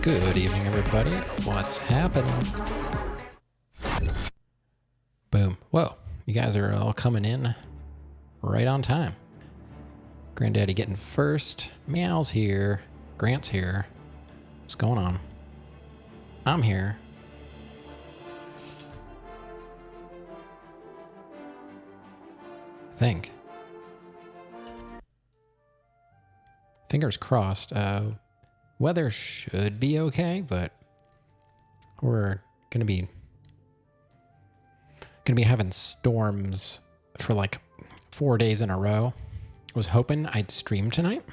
Good evening, everybody. What's happening? Boom. Whoa. You guys are all coming in right on time. Granddaddy getting first. Meow's here. Grant's here. What's going on? I'm here. I think. Fingers crossed. Weather should be okay, but we're gonna be having storms for like 4 days in a row. I was hoping I'd stream tonight.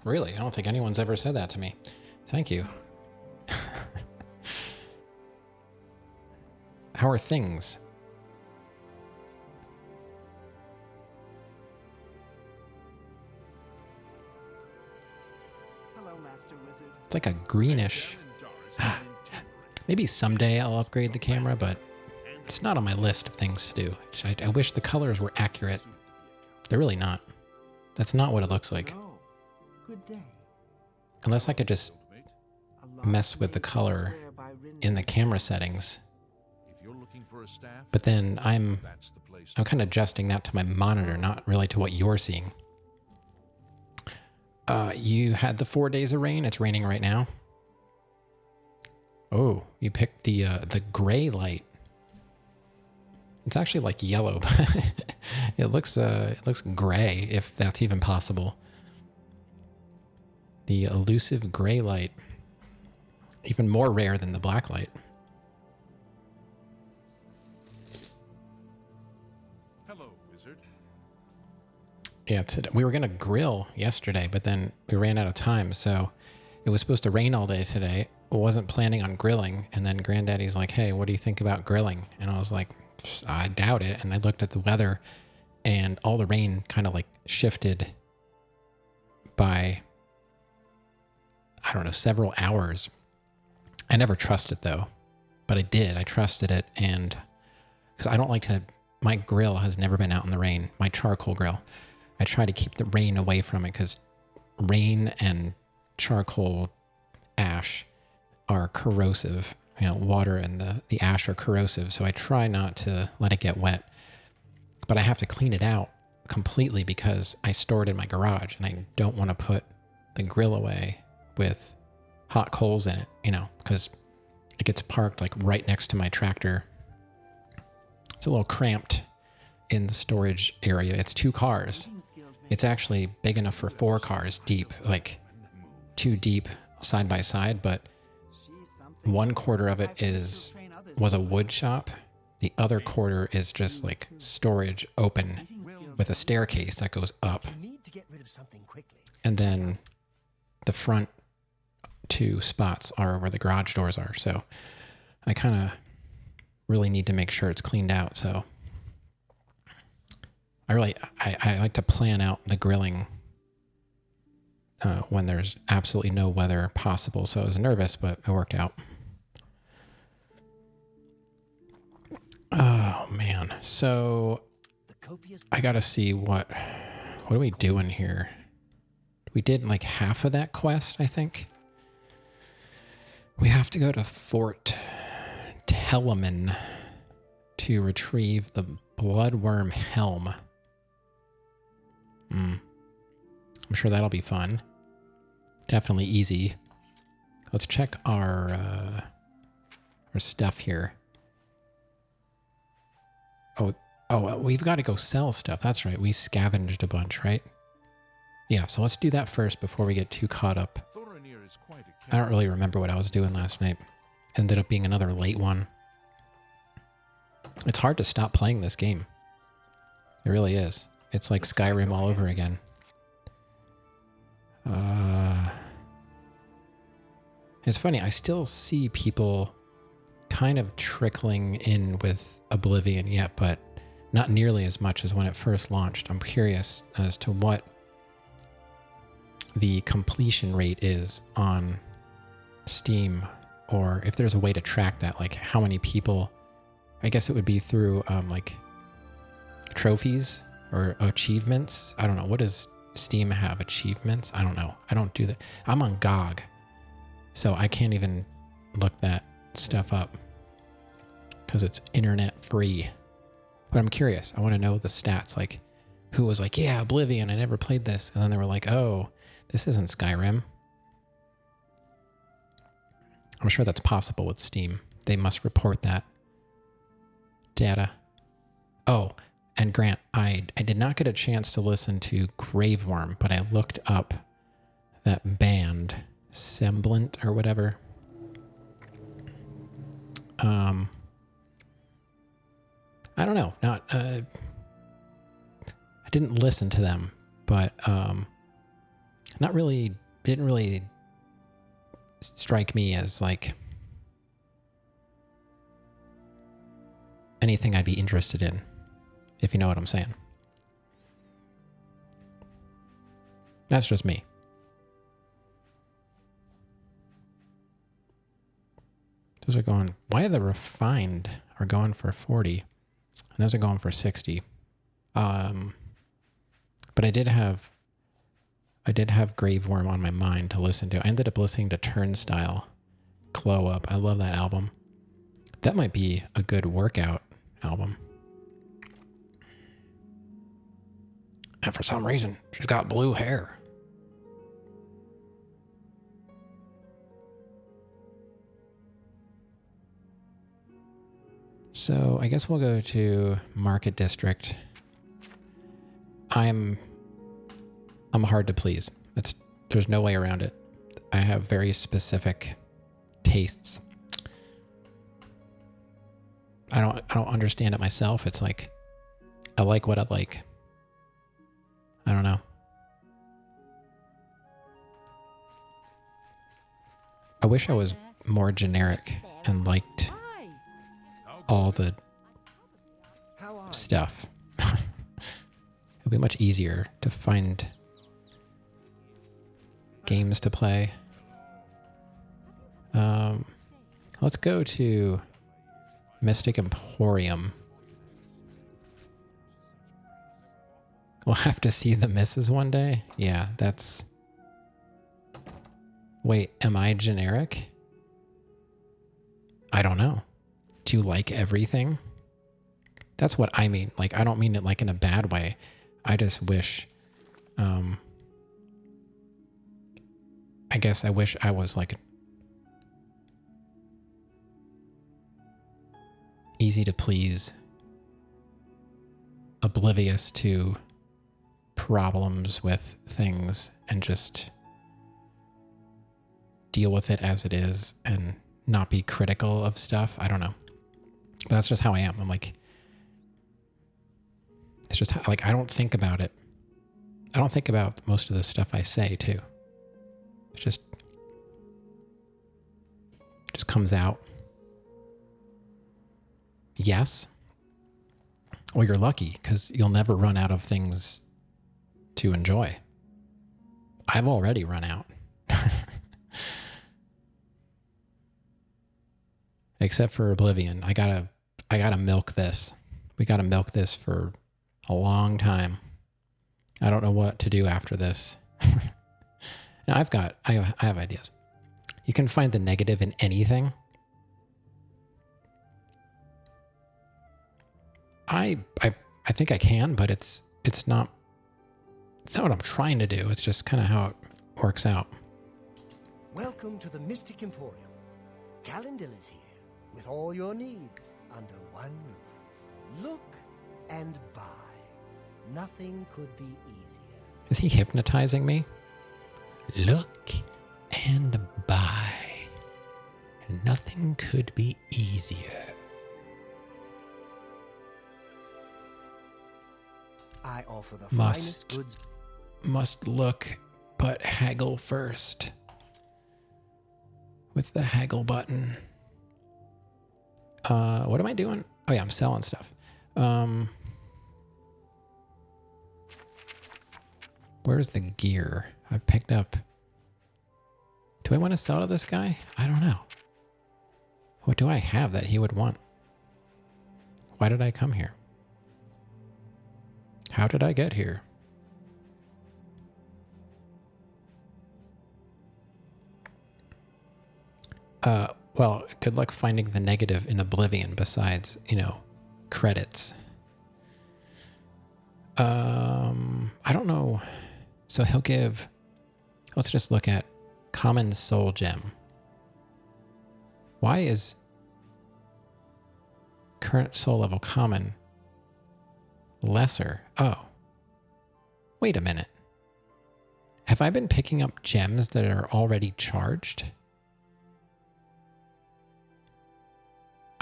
Really, I don't think anyone's ever said that to me. Thank you. How are things? It's like a greenish. Maybe someday I'll upgrade the camera, but it's not on my list of things to do. I wish the colors were accurate. They're really not. That's not what it looks like. Good day. Unless I could just mess with the color in the camera settings. But then I'm kind of adjusting that to my monitor, not really to what you're seeing. You had the 4 days of rain. It's raining right now. Oh, you picked the gray light. It's actually like yellow, but it looks gray, if that's even possible. The elusive gray light, even more rare than the black light. Hello, wizard. Yeah, we were gonna grill yesterday, but then we ran out of time, so it was supposed to rain all day today. I wasn't planning on grilling, and then Granddaddy's like, "Hey, what do you think about grilling?" And I was like, "I doubt it." And I looked at the weather, and all the rain kind of like shifted by, I don't know, several hours. I never trusted though, but I did. I trusted it, and because I don't like to. My grill has never been out in the rain. My charcoal grill. I try to keep the rain away from it because rain and charcoal ash are corrosive. You know, water and the ash are corrosive, so I try not to let it get wet. But I have to clean it out completely because I store it in my garage, and I don't want to put the grill away with hot coals in it, you know, because it gets parked like right next to my tractor. It's a little cramped in the storage area. It's 2 cars. It's actually big enough for 4 cars deep, like 2 deep side by side, but 1/4 of it was a wood shop. The other quarter is just like storage open with a staircase that goes up. And then the front 2 spots are where the garage doors are. So I kind of really need to make sure it's cleaned out. So I like to plan out the grilling when there's absolutely no weather possible. So I was nervous, but it worked out. Oh man. So I gotta see what are we doing here? We did like half of that quest, I think. We have to go to Fort Telemann to retrieve the Bloodworm Helm. I'm sure that'll be fun. Definitely easy. Let's check our stuff here. Oh, we've got to go sell stuff. That's right. We scavenged a bunch, right? Yeah, so let's do that first before we get too caught up. I don't really remember what I was doing last night. Ended up being another late one. It's hard to stop playing this game. It really is. It's like Skyrim all over again. It's funny, I still see people kind of trickling in with Oblivion yet, but not nearly as much as when it first launched. I'm curious as to what the completion rate is on Steam, or if there's a way to track that, like how many people. I guess it would be through like trophies or achievements. I don't know. What does Steam have? Achievements? I don't know. I don't do that. I'm on GOG, so I can't even look that stuff up because it's internet free. But I'm curious. I want to know the stats. Like, who was like, yeah, Oblivion, I never played this. And then they were like, oh, this isn't Skyrim. I'm sure that's possible with Steam. They must report that data. Oh, and Grant, I did not get a chance to listen to Graveworm, but I looked up that band, Semblant or whatever. I don't know. I didn't listen to them, but didn't really strike me as like anything I'd be interested in, if you know what I'm saying. That's just me. Those are going, why are the refined are going for 40? And those are going for 60. But I did have I did have Graveworm on my mind to listen to. I ended up listening to Turnstile, Glow Up. I love that album. That might be a good workout album. And for some reason, she's got blue hair. So I guess we'll go to Market District. I'm hard to please. There's no way around it. I have very specific tastes. I don't understand it myself. It's like I like what I like. I don't know. I wish I was more generic and liked all the stuff. It'll be much easier to find games to play. Let's go to Mystic Emporium. We'll have to see the misses one day. Yeah, that's... Wait, am I generic? I don't know. Do you like everything? That's what I mean. Like, I don't mean it like in a bad way. I just wish... I guess I wish I was like... easy to please. Oblivious to problems with things and just deal with it as it is and not be critical of stuff. I don't know. But that's just how I am. I'm like, it's just like, I don't think about it. I don't think about most of the stuff I say too. It just comes out. Yes. Well, you're lucky because you'll never run out of things to enjoy. I've already run out. Except for Oblivion. I gotta milk this. We gotta milk this for a long time. I don't know what to do after this. Now I have ideas. You can find the negative in anything. I think I can, but it's not what I'm trying to do. It's just kind of how it works out. Welcome to the Mystic Emporium. Galendil is here with all your needs under one roof. Look and buy. Nothing could be easier. Is he hypnotizing me? Look and buy. Nothing could be easier. I offer the finest goods. Must look, but haggle first. With the haggle button. What am I doing? Oh yeah, I'm selling stuff. Where's the gear? I picked up. Do I want to sell to this guy? I don't know. What do I have that he would want? Why did I come here? How did I get here? Well, good luck finding the negative in Oblivion besides, credits. I don't know. So he'll give... Let's just look at Common Soul Gem. Why is current soul level common lesser? Oh. Wait a minute. Have I been picking up gems that are already charged?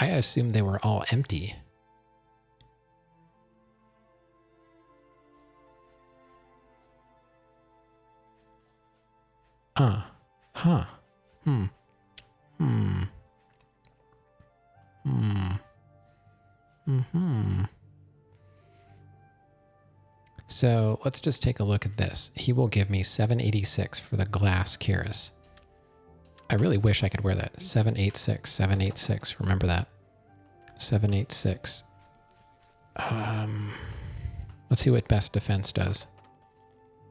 I assumed they were all empty. Huh. So let's just take a look at this. He will give me 786 for the glass cuirass. I really wish I could wear that. 786, 786. Remember that. 786. Let's see what best defense does.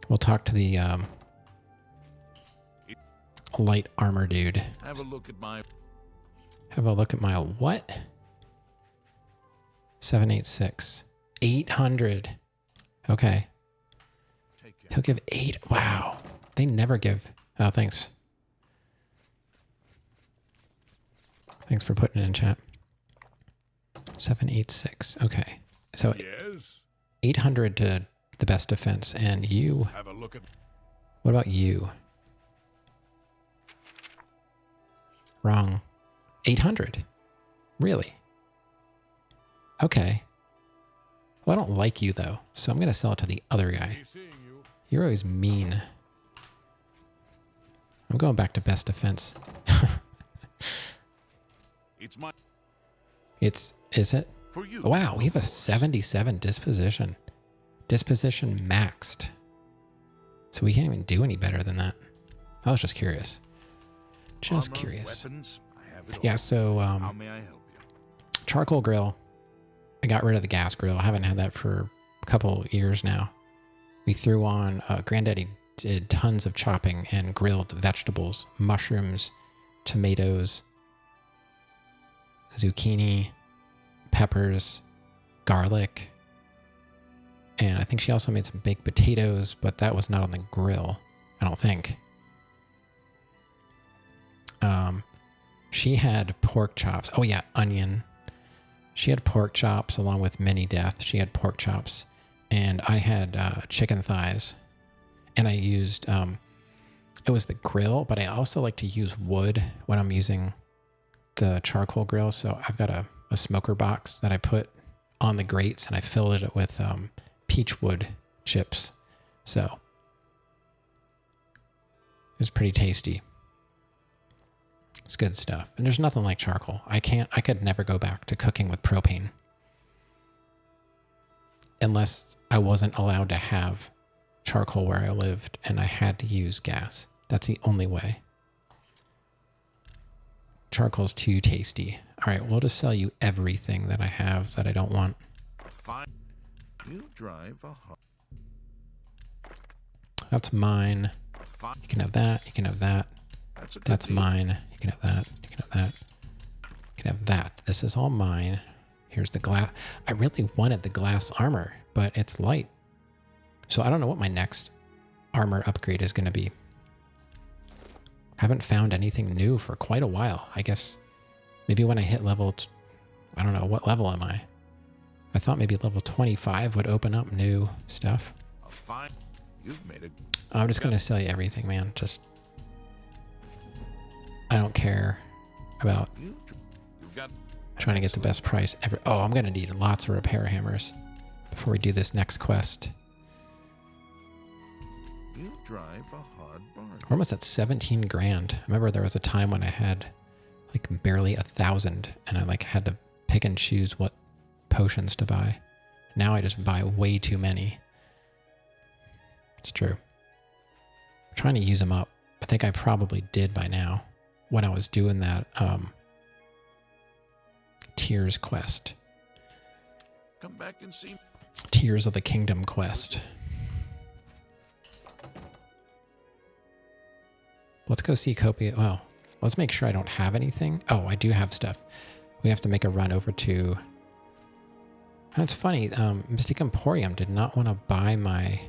We'll talk to the light armor dude. Have a look at my... Have a look at my what? 786. 800. Okay. Take care. He'll give 8. Wow. They never give. Oh, thanks. Thanks for putting it in chat. 786. Okay. So Yes. 800 to the best defense. And you, Have a look at... what about you? Wrong. 800. Really? Okay. Well, I don't like you though, so I'm going to sell it to the other guy. Seeing you. You're always mean. I'm going back to best defense. It's my... Is it? For you. Wow, we have a 77 disposition. Disposition maxed. So we can't even do any better than that. I was just curious. Just Armor, curious. Weapons, I have it Yeah, all. so How may I help you? charcoal grill. I got rid of the gas grill. I haven't had that for a couple years now. We threw on, Granddaddy did tons of chopping and grilled vegetables, mushrooms, tomatoes, zucchini, peppers, garlic. And I think she also made some baked potatoes, but that was not on the grill, I don't think. She had pork chops. Oh yeah, onion. She had pork chops along with mini death. She had pork chops. And I had chicken thighs. And I used, it was the grill, but I also like to use wood when I'm using the charcoal grill. So I've got a smoker box that I put on the grates and I filled it with peach wood chips. So it's pretty tasty. It's good stuff. And there's nothing like charcoal. I could never go back to cooking with propane. Unless I wasn't allowed to have charcoal where I lived and I had to use gas. That's the only way. Charcoal's too tasty. All right, we'll just sell you everything that I have that I don't want. Fine. You drive a hard... That's mine. Fine. You can have that. You can have that. That's a good That's deal. mine. You can have that. You can have that. You can have that. This is all mine. Here's the glass. I really wanted the glass armor, but it's light. So I don't know what my next armor upgrade is going to be. Haven't found anything new for quite a while. I guess maybe when I hit level... I don't know. What level am I? I thought maybe level 25 would open up new stuff. A fine. You've made it. I'm just going to sell you everything, man. Just... I don't care about You've got... trying to get the best price ever. Oh, I'm going to need lots of repair hammers before we do this next quest. You drive a hard bargain. We're almost at 17 grand. I remember there was a time when I had like barely 1,000 and I like had to pick and choose what potions to buy. Now I just buy way too many. It's true. I'm trying to use them up. I think I probably did by now when I was doing that Tears quest. Come back and see. Tears of the Kingdom quest. Let's go see Copia. Well, let's make sure I don't have anything. Oh, I do have stuff. We have to make a run over to... Oh, it's funny. Mystic Emporium did not want to buy my...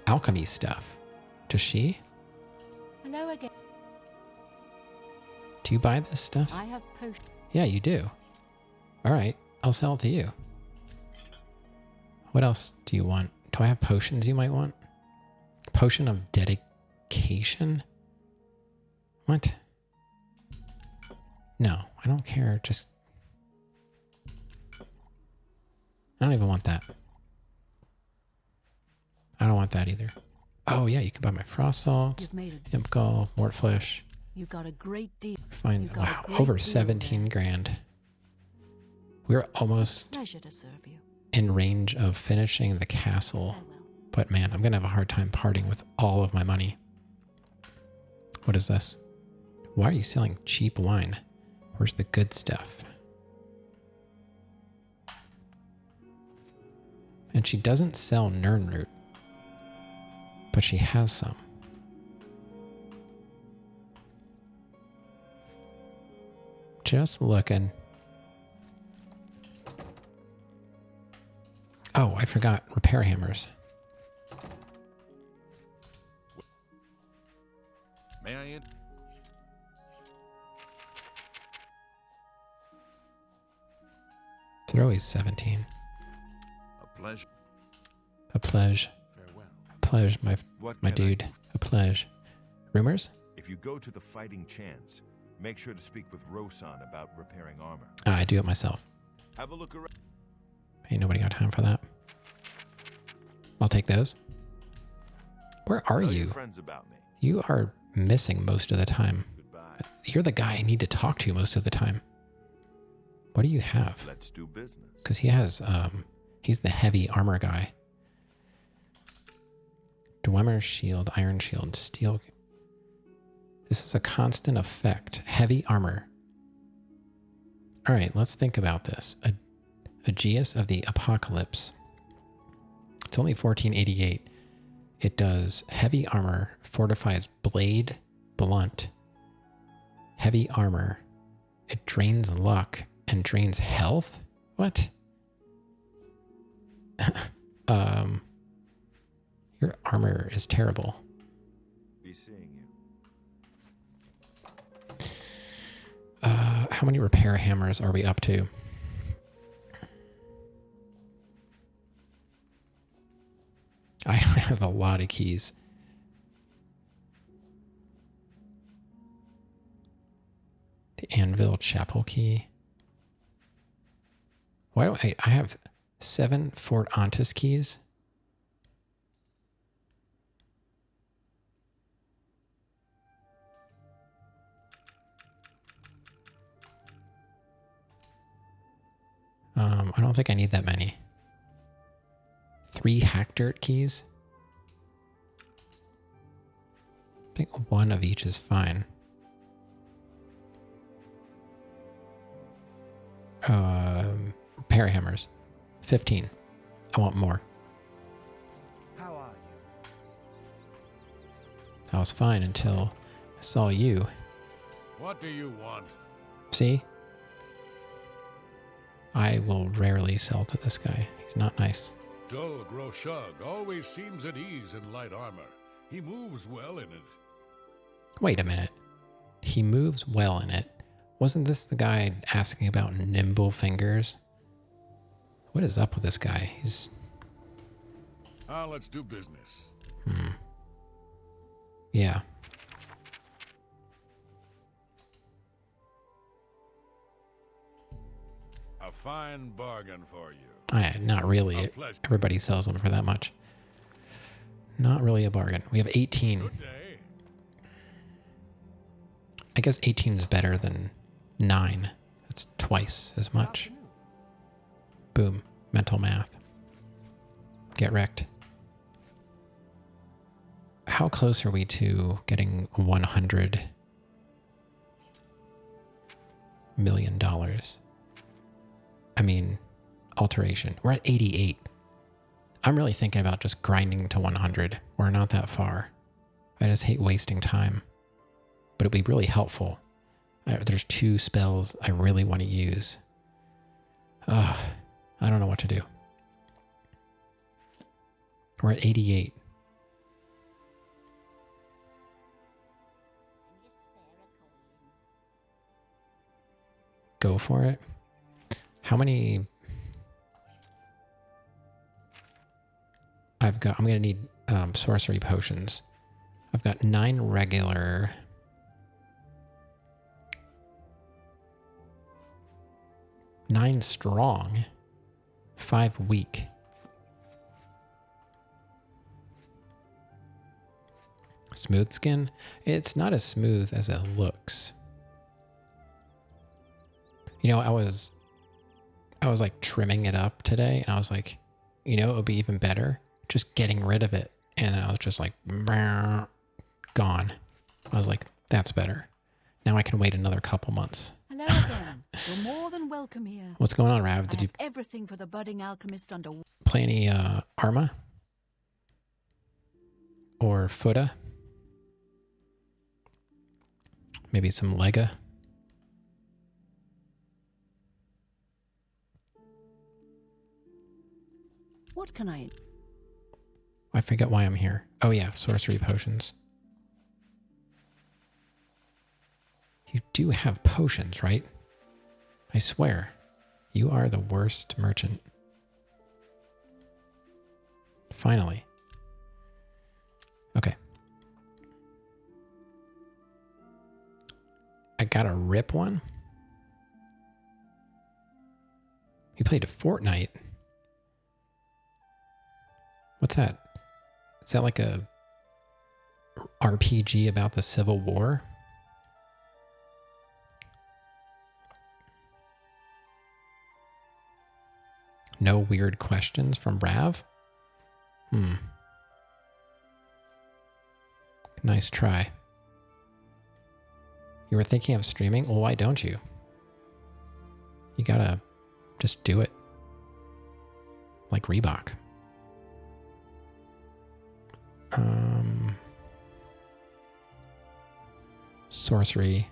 alchemy stuff. Does she? Hello again. Do you buy this stuff? I have potion. Yeah, you do. All right, I'll sell it to you. What else do you want? Do I have potions you might want? Potion of dedication? What? No, I don't care. Just... I don't even want that. I don't want that either. Oh yeah, you can buy my frost salt, You've made it. imp gall, mort flesh. You got a great deal. Fine. You've got a Wow, great over deal 17 there. grand. We're almost Pleasure to serve you. in range of finishing the castle. Farewell. But man, I'm going to have a hard time parting with all of my money. What is this? Why are you selling cheap wine? Where's the good stuff? And she doesn't sell Nirnroot, but she has some. Just looking. Oh, I forgot repair hammers. May I in? They're always 17. A pleasure. A pledge. Farewell. A pledge, my What my can I dude. do? A pledge. Rumors? If you go to the fighting chance, make sure to speak with Rosan about repairing armor. I do it myself. Have a look around. Ain't nobody got time for that. I'll take those. Where are Tell you? your friends about me. You are missing most of the time. Goodbye. You're the guy I need to talk to most of the time. What do you have? Let's do business. Because he has, he's the heavy armor guy. Dwemer shield, iron shield, steel. This is a constant effect. Heavy armor. All right, let's think about this. Aegeus of the Apocalypse. It's only 1488. It does heavy armor, fortifies blade, blunt, heavy armor. It drains luck and drains health? What? Your armor is terrible. Be seeing you. How many repair hammers are we up to? I have a lot of keys. The Anvil Chapel key. Why don't I have 7 Fort Antis keys? I don't think I need that many. 3 hack dirt keys. I think 1 of each is fine. Repair hammers. 15. I want more. How are you? I was fine until I saw you. What do you want? See? I will rarely sell to this guy. He's not nice. Dull Groshug always seems at ease in light armor. He moves well in it. Wait a minute. He moves well in it. Wasn't this the guy asking about nimble fingers? What is up with this guy? He's... Let's do business. Yeah. A fine bargain for you. Not really. A pleasure. Everybody sells them for that much. Not really a bargain. We have 18. Good day. I guess 18 is better than 9. That's twice as much. Afternoon. Boom. Mental math. Get wrecked. How close are we to getting $100 million? I mean, alteration. We're at 88. I'm really thinking about just grinding to 100. We're not that far. I just hate wasting time. But it'd be really helpful. There's 2 spells I really want to use. I don't know what to do. We're at 88. Go for it. How many... I'm going to need sorcery potions. I've got 9 regular... 9 strong, 5 weak. Smooth skin? It's not as smooth as it looks. You know, I was like trimming it up today, and I was like, you know, it would be even better just getting rid of it. And then I was just like, gone. I was like, that's better. Now I can wait another couple months. Hello again. You're more than welcome here. What's going on, Rav? I Did you have everything for the budding alchemist under. play any Arma? Or Fuda? Maybe some Lega? What can I? I forget why I'm here. Oh yeah, sorcery potions. You do have potions, right? I swear. You are the worst merchant. Finally. Okay. I got a rip one. You played a Fortnite. What's that? Is that like a RPG about the Civil War? No weird questions from Rav? Nice try. You were thinking of streaming? Well, why don't you? You gotta just do it. Like Reebok. Sorcery.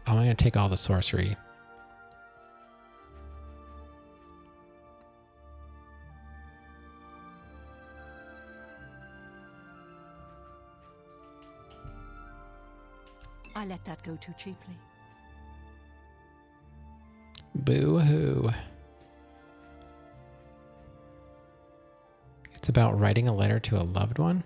I'm gonna take all the sorcery. I let that go too cheaply. Boo-hoo. It's about writing a letter to a loved one?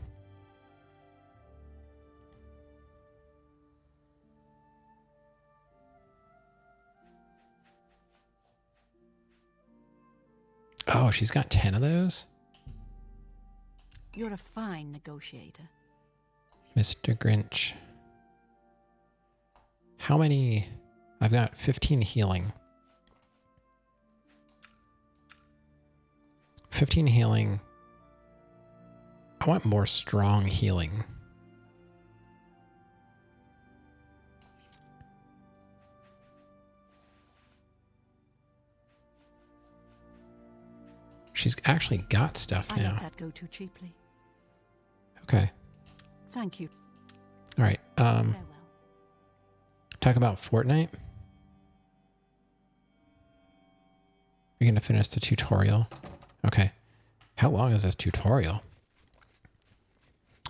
Oh, she's got 10 of those? You're a fine negotiator. Mr. Grinch. How many? I've got 15 healing. 15 healing. I want more strong healing. She's actually got stuff I now. let that go too cheaply. Okay. Thank you. All right. Farewell. Talk about Fortnite. You're going to finish the tutorial. Okay. How long is this tutorial?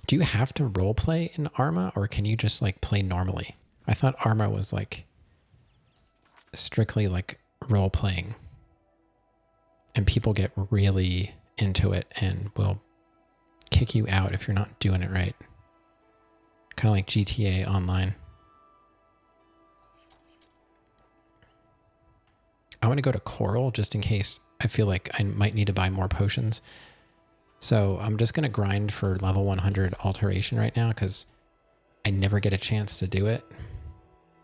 Do you have to roleplay in Arma, or can you just like play normally? I thought Arma was like strictly like role playing, and people get really into it and will kick you out if you're not doing it right. Kind of like GTA Online. I want to go to Coral just in case I feel like I might need to buy more potions. So I'm just going to grind for level 100 alteration right now because I never get a chance to do it.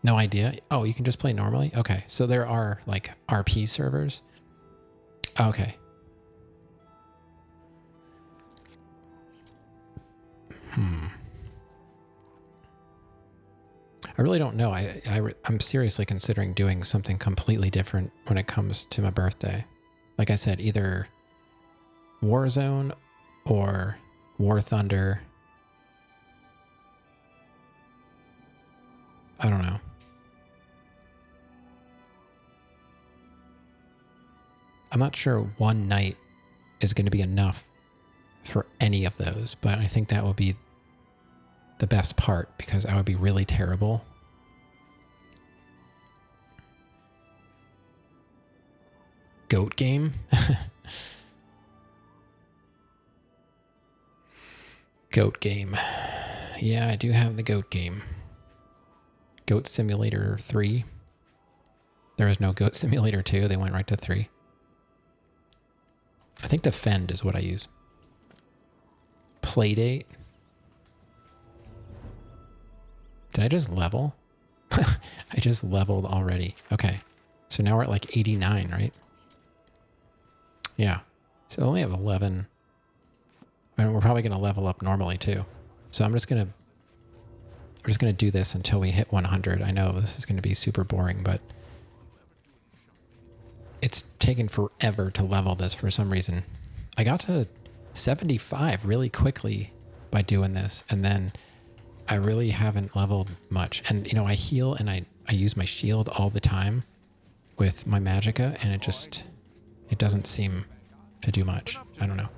No idea. Oh, you can just play normally? Okay. So there are like RP servers. Okay. I really don't know. I'm seriously considering doing something completely different when it comes to my birthday. Like I said, either Warzone or War Thunder. I don't know. I'm not sure one night is going to be enough for any of those, but I think that would be the best part because I would be really terrible. Goat game? Goat game. Yeah, I do have the goat game. Goat Simulator 3. There was no Goat Simulator 2. They went right to 3. I think Defend is what I use. Playdate. Did I just level? I just leveled already. Okay. So now we're at like 89, right? Yeah. So I only have 11. And we're probably going to level up normally too. So I'm just going to do this until we hit 100. I know this is going to be super boring, but it's taken forever to level this for some reason. I got to 75 really quickly by doing this, and then I really haven't leveled much. And, you know, I heal and I use my shield all the time with my magicka, and it doesn't seem to do much. I don't know.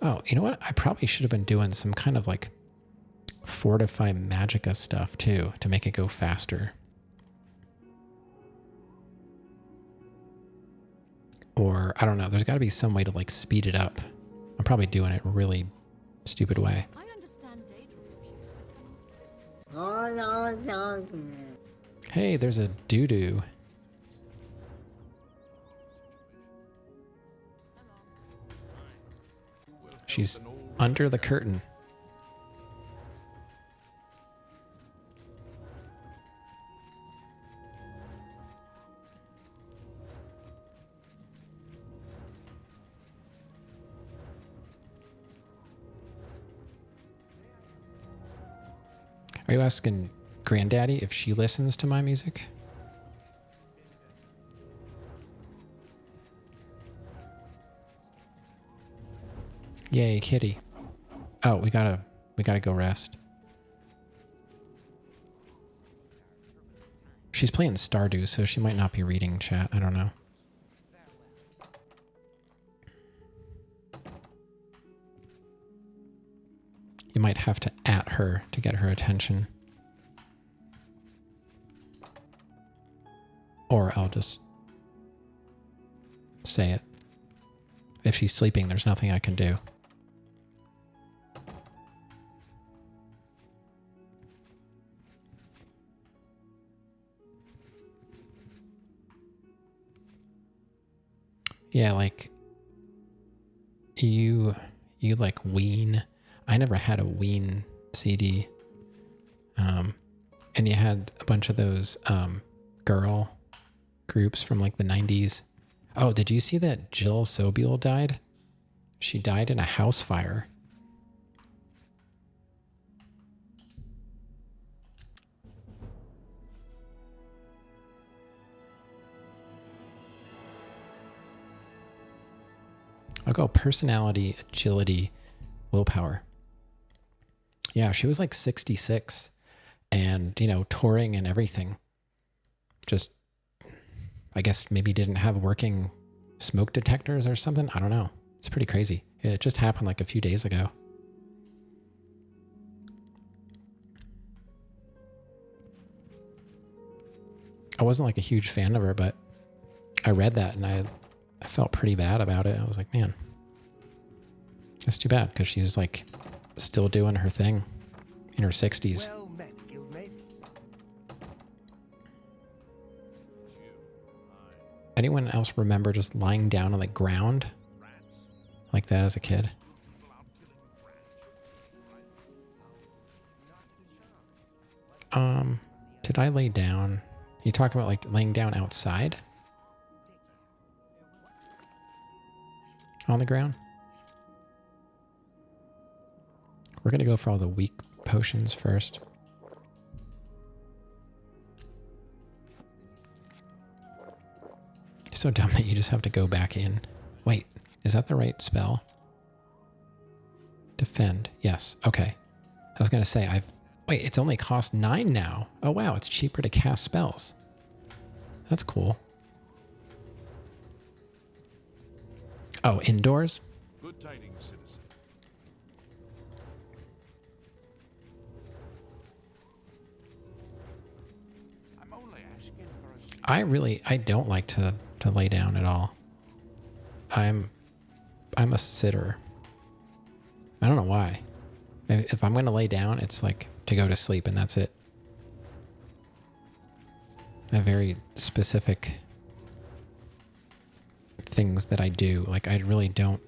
Oh, you know what? I probably should have been doing some kind of like fortify magicka stuff too to make it go faster. Or, I don't know, there's got to be some way to like speed it up. I'm probably doing it a really stupid way. I understand Hey, there's a doo-doo. She's under the curtain. Are you asking Granddaddy if she listens to my music? Yay, kitty. Oh, we gotta go rest. She's playing Stardew, so she might not be reading chat. I don't know. You might have to at her to get her attention. Or I'll just say it. If she's sleeping, there's nothing I can do. Yeah, like you like Ween. I never had a Ween CD. And you had a bunch of those girl groups from like the 90s. Oh, did you see that Jill Sobule died? She died in a house fire. I'll go personality, agility, willpower. Yeah, she was like 66 and, you know, touring and everything. Just, I guess maybe didn't have working smoke detectors or something. I don't know. It's pretty crazy. It just happened like a few days ago. I wasn't like a huge fan of her, but I read that and I felt pretty bad about it. I was like, man, that's too bad because she was like still doing her thing in her 60s. Well met, guildmate. Anyone else remember just lying down on the ground like that as a kid? Did I lay down? You talking about like laying down outside? On the ground? We're gonna go for all the weak potions first. It's so dumb that you just have to go back in. Wait, is that the right spell? Defend. Yes. Okay. I was gonna say wait, it's only cost 9 now. Oh wow, it's cheaper to cast spells. That's cool. Oh, indoors? Good tidings, citizen. I'm only asking for a I don't like to lay down at all. I'm a sitter. I don't know why. If I'm going to lay down, it's like to go to sleep and that's it. I have very specific things that I do. Like I really don't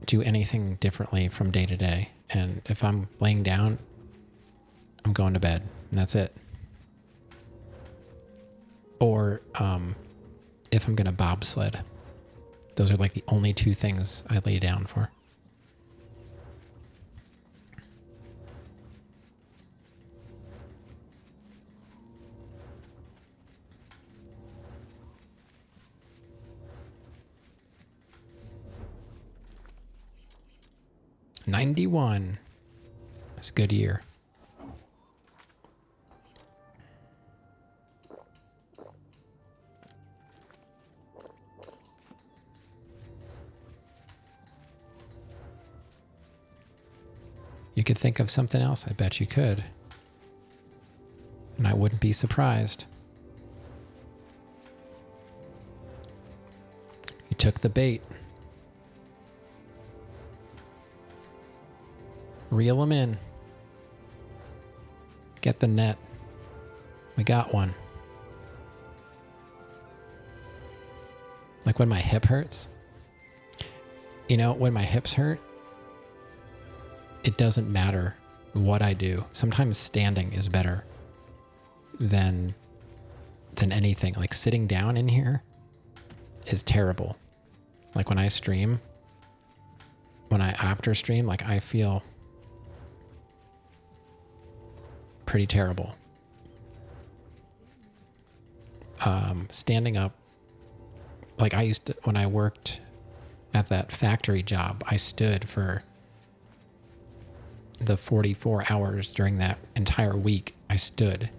do anything differently from day to day. And if I'm laying down, I'm going to bed and that's it. Or if I'm going to bobsled. Those are like the only 2 things I lay down for. 91. That's a good year. You could think of something else. I bet you could. And I wouldn't be surprised. You took the bait. Reel them in. Get the net. We got one. Like when my hip hurts. You know, when my hips hurt, it doesn't matter what I do. Sometimes standing is better than anything. Like sitting down in here is terrible. Like when I stream, when I after stream, like I feel pretty terrible. Standing up, like I used to, when I worked at that factory job, I stood for the 44 hours during that entire week. I stood,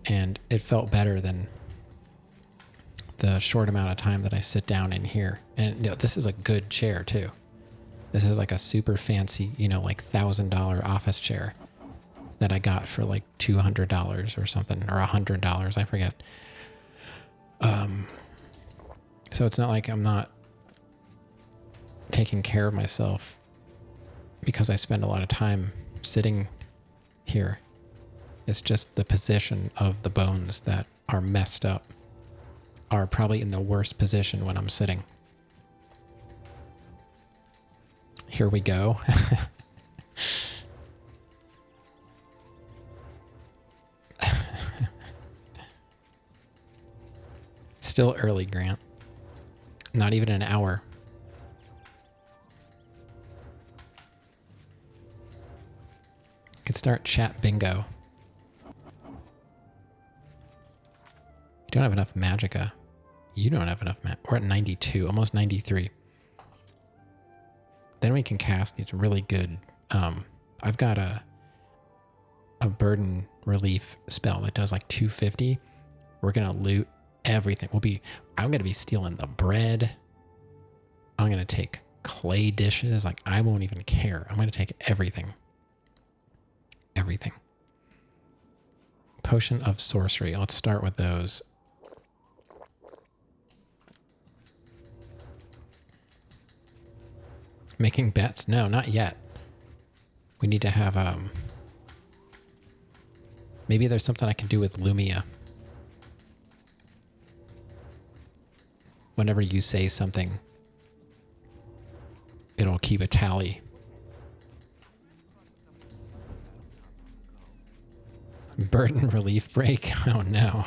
and it felt better than the short amount of time that I sit down in here. And you know, this is a good chair too. This is like a super fancy, you know, like $1,000 office chair that I got for like $200 or something, or $100, I forget. So it's not like I'm not taking care of myself because I spend a lot of time sitting here. It's just the position of the bones that are messed up, are probably in the worst position when I'm sitting. Here we go. Still early, Grant. Not even an hour. Could start chat bingo. You don't have enough magicka. You don't have enough We're at 92, almost 93. Then we can cast these really good. I've got a burden relief spell that does like 250. We're gonna loot everything. I'm gonna be stealing the bread. I'm gonna take clay dishes. Like I won't even care. I'm gonna take everything. Everything. Potion of sorcery. Let's start with those. Making bets? No, not yet. We need to have maybe there's something I can do with Lumia. Whenever you say something, it'll keep a tally. Burden relief break? Oh no.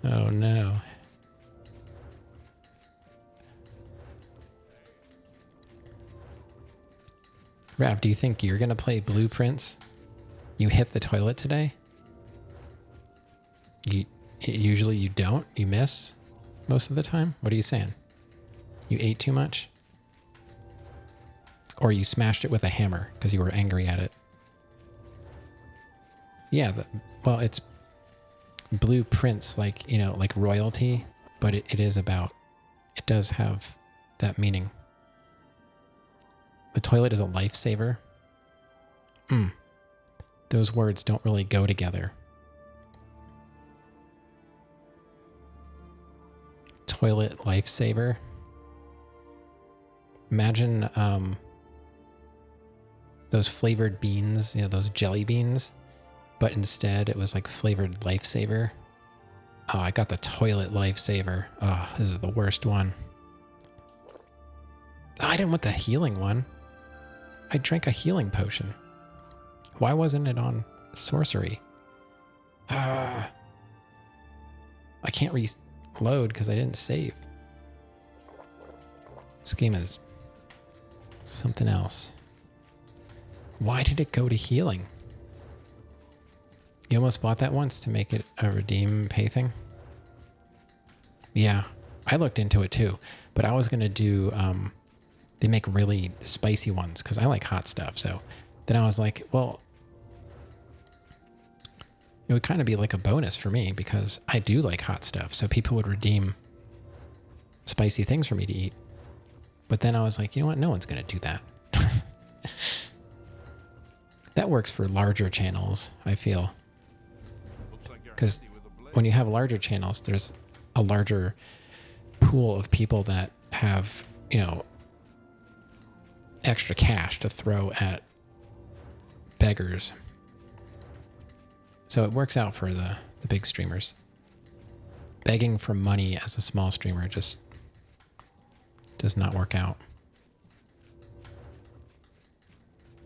Oh no. Rav, do you think you're gonna play Blueprints? You hit the toilet today? Usually you don't? You miss most of the time? What are you saying? You ate too much? Or you smashed it with a hammer because you were angry at it? Yeah, well, it's Blueprints, like, you know, like royalty, but it does have that meaning. The toilet is a lifesaver. Those words don't really go together. Toilet lifesaver. Imagine those flavored beans, you know, those jelly beans, but instead it was like flavored lifesaver. Oh, I got the toilet lifesaver. Oh, this is the worst one. Oh, I didn't want the healing one. I drank a healing potion. Why wasn't it on sorcery? I can't reload because I didn't save. This game is something else. Why did it go to healing? You almost bought that once to make it a redeem pay thing? Yeah, I looked into it too, but I was going to do they make really spicy ones because I like hot stuff. So then I was like, well, it would kind of be like a bonus for me because I do like hot stuff. So people would redeem spicy things for me to eat. But then I was like, you know what? No one's going to do that. That works for larger channels, I feel. Because when you have larger channels, there's a larger pool of people that have, you know, extra cash to throw at beggars. So it works out for the big streamers. Begging for money as a small streamer just does not work out.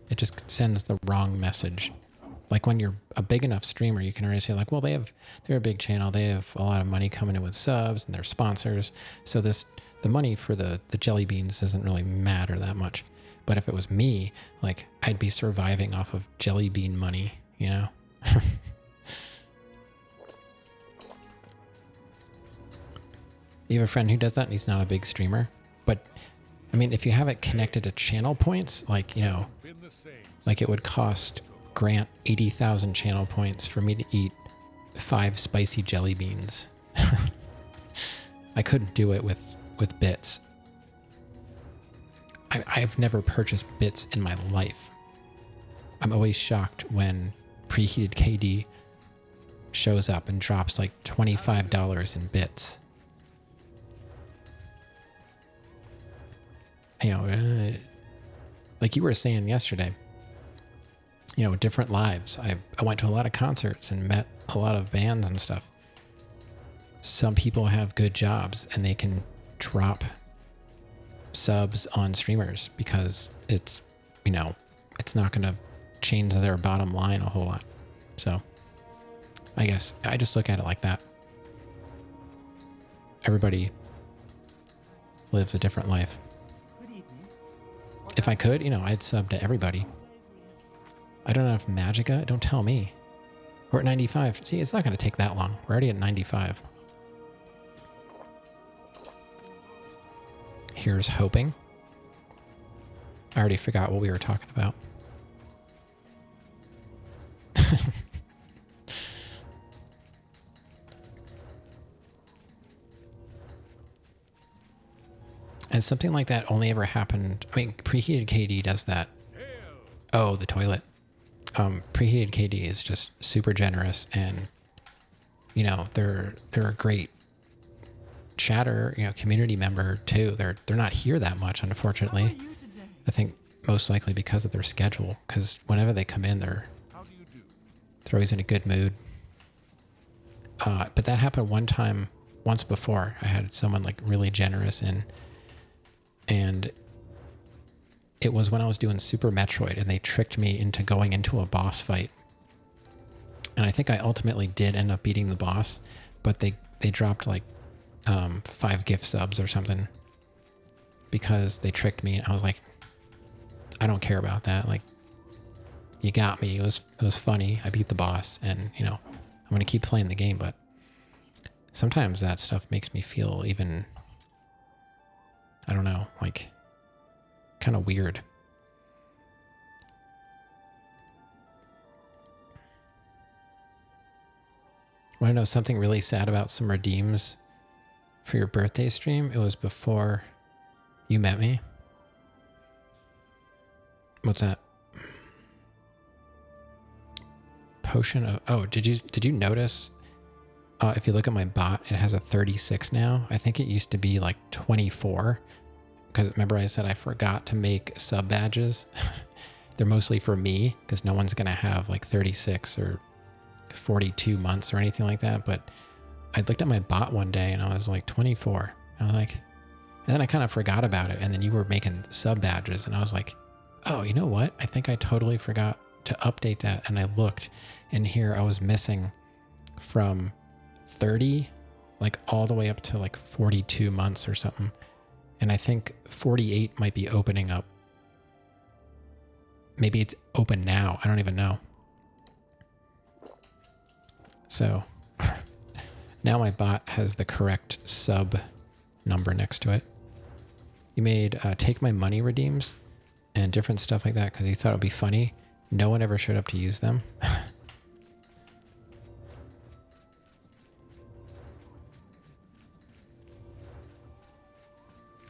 It just sends the wrong message. Like when you're a big enough streamer, you can already say like, well, they're a big channel. They have a lot of money coming in with subs and they're sponsors. So the money for the jelly beans doesn't really matter that much. But if it was me, like I'd be surviving off of jelly bean money, you know? You have a friend who does that and he's not a big streamer. But I mean, if you have it connected to channel points, like, you know, like it would cost Grant 80,000 channel points for me to eat 5 spicy jelly beans. I couldn't do it with bits. I've never purchased bits in my life. I'm always shocked when preheated KD shows up and drops like $25 in bits. You know, like you were saying yesterday, you know, different lives. I went to a lot of concerts and met a lot of bands and stuff. Some people have good jobs and they can drop subs on streamers because it's, you know, it's not going to change their bottom line a whole lot. So I guess I just look at it like that. Everybody lives a different life. If I could, you know, I'd sub to everybody. I don't have Magica. Don't tell me. We're at 95. See, it's not going to take that long. We're already at 95. Here's hoping. I already forgot what we were talking about. And something like that only ever happened. I mean, preheated KD does that. Oh, the toilet. Preheated KD is just super generous, and you know they're a great chatter, you know, community member too. They're not here that much, unfortunately. I think most likely because of their schedule. Because whenever they come in, they're always in a good mood. But that happened once before. I had someone like really generous in. And it was when I was doing Super Metroid and they tricked me into going into a boss fight. And I think I ultimately did end up beating the boss, but they dropped like 5 gift subs or something because they tricked me. And I was like, I don't care about that. Like, you got me. It was funny. I beat the boss and, you know, I'm going to keep playing the game, but sometimes that stuff makes me feel even, I don't know, like kind of weird. Want to know something really sad about some redeems for your birthday stream? It was before you met me. What's that? Potion of, oh, did you notice? If you look at my bot, it has a 36 now. I think it used to be like 24. Because remember I said I forgot to make sub badges? They're mostly for me because no one's going to have like 36 or 42 months or anything like that. But I looked at my bot one day and I was like 24. And I was like, and then I kind of forgot about it. And then you were making sub badges and I was like, oh, you know what? I think I totally forgot to update that. And I looked and here I was missing from 30, like all the way up to like 42 months or something. And I think 48 might be opening up. Maybe it's open now. I don't even know. So now my bot has the correct sub number next to it. You made take my money redeems and different stuff like that because you thought it would be funny. No one ever showed up to use them.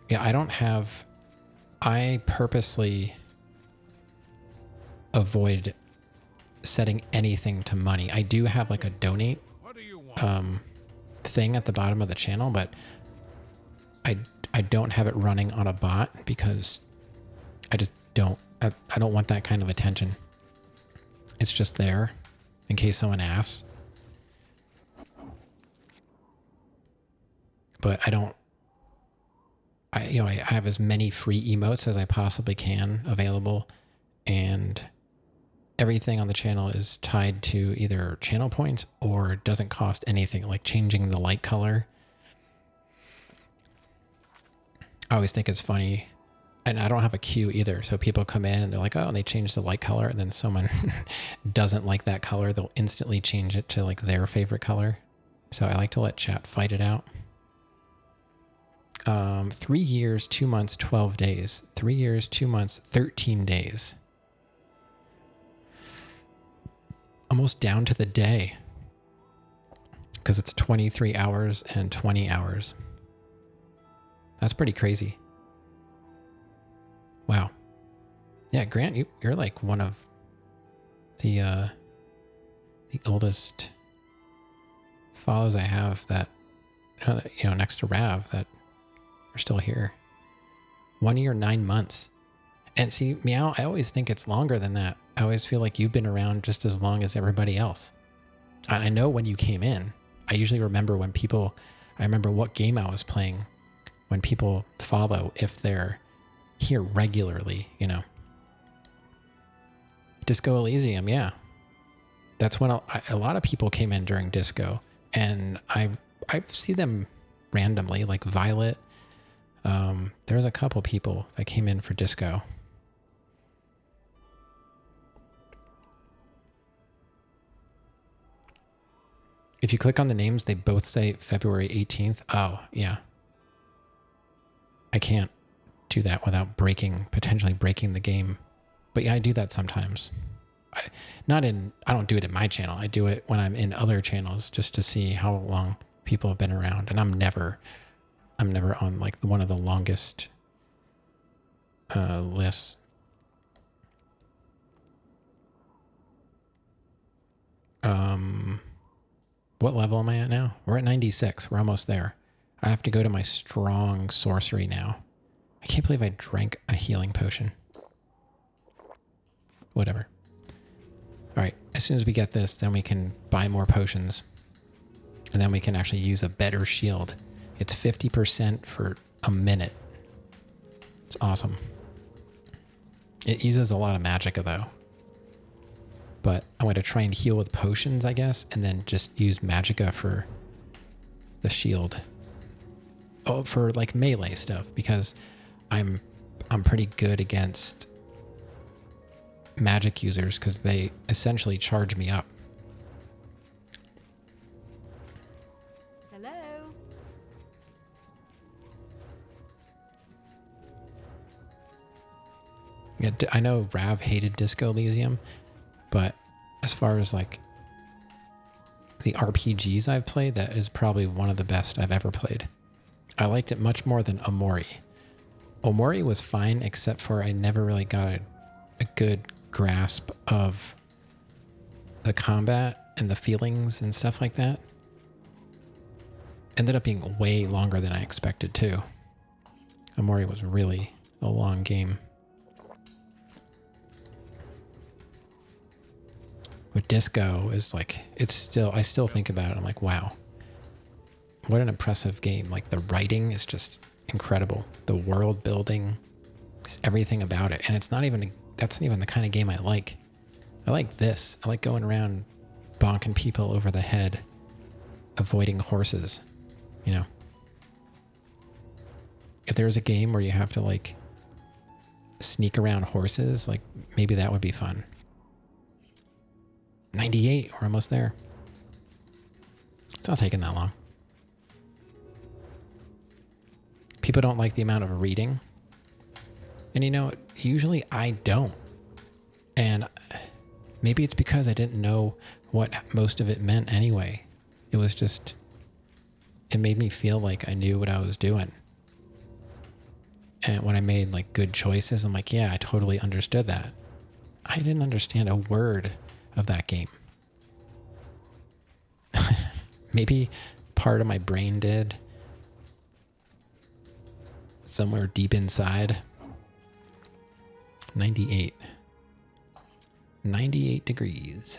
Yeah, I purposely avoid setting anything to money. I do have like a donate What do you want? thing at the bottom of the channel, but I don't have it running on a bot because I just don't I don't want that kind of attention. It's just there in case someone asks. But I have as many free emotes as I possibly can available, and everything on the channel is tied to either channel points or doesn't cost anything, like changing the light color. I always think it's funny, and I don't have a queue either, so people come in and they're like, oh, and they change the light color, and then someone doesn't like that color, they'll instantly change it to like their favorite color. So I like to let chat fight it out. 3 years, 2 months, 12 days. 3 years, 2 months, 13 days. Almost down to the day. Because it's 23 hours and 20 hours. That's pretty crazy. Wow. Yeah, Grant, you're like one of the oldest follows I have that, next to Rav that are still here. 1 year, 9 months. And see, Meow, I always think it's longer than that. I always feel like you've been around just as long as everybody else. And I know when you came in, I usually remember I remember what game I was playing when people follow if they're here regularly, Disco Elysium, yeah. That's when a lot of people came in during Disco, and I see them randomly, like Violet. There's a couple people that came in for Disco. If you click on the names, they both say February 18th. Oh, yeah. I can't do that without potentially breaking the game. But yeah, I do that sometimes. I don't do it in my channel. I do it when I'm in other channels just to see how long people have been around. And I'm never on like one of the longest lists. What level am I at now? We're at 96. We're almost there. I have to go to my strong sorcery now. I can't believe I drank a healing potion. Whatever. All right. As soon as we get this, then we can buy more potions. And then we can actually use a better shield. It's 50% for a minute. It's awesome. It uses a lot of magicka though. But I'm going to try and heal with potions, I guess, and then just use magicka for the shield. Oh, for like melee stuff, because I'm pretty good against magic users because they essentially charge me up. Hello? Yeah, I know Rav hated Disco Elysium, but as far as like the RPGs I've played, that is probably one of the best I've ever played. I liked it much more than Omori. Omori was fine, except for I never really got a good grasp of the combat and the feelings and stuff like that. Ended up being way longer than I expected too. Omori was really a long game. But Disco is like, I still think about it. I'm like, wow, what an impressive game. Like the writing is just incredible. The world building, just everything about it. And that's not even the kind of game I like. I like this. I like going around bonking people over the head, avoiding horses, If there's a game where you have to like sneak around horses, like maybe that would be fun. 98, we're almost there. It's not taking that long. People don't like the amount of reading And you know, usually I don't. And maybe it's because I didn't know what most of it meant anyway. It was just, it made me feel like I knew what I was doing. And when I made like good choices, I'm like, yeah, I totally understood that. I didn't understand a word of that game. Maybe part of my brain did. Somewhere deep inside. 98. 98 degrees.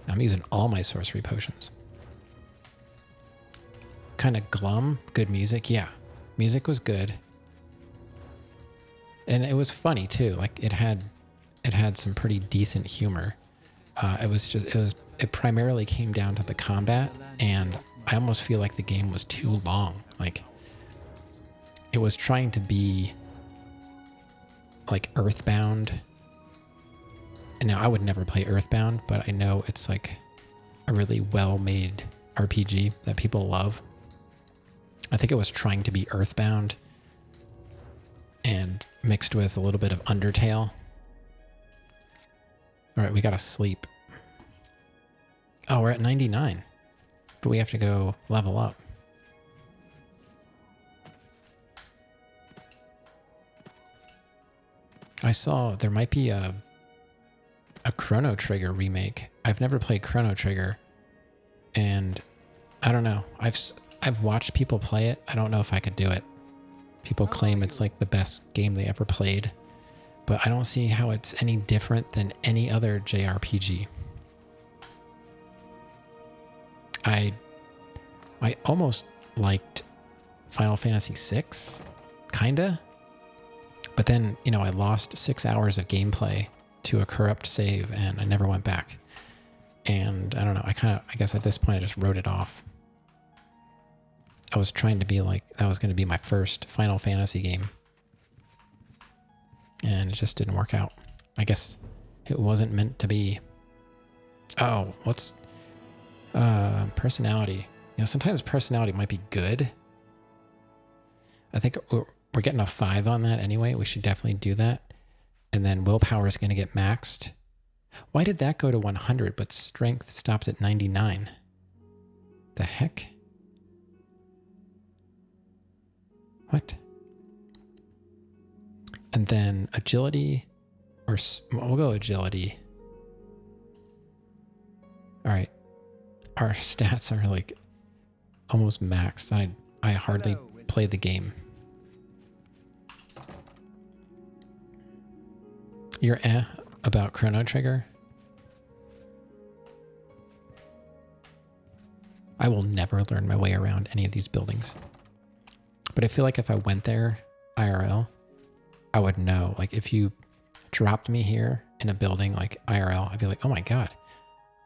I'm using all my sorcery potions. Kind of glum. Good music. Yeah. Music was good. And it was funny too. Like it had some pretty decent humor. It primarily came down to the combat, and I almost feel like the game was too long. Like it was trying to be like Earthbound. And now I would never play Earthbound, but I know it's like a really well-made RPG that people love. I think it was trying to be Earthbound and mixed with a little bit of Undertale. All right, we gotta sleep. Oh, we're at 99, but we have to go level up. I saw there might be a Chrono Trigger remake. I've never played Chrono Trigger, and I don't know. I've watched people play it. I don't know if I could do it. People claim it's like the best game they ever played, but I don't see how it's any different than any other JRPG. I almost liked Final Fantasy VI, kinda. But then, you know, I lost 6 hours of gameplay to a corrupt save and I never went back. And I don't know, I guess at this point I just wrote it off. I was trying to be like, that was going to be my first Final Fantasy game. And it just didn't work out. I guess it wasn't meant to be. Oh, what's personality? You know, sometimes personality might be good. I think we're getting a 5 on that anyway. We should definitely do that. And then willpower is going to get maxed. Why did that go to 100, but strength stopped at 99? The heck? What? And then agility, or we'll go agility. All right. Our stats are like almost maxed. I hardly played the game. You're about Chrono Trigger? I will never learn my way around any of these buildings. But I feel like if I went there IRL, I would know. Like if you dropped me here in a building like IRL, I'd be like, oh my God,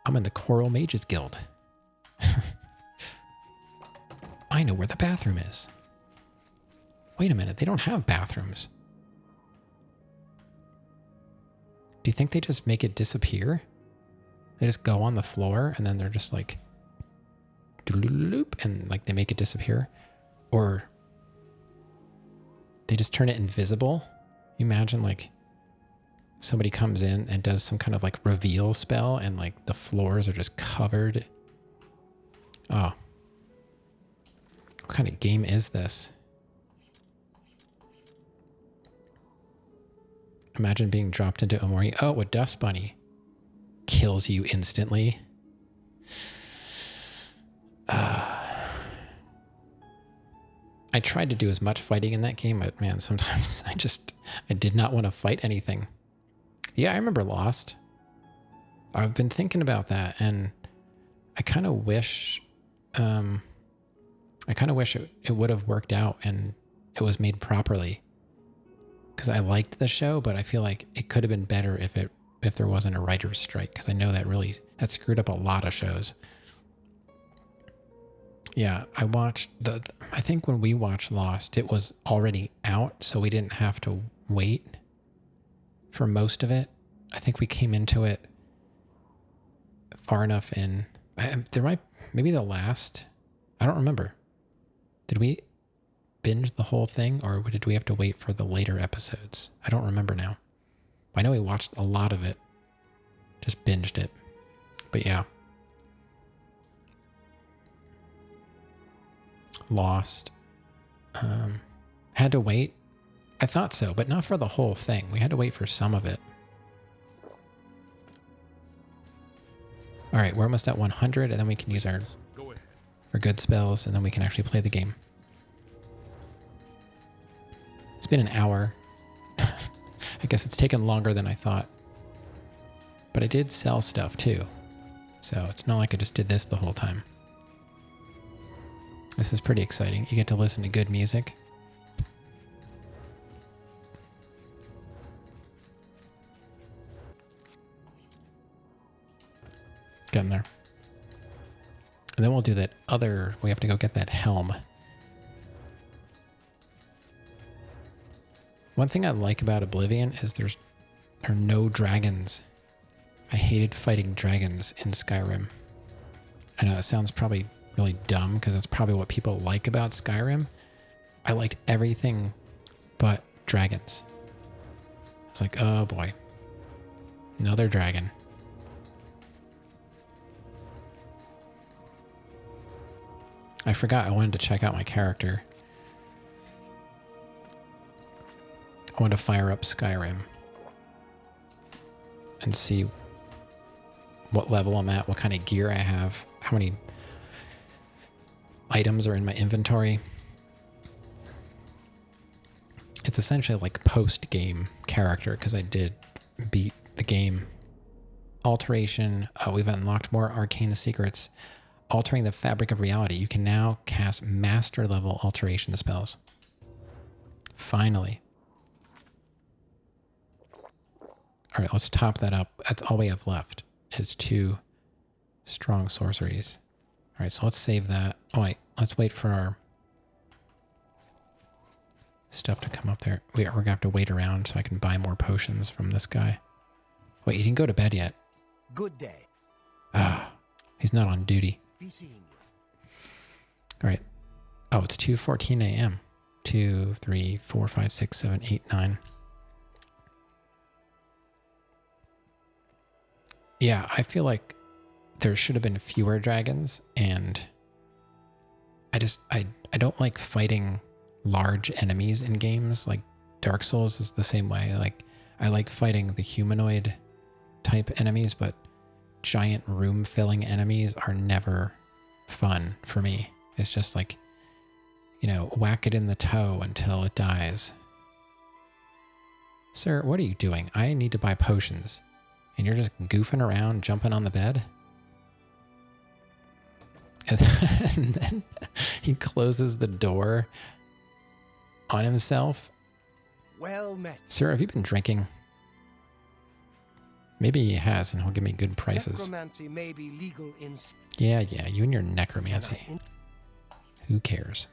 I'm in the Coral Mages Guild. I know where the bathroom is. Wait a minute, they don't have bathrooms. Do you think they just make it disappear? They just go on the floor and then they're just like, and like they make it disappear? Or they just turn it invisible? You imagine like somebody comes in and does some kind of like reveal spell and like the floors are just covered. Oh. What kind of game is this? Imagine being dropped into Omori. Oh, a dust bunny kills you instantly. I tried to do as much fighting in that game, but man, sometimes I did not want to fight anything. Yeah, I remember Lost. I've been thinking about that, and I kind of wish, it would have worked out and it was made properly. Because I liked the show, but I feel like it could have been better if there wasn't a writer's strike. Because I know that screwed up a lot of shows. Yeah, I think when we watched Lost, it was already out, so we didn't have to wait for most of it. I think we came into it far enough in. Maybe the last. I don't remember. Did we? binge the whole thing, or did we have to wait for the later episodes? I don't remember now. I know we watched a lot of it. Just binged it. But yeah. Lost. Had to wait. I thought so, but not for the whole thing. We had to wait for some of it. All right, we're almost at 100, and then we can use our good spells, and then we can actually play the game. It's been an hour. I guess it's taken longer than I thought. But I did sell stuff too. So it's not like I just did this the whole time. This is pretty exciting. You get to listen to good music. Getting there. And then we'll do that other... We have to go get that helm. One thing I like about Oblivion is there are no dragons. I hated fighting dragons in Skyrim. I know it sounds probably really dumb because that's probably what people like about Skyrim. I liked everything but dragons. It's like, oh boy. Another dragon. I forgot I wanted to check out my character. I wanted to fire up Skyrim and see what level I'm at, what kind of gear I have, how many items are in my inventory. It's essentially like post-game character because I did beat the game. Alteration. We've unlocked more arcane secrets. Altering the fabric of reality. You can now cast master level alteration spells. Finally. All right, let's top that up. That's all we have left is 2 strong sorceries. All right, so let's save that. Oh, wait, let's wait for our stuff to come up there. We're going to have to wait around so I can buy more potions from this guy. Wait, he didn't go to bed yet. Good day. Ah, he's not on duty. Be seeing you. All right. Oh, it's 2:14 a.m. 2, 3, 4, 5, 6, 7, 8, 9. Yeah, I feel like there should have been fewer dragons, and I don't like fighting large enemies in games. Like Dark Souls is the same way. Like I like fighting the humanoid type enemies, but giant room filling enemies are never fun for me. It's just like, you know, whack it in the toe until it dies. Sir, what are you doing? I need to buy potions. And you're just goofing around, jumping on the bed? And then he closes the door on himself. Well met. Sir, have you been drinking? Maybe he has, and he'll give me good prices. Necromancy may be legal in... Yeah, you and your necromancy. Who cares?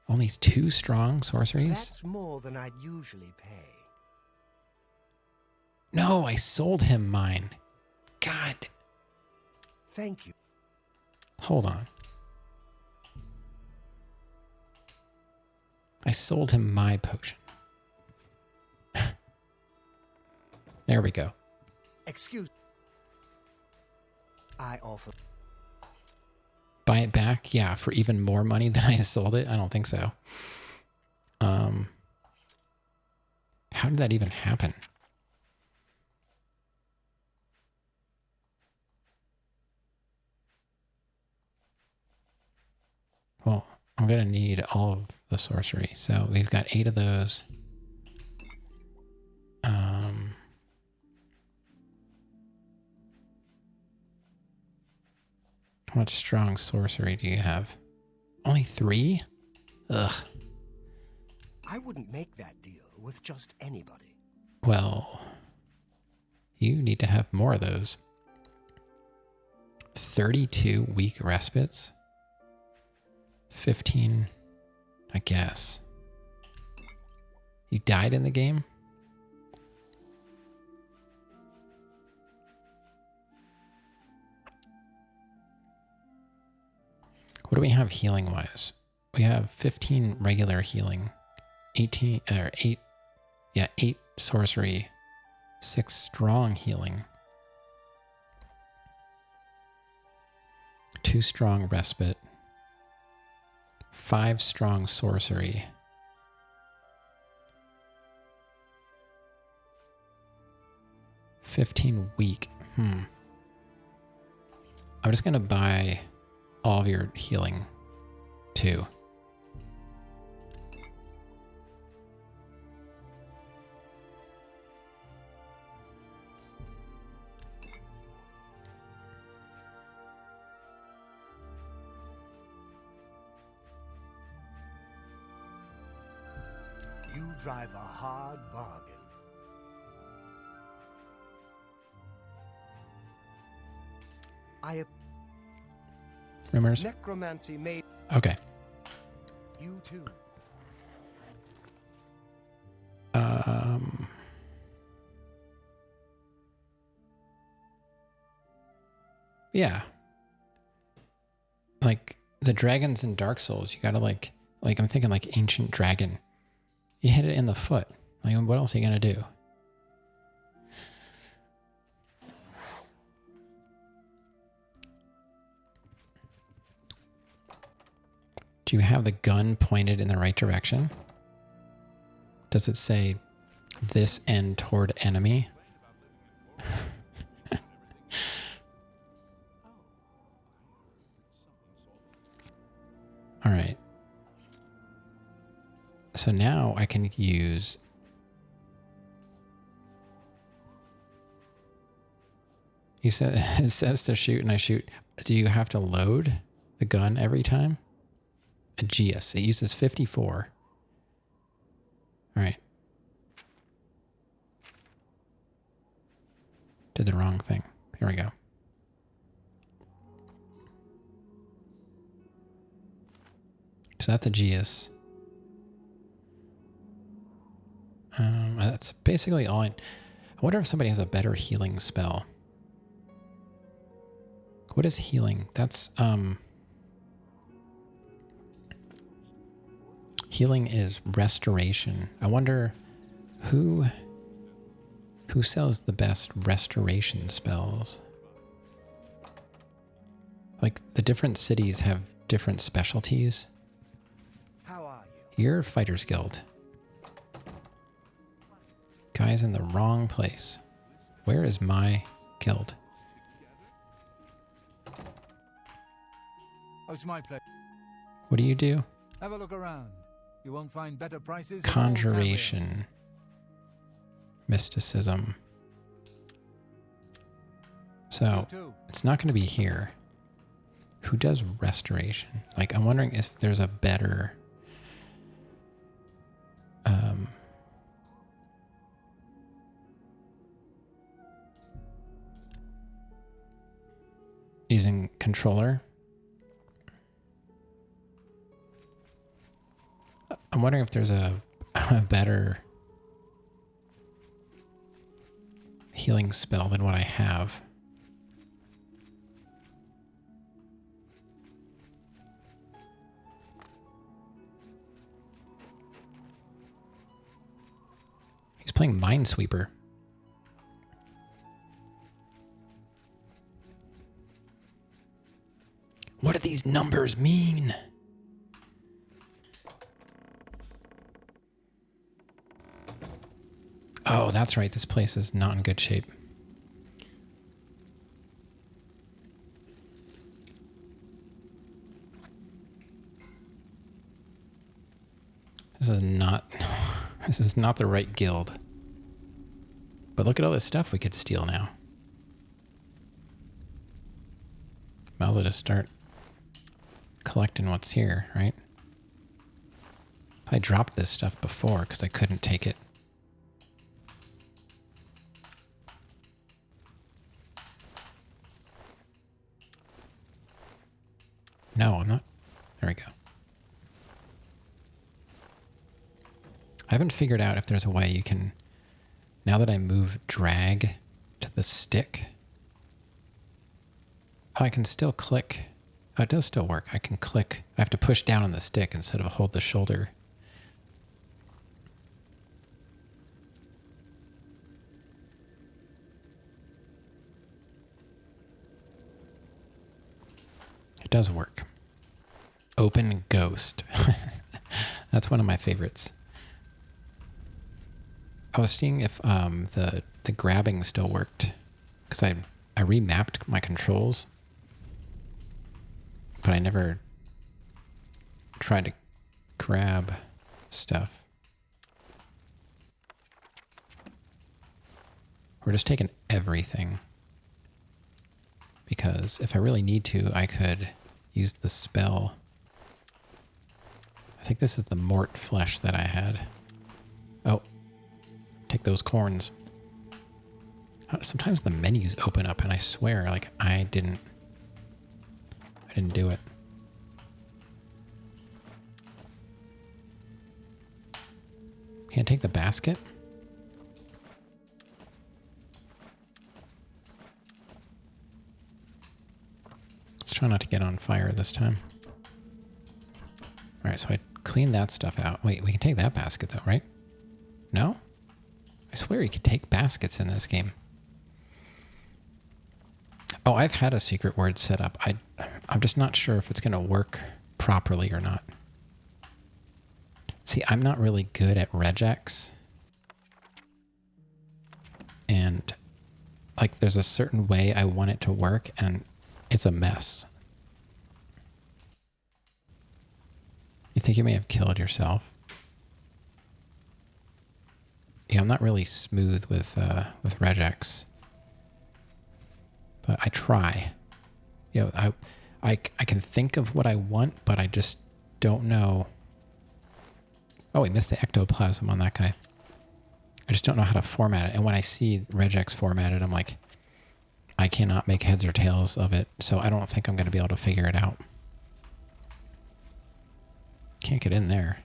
Only 2 strong sorceries? That's more than I'd usually pay. No, I sold him mine. God. Thank you. Hold on. I sold him my potion. There we go. Excuse. I offer. Buy it back? Yeah, for even more money than I sold it? I don't think so. How did that even happen? Well, I'm going to need all of the sorcery. So we've got 8 of those. How much strong sorcery do you have? Only 3? Ugh. I wouldn't make that deal with just anybody. Well, you need to have more of those. 32 week respites? 15, I guess. You died in the game? What do we have healing wise? We have 15 regular healing, 18 or 8, yeah, 8 sorcery, 6 strong healing, 2 strong respite, 5 strong sorcery, 15 weak. I'm just gonna buy all of your healing too. You drive a hard bargain. Rumors? Necromancy made Okay. you too. Yeah. Like the dragons in Dark Souls, you gotta like I'm thinking like ancient dragon. You hit it in the foot. Like what else are you gonna do? Do you have the gun pointed in the right direction? Does it say this end toward enemy? All right. So now I can use he said it says to shoot and I shoot. Do you have to load the gun every time? Aegeus. It uses 54. All right. Did the wrong thing. Here we go. So that's Aegeus. That's basically all I wonder if somebody has a better healing spell. What is healing? That's healing is restoration. I wonder who sells the best restoration spells. Like the different cities have different specialties. How are you? You're Fighters Guild. Guy's in the wrong place. Where is my guild? Oh, it's my pleasure. What do you do? Have a look around. You won't find better prices. in all Tamriel. Conjuration. Mysticism. So, You too. it's not going to be here. Who does restoration? Like, I'm wondering if there's a better... using controller. I'm wondering if there's a better healing spell than what I have. He's playing Minesweeper. What do these numbers mean? Oh, that's right. This place is not in good shape. This is not the right guild. But look at all this stuff we could steal now. Might as well just start collecting what's here, right? I dropped this stuff before because I couldn't take it. No, I'm not. There we go. I haven't figured out if there's a way you can, now that I move drag to the stick, oh, I can still click Oh, it does still work. I can click. I have to push down on the stick instead of hold the shoulder. It does work. Open Ghost. That's one of my favorites. I was seeing if the grabbing still worked, because I remapped my controls, but I never tried to grab stuff. We're just taking everything, because if I really need to, I could use the spell. I think this is the Mort flesh that I had. Oh, take those corns. Sometimes the menus open up and I swear, like, I didn't do it. Can't take the basket? Let's try not to get on fire this time. All right, so I cleaned that stuff out. Wait, we can take that basket though, right? No? I swear you could take baskets in this game. Oh, I've had a secret word set up. I'm just not sure if it's going to work properly or not. See, I'm not really good at regex. And, like, there's a certain way I want it to work, and it's a mess. You think you may have killed yourself? Yeah, I'm not really smooth with regex. But I try. You know, I can think of what I want, but I just don't know. Oh, we missed the ectoplasm on that guy. I just don't know how to format it. And when I see regex formatted, I'm like, I cannot make heads or tails of it. So I don't think I'm going to be able to figure it out. Can't get in there.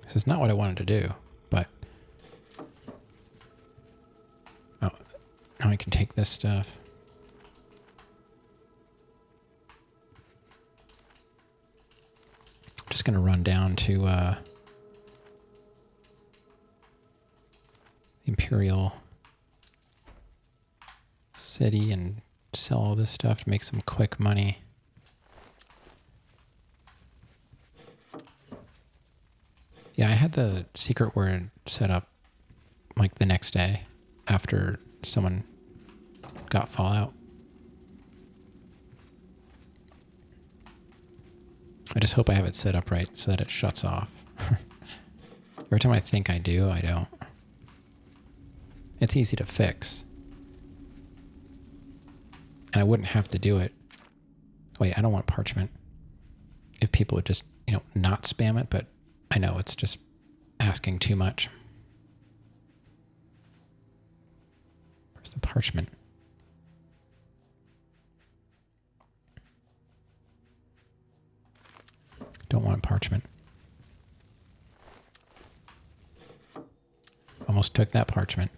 This is not what I wanted to do, but... Oh, now I can take this stuff. Just going to run down to the Imperial City and sell all this stuff to make some quick money. Yeah, I had the secret word set up like the next day after someone got Fallout. I just hope I have it set up right so that it shuts off. Every time I think I do, I don't. It's easy to fix. And I wouldn't have to do it. Wait, I don't want parchment. If people would just, not spam it, but I know it's just asking too much. Where's the parchment? Don't want parchment. Almost took that parchment.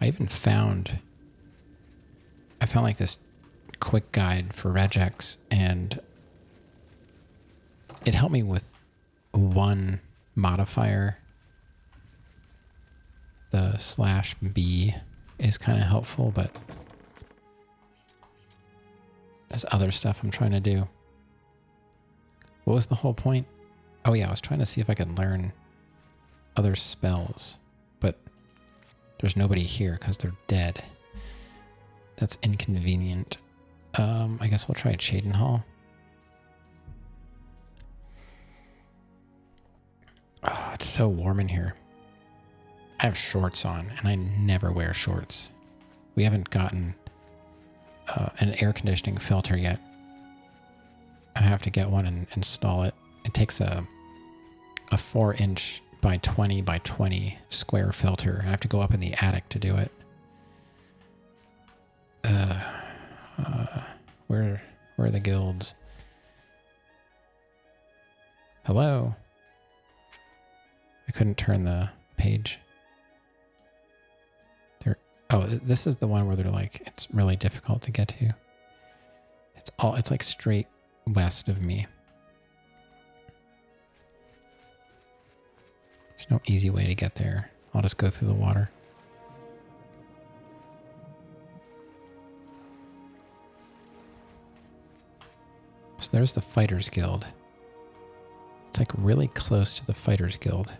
I found like this quick guide for regex, and it helped me with one modifier. The /B is kind of helpful, but there's other stuff I'm trying to do. What was the whole point? Oh yeah, I was trying to see if I could learn other spells, but there's nobody here because they're dead. That's inconvenient. I guess we'll try Cheydinhal. Oh, it's so warm in here. I have shorts on, and I never wear shorts. We haven't gotten an air conditioning filter yet. I have to get one and install it. It takes a a 4-inch by 20 by 20 square filter. I have to go up in the attic to do it. Where are the guilds? Hello? I couldn't turn the page. Oh, this is the one where they're like, it's really difficult to get to. It's like straight west of me. There's no easy way to get there. I'll just go through the water. So there's the Fighters Guild. It's like really close to the Fighters Guild.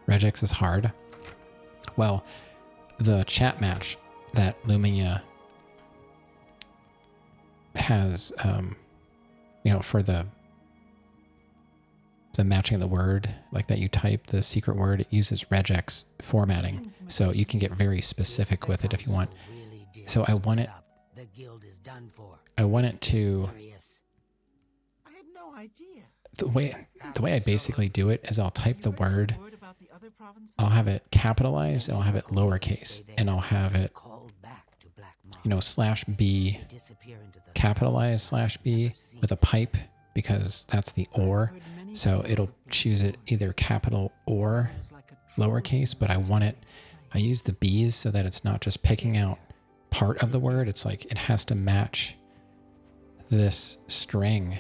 Regex is hard. Well, the chat match that Lumia has, for the matching of the word, like that you type the secret word, it uses regex formatting. So you can get very specific with it if you want. So I want it to, I had no idea. the way I basically do it is I'll type the word, I'll have it capitalized, and I'll have it lowercase, and I'll have it, /B, capitalized /B with a pipe, because that's the or. So it'll choose it either capital or lowercase, but I use the B's so that it's not just picking out part of the word. It's like it has to match this string,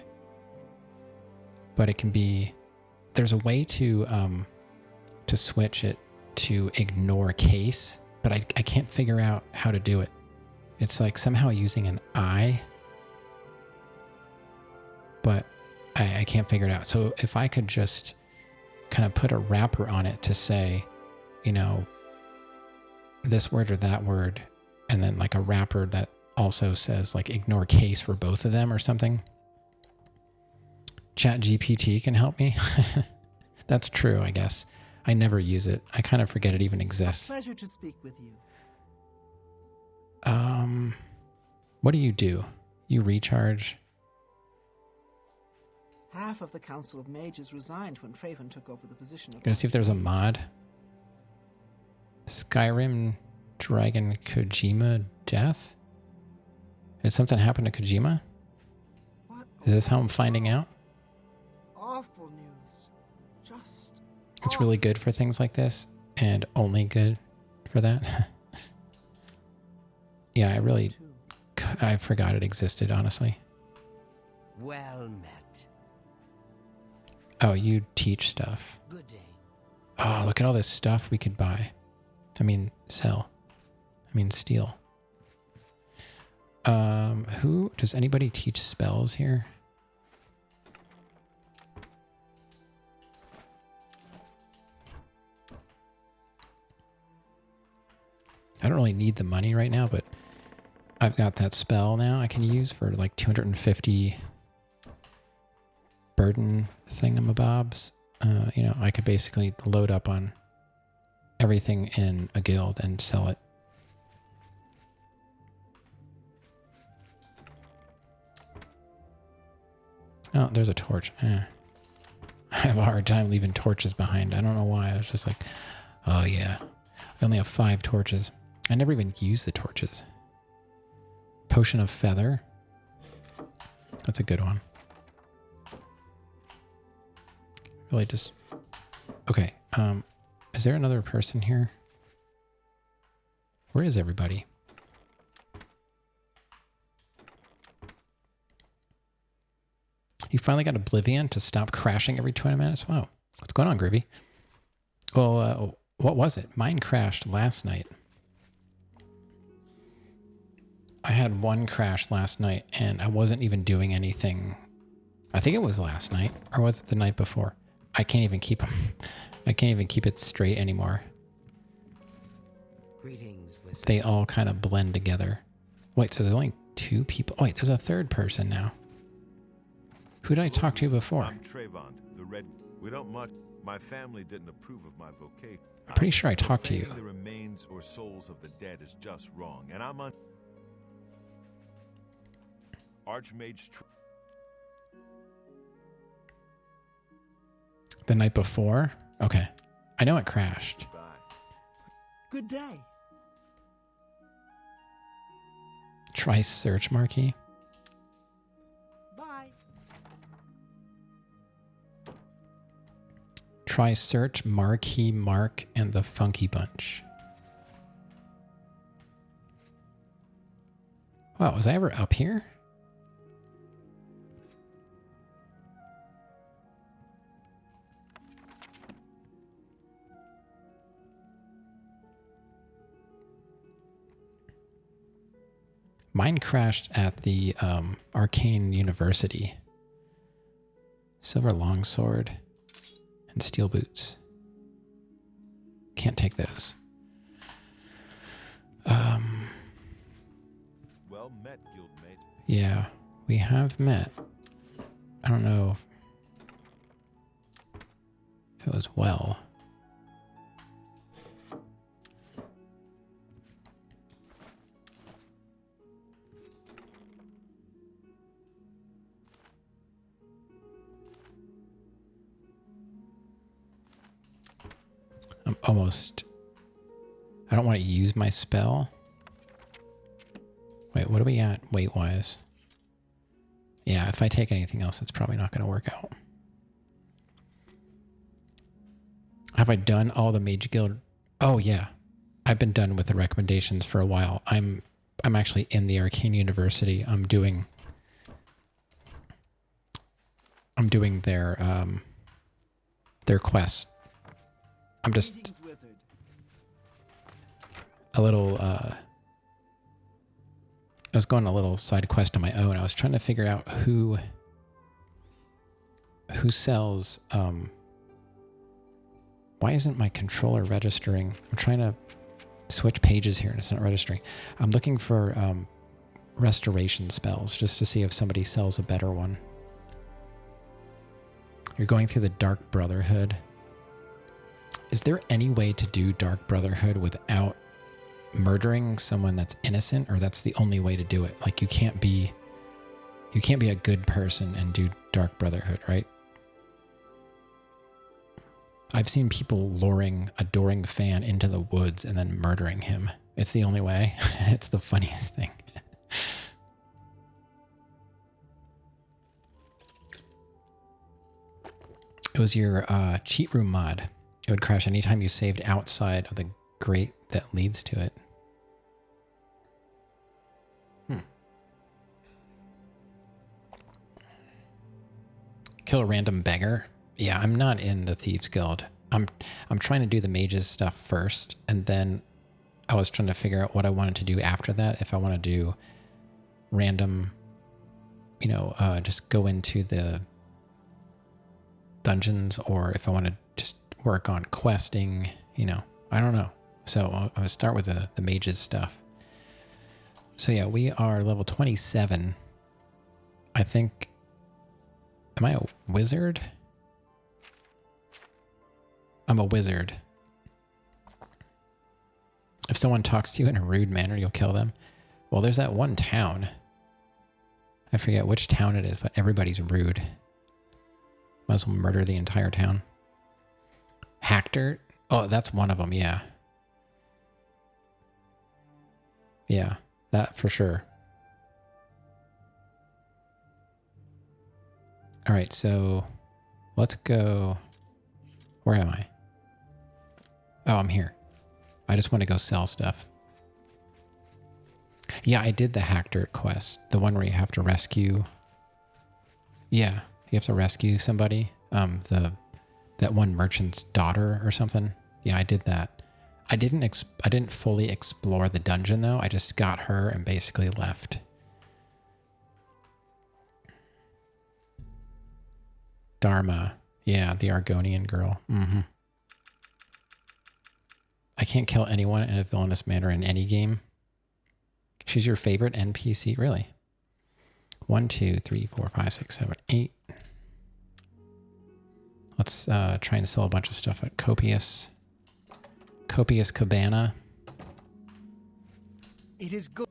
but it can be, there's a way to switch it to ignore case, but I can't figure out how to do it. It's like somehow using an I, but I can't figure it out. So if I could just kind of put a wrapper on it to say, this word or that word, and then like a wrapper that also says like ignore case for both of them or something. Chat GPT can help me. That's true, I guess. I never use it. I kind of forget it even exists. Pleasure to speak with you. What do? You recharge? Half of the Council of Mages resigned when Traven took over the position of... Gonna see if there's a mod. Skyrim Dragon Kojima death? Did something happen to Kojima? What Is this how I'm finding out? awful news. Just It's really good for things like this, and only good for that. Yeah, I forgot it existed, honestly. Well met. Oh, you teach stuff. Good day. Oh, look at all this stuff we could buy. Sell. Steal. Does anybody teach spells here? I don't really need the money right now, but I've got that spell now I can use for like 250 burden thingamabobs. I could basically load up on everything in a guild and sell it. Oh, there's a torch. I have a hard time leaving torches behind. I don't know why. I was just like, oh yeah. I only have 5 torches. I never even use the torches. Potion of Feather. That's a good one. Really just... Okay. Is there another person here? Where is everybody? You finally got Oblivion to stop crashing every 20 minutes? Wow. What's going on, Groovy? Well, what was it? Mine crashed last night. I had one crash last night, and I wasn't even doing anything. I think it was last night, or was it the night before? I can't even keep them. I can't even keep it straight anymore. Greetings, wizard. They all kind of blend together. Wait, so there's only 2 people. Oh, wait, there's a 3rd person now. Who did I talk to before? I'm Trayvon, the Red. We don't much. My family didn't approve of my vocation. I'm pretty sure I talked to you. The remains or souls of the dead is just wrong, and I'm Archmage The night before? Okay. I know it crashed. Good day. Try search marquee. Bye. Try search marquee mark and the funky bunch. Wow, was I ever up here? Mine crashed at the Arcane University. Silver longsword and steel boots. Can't take those. Well met, guildmate. Yeah, we have met. I don't know if it was well. I'm almost... I don't want to use my spell. Wait, what are we at weight-wise? Yeah, if I take anything else, it's probably not going to work out. Have I done all the Mage Guild? Oh, yeah. I've been done with the recommendations for a while. I'm actually in the Arcane University. I'm doing their quest. I'm just Greetings, wizard. a little I was going a little side quest on my own. I was trying to figure out who sells why isn't my controller registering? I'm trying to switch pages here and it's not registering. I'm looking for restoration spells just to see if somebody sells a better one. You're going through the Dark Brotherhood. Is there any way to do Dark Brotherhood without murdering someone that's innocent, or that's the only way to do it? Like you can't be a good person and do Dark Brotherhood, right? I've seen people luring a Adoring Fan into the woods and then murdering him. It's the only way. It's the funniest thing. It was your cheat room mod. It would crash anytime you saved outside of the grate that leads to it. Kill a random beggar. Yeah, I'm not in the Thieves Guild. I'm trying to do the mages stuff first, and then I was trying to figure out what I wanted to do after that. If I want to do random, just go into the dungeons, or if I want to just work on questing, I don't know. So I'm going to start with the mages stuff. So yeah, we are level 27. I think, am I a wizard? I'm a wizard. If someone talks to you in a rude manner, you'll kill them. Well, there's that one town. I forget which town it is, but everybody's rude. Might as well murder the entire town. Hackdirt? Oh, that's one of them, yeah. Yeah, that for sure. All right, so let's go. Where am I? Oh, I'm here. I just want to go sell stuff. Yeah, I did the Hackdirt quest. The one where you have to rescue. Yeah, you have to rescue somebody. That one merchant's daughter or something. Yeah, I did that. I didn't fully explore the dungeon though. I just got her and basically left. Dharma. Yeah, the Argonian girl. Mm-hmm. I can't kill anyone in a villainous manner in any game. She's your favorite NPC? Really? 1, 2, 3, 4, 5, 6, 7, 8. Let's try and sell a bunch of stuff at Copious Cabana. It is good.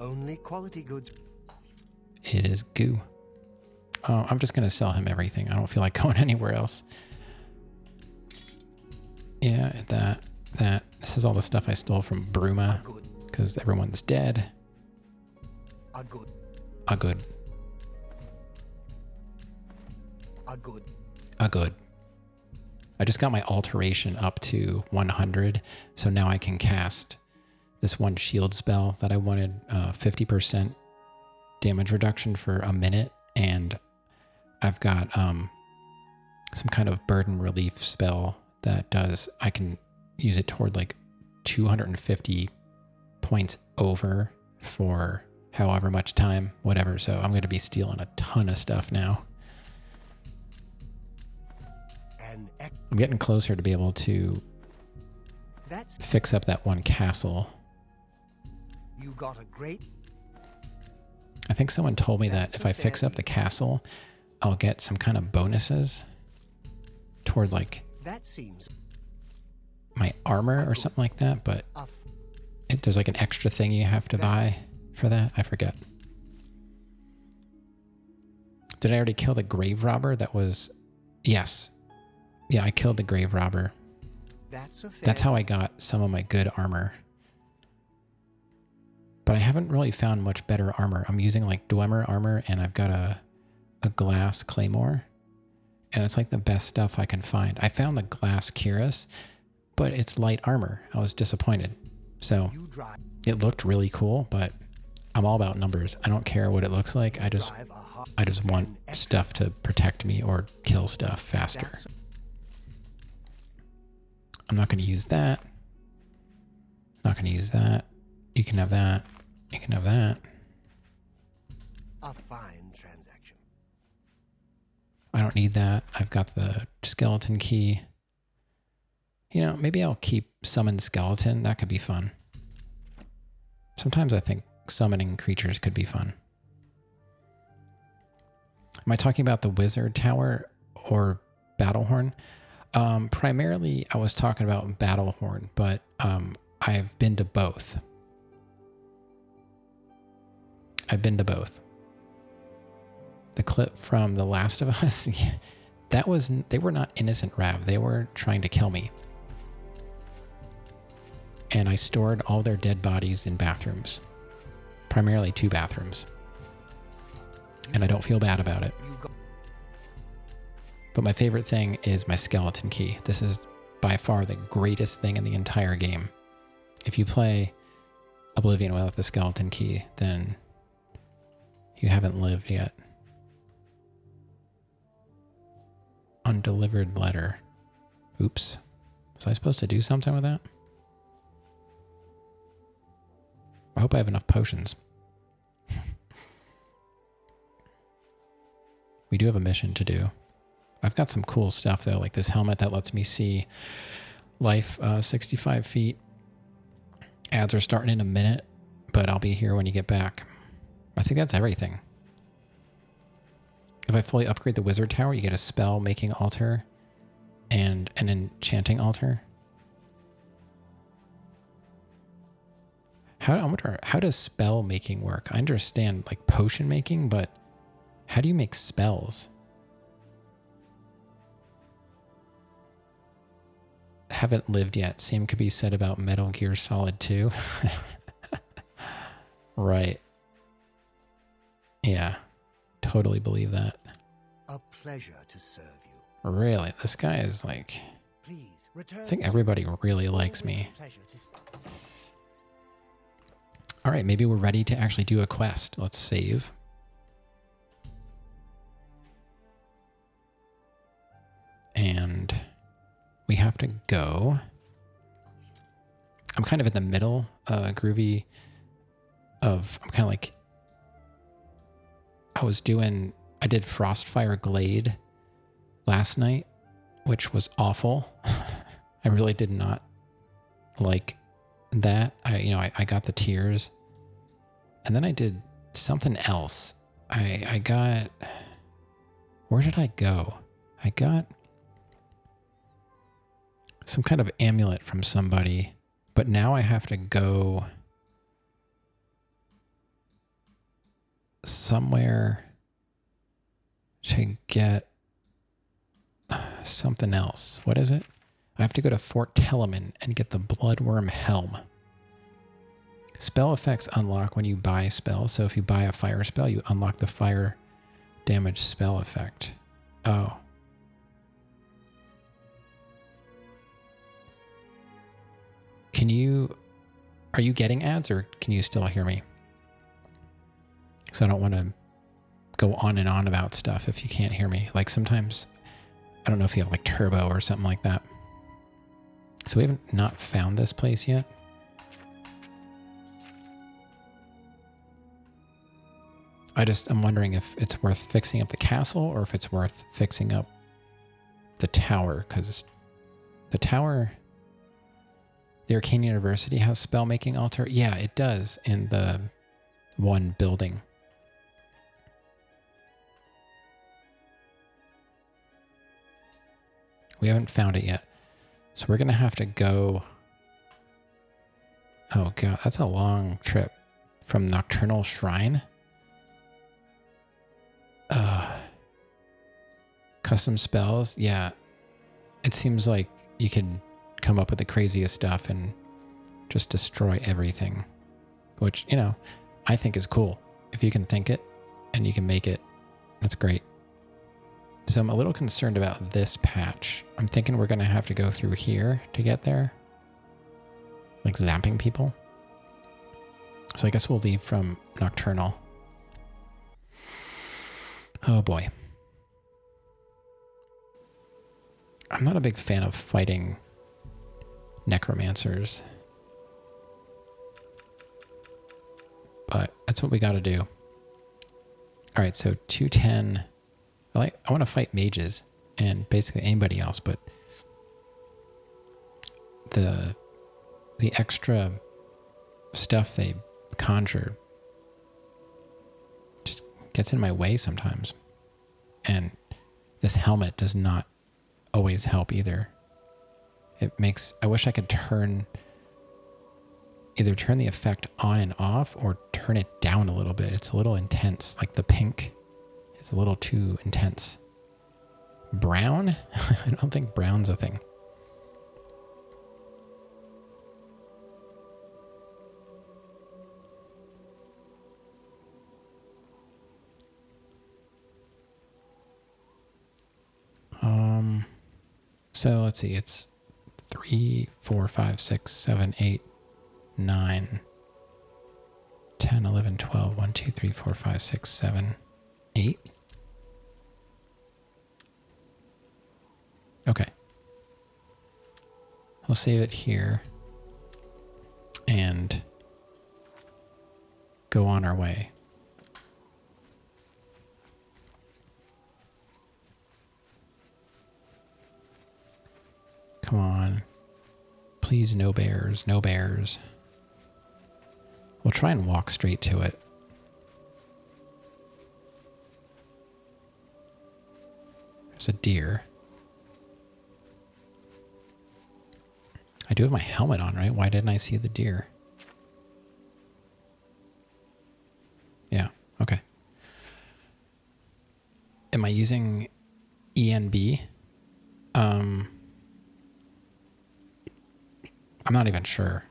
Only quality goods. It is goo. Oh, I'm just going to sell him everything. I don't feel like going anywhere else. Yeah, that. This is all the stuff I stole from Bruma because everyone's dead. A good. A good. A good. A good. I just got my alteration up to 100, so now I can cast this one shield spell that I wanted 50% damage reduction for a minute, and I've got some kind of burden relief spell that does, I can use it toward like 250 points over for however much time, whatever. So I'm going to be stealing a ton of stuff now. I'm getting closer to be able to fix up that one castle. You got a great. I think someone told me that if I fix up the castle, I'll get some kind of bonuses toward like That seems my armor or something like that, but there's like an extra thing you have to buy for that. I forget. Did I already kill the grave robber? That was, yes. Yeah, I killed the grave robber. That's how I got some of my good armor. But I haven't really found much better armor. I'm using like Dwemer armor, and I've got a glass claymore. And it's like the best stuff I can find. I found the glass cuirass, but it's light armor. I was disappointed. So it looked really cool, but I'm all about numbers. I don't care what it looks like. I just want stuff to protect me or kill stuff faster. I'm not going to use that. Not going to use that. You can have that. You can have that. a fine transaction. I don't need that. I've got the skeleton key. You know, maybe I'll keep summon skeleton. That could be fun. Sometimes I think summoning creatures could be fun. Am I talking about the wizard tower or Battlehorn? Primarily, I was talking about Battlehorn, but I've been to both. I've been to both. The clip from The Last of Us, they were not innocent Rav. They were trying to kill me. And I stored all their dead bodies in bathrooms. Primarily 2 bathrooms. And I don't feel bad about it. But my favorite thing is my skeleton key. This is by far the greatest thing in the entire game. If you play Oblivion without the skeleton key, then you haven't lived yet. Undelivered letter. Oops. Was I supposed to do something with that? I hope I have enough potions. We do have a mission to do. I've got some cool stuff though, like this helmet that lets me see life 65 feet. Ads are starting in a minute, but I'll be here when you get back. I think that's everything. If I fully upgrade the wizard tower, you get a spell making altar and an enchanting altar. I wonder, how does spell making work? I understand like potion making, but how do you make spells? Haven't lived yet. Same could be said about Metal Gear Solid 2. Right. Yeah. Totally believe that. A pleasure to serve you. Really? This guy is like... Please return. I think everybody really likes me. All right, maybe we're ready to actually do a quest. Let's save. And we have to go. I'm kind of in the middle, groovy of, I'm kind of like, I did Frostfire Glade last night, which was awful. I really did not like that. I got the tears, and then I did something else. I got, where did I go? I got some kind of amulet from somebody, but now I have to go somewhere to get something else. What is it? I have to go to Fort Telemann and get the Bloodworm Helm. Spell effects unlock when you buy spells. So if you buy a fire spell, you unlock the fire damage spell effect. Oh. Are you getting ads or can you still hear me? Because I don't want to go on and on about stuff if you can't hear me. Like sometimes, I don't know if you have like turbo or something like that. So we haven't not found this place yet. I'm wondering if it's worth fixing up the castle or if it's worth fixing up the tower, because the tower, the Arcane University has spell making altar. Yeah, it does in the one building. We haven't found it yet. So we're going to have to go. Oh God, that's a long trip from Nocturnal Shrine. Custom spells. Yeah. It seems like you can come up with the craziest stuff and just destroy everything, which, you know, I think is cool. If you can think it and you can make it, that's great. So I'm a little concerned about this patch. I'm thinking we're going to have to go through here to get there. Like zapping people. So I guess we'll leave from Nocturnal. Oh boy. I'm not a big fan of fighting necromancers. But that's what we got to do. All right, so 210. I want to fight mages and basically anybody else, but the extra stuff they conjure just gets in my way sometimes. And this helmet does not always help either. I wish I could either turn the effect on and off or turn it down a little bit. It's a little intense, like the pink. It's a little too intense. Brown? I don't think brown's a thing. So let's see, it's 3, 4, 5, 6, 7, 8, 9, 10, 11, 12, 1, 2, 3, 4, 5, 6, 7, 8. Okay. I'll save it here and go on our way. Come on. Please, no bears, no bears. We'll try and walk straight to it. There's a deer. I do have my helmet on, right? Why didn't I see the deer? Yeah, okay. Am I using ENB? I'm not even sure.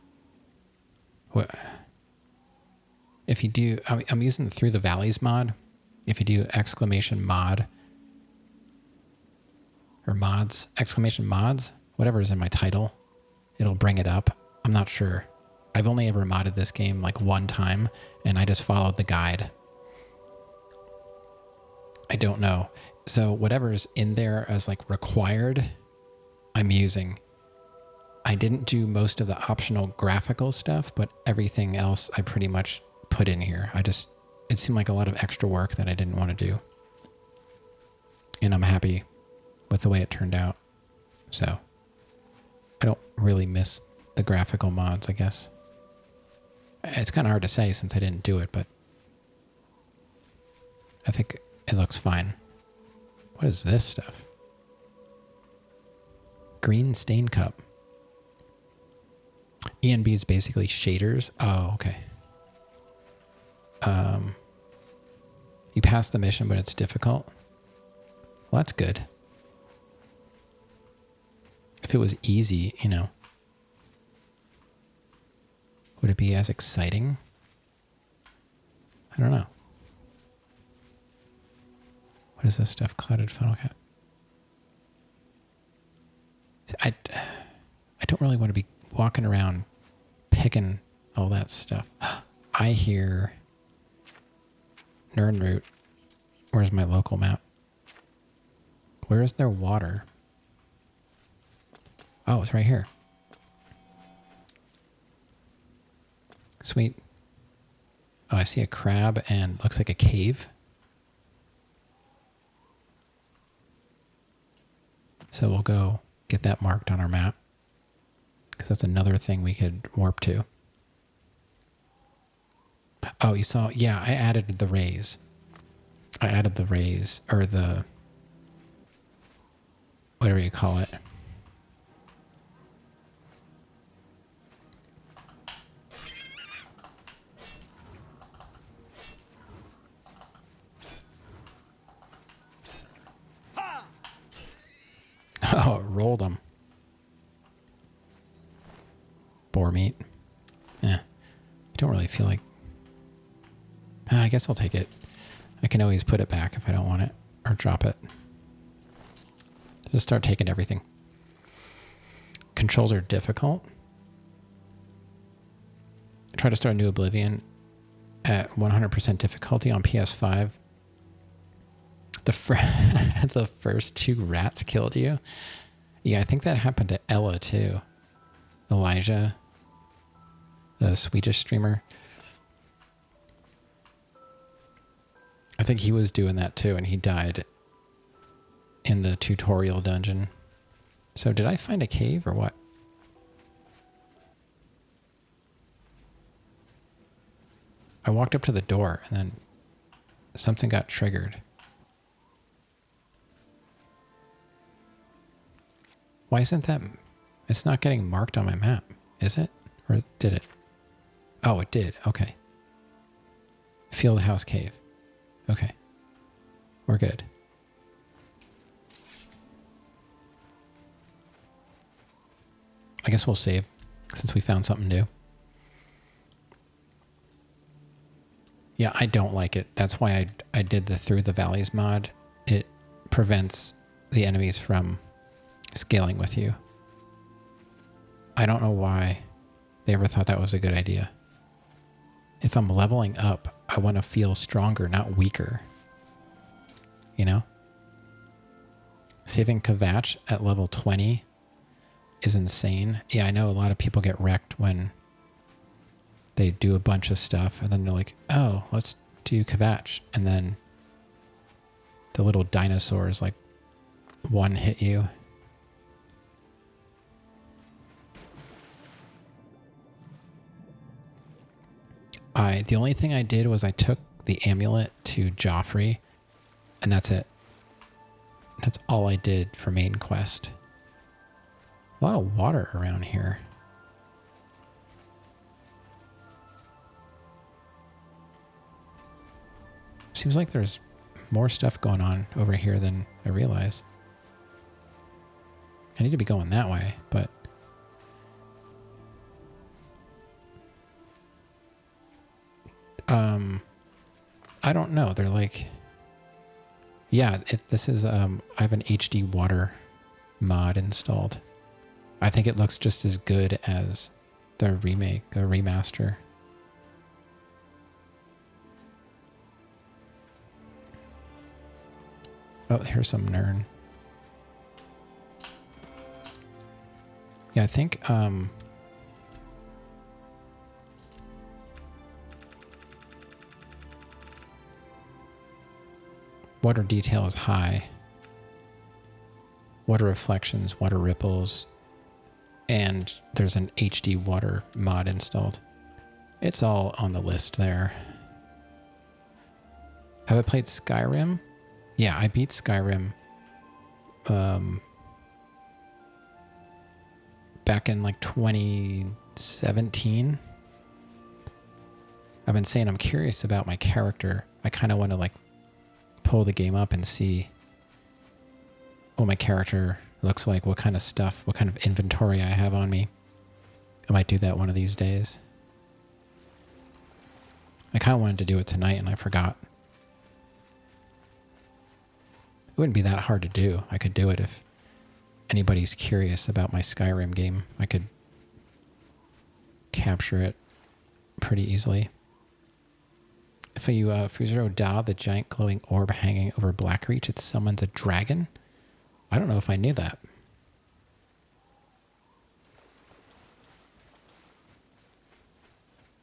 What? If you do, I'm using the Through the Valleys mod. If you do !mod or mods, !mods, whatever is in my title, it'll bring it up. I'm not sure. I've only ever modded this game like one time, and I just followed the guide. I don't know. So whatever's in there as like required, I'm using. I didn't do most of the optional graphical stuff, but everything else I pretty much put in here. It seemed like a lot of extra work that I didn't want to do. And I'm happy with the way it turned out. So I don't really miss the graphical mods, I guess. It's kind of hard to say since I didn't do it, but I think it looks fine. What is this stuff? Green stain cup. ENB is basically shaders. Oh, okay. You passed the mission, but it's difficult. Well, that's good. If it was easy, you know, would it be as exciting? I don't know. What is this stuff? Clouded funnel cap. I don't really want to be walking around picking all that stuff. I hear Nernroot. Where's my local map? Where is there water? Oh, it's right here. Sweet. Oh, I see a crab and looks like a cave. So we'll go get that marked on our map, because that's another thing we could warp to. Oh, you saw? Yeah, I added the rays. I added the rays, or the, whatever you call it. Oh, it rolled them. Boar meat. I don't really feel like... I guess I'll take it. I can always put it back if I don't want it. Or drop it. Just start taking everything. Controls are difficult. Try to start a new Oblivion at 100% difficulty on PS5. The first 2 rats killed you. Yeah, I think that happened to Ella too. Elijah, the Swedish streamer. I think he was doing that too, and he died in the tutorial dungeon. So did I find a cave or what? I walked up to the door and then something got triggered. Why isn't that... It's not getting marked on my map, is it? Or did it? Oh, it did. Okay. Field House Cave. Okay. We're good. I guess we'll save since we found something new. Yeah, I don't like it. That's why I did the Through the Valleys mod. It prevents the enemies from scaling with you. I don't know why they ever thought that was a good idea. If I'm leveling up, I want to feel stronger, not weaker. You know? Saving Kvatch at level 20 is insane. Yeah, I know a lot of people get wrecked when they do a bunch of stuff and then they're like, oh, let's do Kvatch. And then the little dinosaurs like one hit you. The only thing I did was I took the amulet to Joffrey, and that's it. That's all I did for main quest. A lot of water around here. Seems like there's more stuff going on over here than I realize. I need to be going that way, but... I don't know. They're like... Yeah, this is... I have an HD water mod installed. I think it looks just as good as the remake, a remaster. Oh, here's some Nern. Yeah, I think... water detail is high. Water reflections, water ripples, and there's an HD water mod installed. It's all on the list there. Have I played Skyrim? Yeah, I beat Skyrim back in like 2017. I've been saying I'm curious about my character. I kind of want to like pull the game up and see what my character looks like, what kind of stuff, what kind of inventory I have on me. I might do that one of these days. I kind of wanted to do it tonight and I forgot. It wouldn't be that hard to do. I could do it if anybody's curious about my Skyrim game. I could capture it pretty easily. If you Fuzero Da, the giant glowing orb hanging over Blackreach, it summons a dragon? I don't know if I knew that.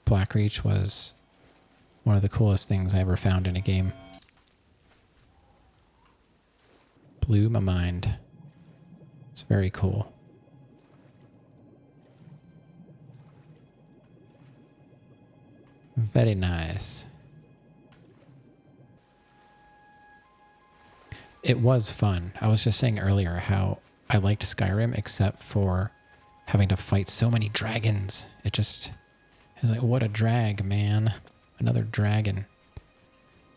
Blackreach was one of the coolest things I ever found in a game. Blew my mind. It's very cool. Very nice. It was fun. I was just saying earlier how I liked Skyrim except for having to fight so many dragons. It was like, what a drag, man. Another dragon.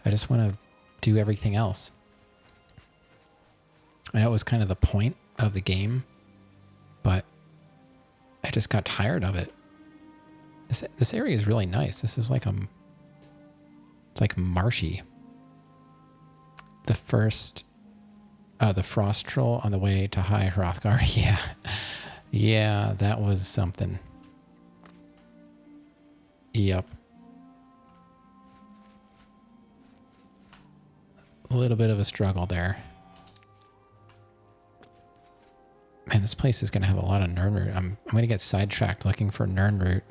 I just want to do everything else. I know it was kind of the point of the game, but I just got tired of it. This area is really nice. This is like it's like marshy. The first, the frost troll on the way to High Hrothgar. Yeah. Yeah, that was something. Yep. A little bit of a struggle there. Man, this place is going to have a lot of Nirnroot. I'm going to get sidetracked looking for Nirnroot.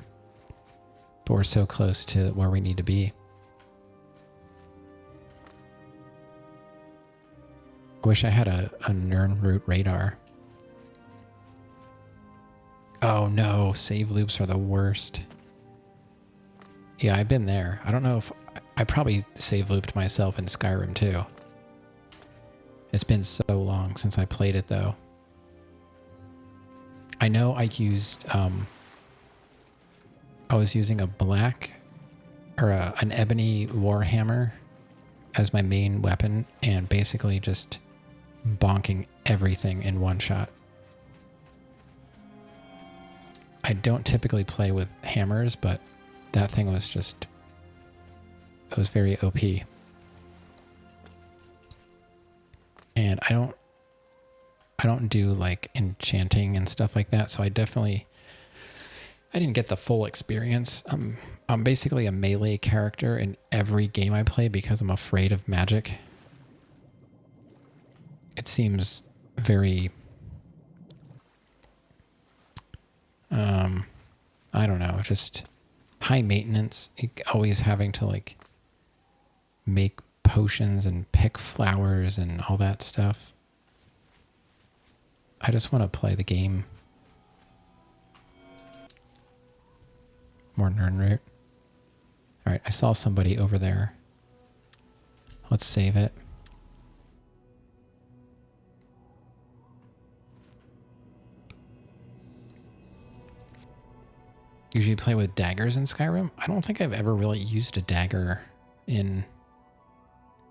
But we're so close to where we need to be. I wish I had a Nirnroot radar. Oh no, save loops are the worst. Yeah, I've been there. I don't know if... I probably save looped myself in Skyrim too. It's been so long since I played it though. I know I used... I was using a black... or an ebony warhammer as my main weapon and basically just bonking everything in one shot. I don't typically play with hammers, but that thing was just... it was very OP. And I don't do like enchanting and stuff like that, so I didn't get the full experience. I'm basically a melee character in every game I play because I'm afraid of magic. It seems very... I don't know, just high maintenance. Always having to like make potions and pick flowers and all that stuff. I just want to play the game. More Nirnroot. Alright, I saw somebody over there. Let's save it. Usually play with daggers in Skyrim. I don't think I've ever really used a dagger in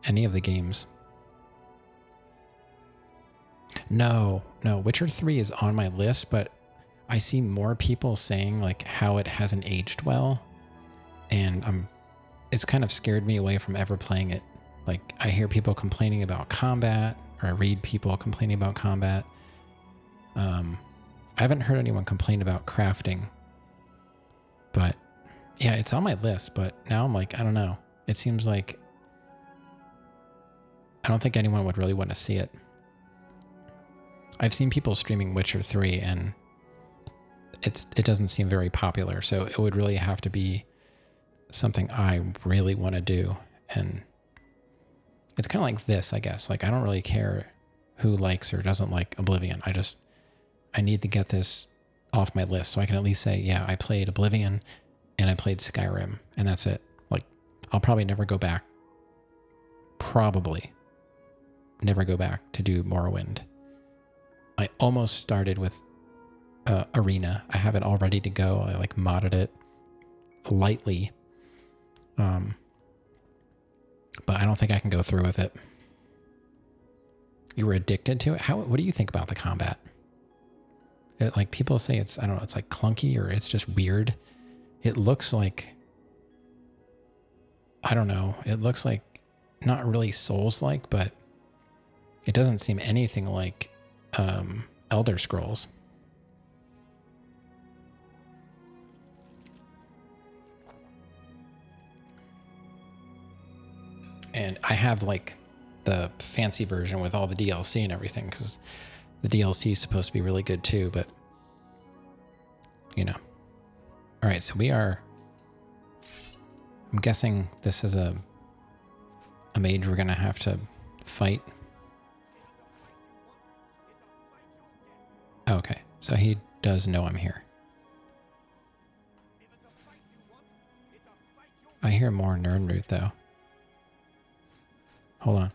any of the games. No, Witcher 3 is on my list, but I see more people saying like how it hasn't aged well, and it's kind of scared me away from ever playing it. Like I hear people complaining about combat, or I read people complaining about combat. I haven't heard anyone complain about crafting, but yeah, it's on my list, but now I'm like, I don't know. It seems like I don't think anyone would really want to see it. I've seen people streaming Witcher 3 and it doesn't seem very popular, so it would really have to be something I really want to do. And it's kind of like this, I guess. Like I don't really care who likes or doesn't like Oblivion. I need to get this off my list so I can at least say, yeah, I played Oblivion and I played Skyrim, and that's it. Like I'll probably never go back. Probably never go back to do Morrowind. I almost started with Arena. I have it all ready to go. I like modded it lightly. But I don't think I can go through with it. You were addicted to it? What do you think about the combat? Like people say it's, I don't know, it's like clunky or it's just weird. It looks like, I don't know, it looks like not really Souls-like, but it doesn't seem anything like Elder Scrolls. And I have like the fancy version with all the DLC and everything because the DLC is supposed to be really good too, but you know. All right, so we are, I'm guessing this is a mage we're going to have to fight. Okay, so he does know I'm here. I hear more Nirnroot though. Hold on.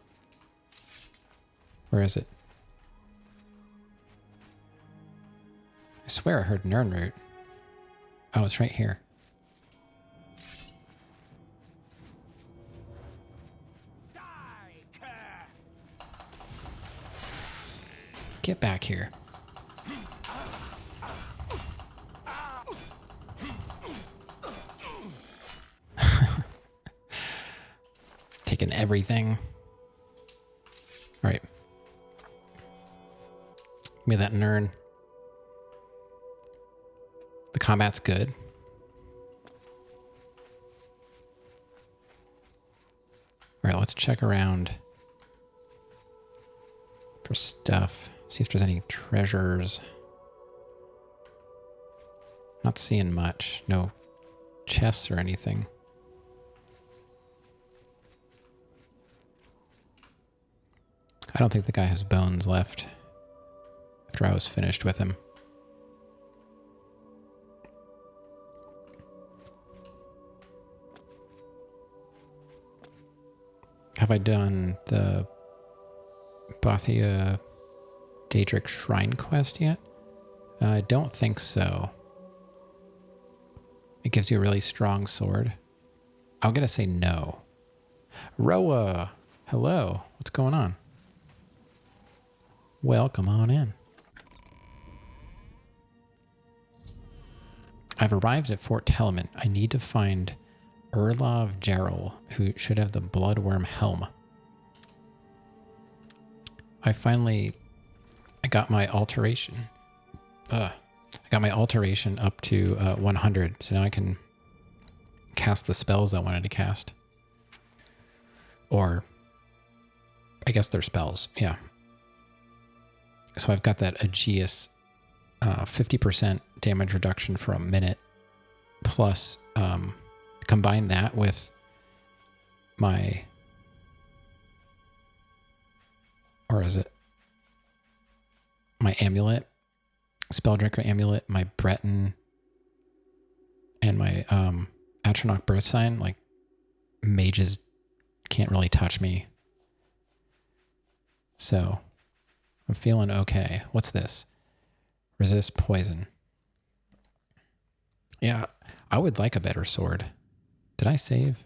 Where is it? I swear I heard Nirnroot. Oh, it's right here. Get back here. Taking everything. All right. Give me that Nirn. The combat's good. All right, let's check around for stuff. See if there's any treasures. Not seeing much. No chests or anything. I don't think the guy has bones left after I was finished with him. Have I done the Bothia Daedric Shrine quest yet? I don't think so. It gives you a really strong sword. I'm going to say no. Roa, hello. What's going on? Welcome on in. I've arrived at Fort Telement. I need to find Erlov Gerald, who should have the Bloodworm Helm. I got my alteration. I got my alteration up to 100, so now I can cast the spells I wanted to cast. Or, I guess they're spells, yeah. So I've got that Aegeus 50% damage reduction for a minute, plus combine that with my, or is it my amulet, Spelldrinker amulet, my Breton, and my Atronach birth sign. Like, mages can't really touch me. So I'm feeling okay. What's this? Resist poison. Yeah, I would like a better sword. Did I save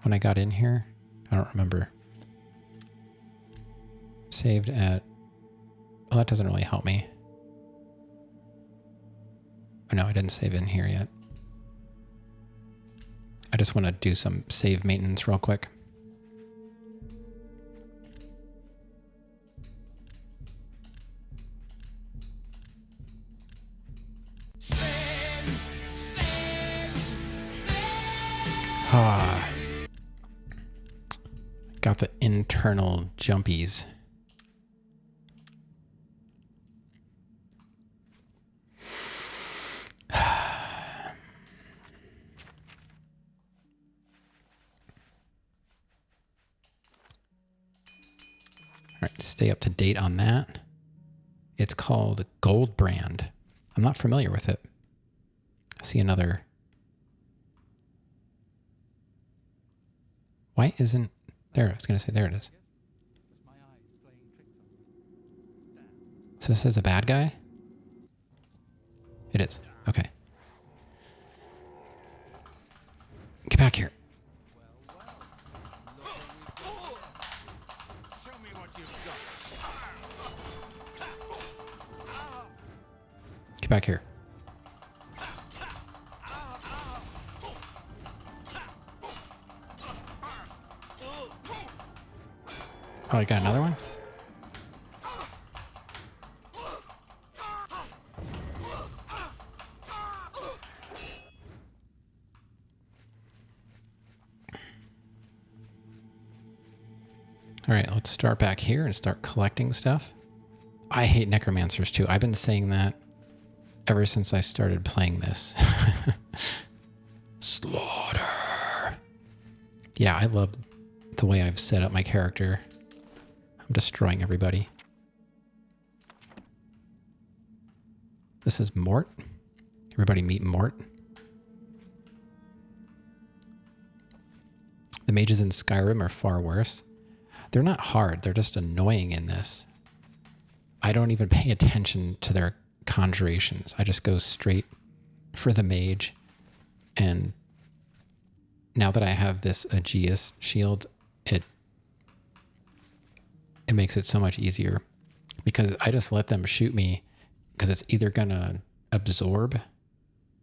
when I got in here? I don't remember. Saved at... Oh, that doesn't really help me. Oh, no, I didn't save in here yet. I just want to do some save maintenance real quick. Ah, got the internal jumpies. All right, stay up to date on that. It's called Gold Brand. I'm not familiar with it. I see another. Why isn't there? I was going to say, there it is. So this is a bad guy? It is. Okay. Get back here. Get back here. Oh, I got another one? All right, let's start back here and start collecting stuff. I hate necromancers too. I've been saying that ever since I started playing this. Slaughter. Yeah, I love the way I've set up my character. I'm destroying everybody. This is Mort. Everybody meet Mort. The mages in Skyrim are far worse. They're not hard. They're just annoying in this. I don't even pay attention to their conjurations. I just go straight for the mage. And now that I have this Aegeus shield, it makes it so much easier because I just let them shoot me because it's either going to absorb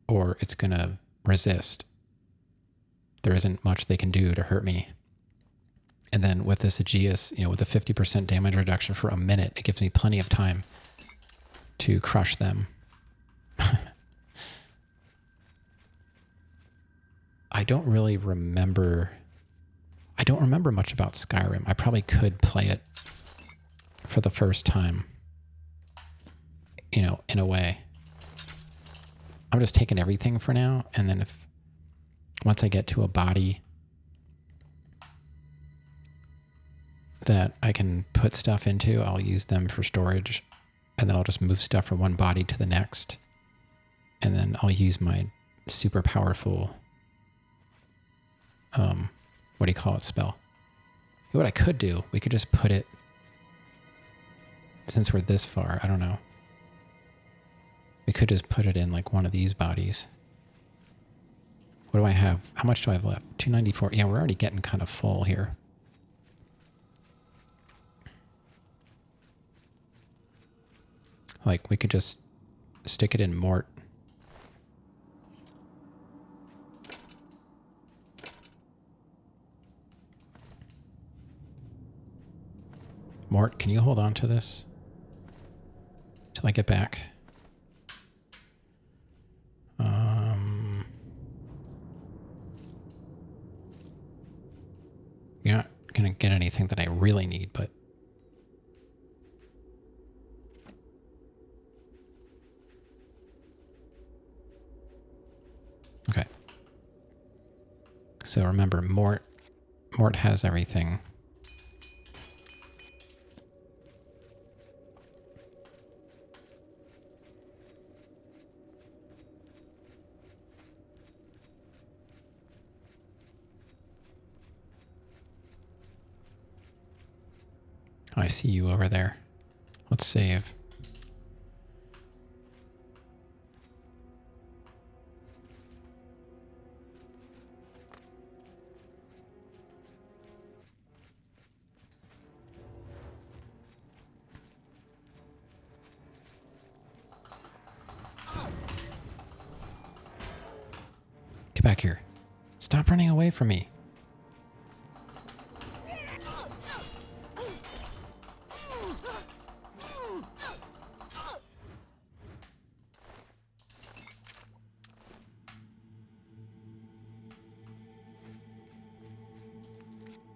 or it's going to resist. There isn't much they can do to hurt me. And then with this Aegeus, with a 50% damage reduction for a minute, it gives me plenty of time to crush them. I don't remember much about Skyrim. I probably could play it for the first time, in a way. I'm just taking everything for now, and then once I get to a body that I can put stuff into, I'll use them for storage, and then I'll just move stuff from one body to the next, and then I'll use my super powerful, what do you call it, spell. What I could do, we could just put it, since we're this far, I don't know. We could just put it in like one of these bodies. What do I have? How much do I have left? 294. Yeah, we're already getting kind of full here. Like, we could just stick it in Mort. Mort, can you hold on to this till I get back? You're not going to get anything that I really need, but... Okay. So remember, Mort has everything. I see you over there. Let's save. Get back here. Stop running away from me.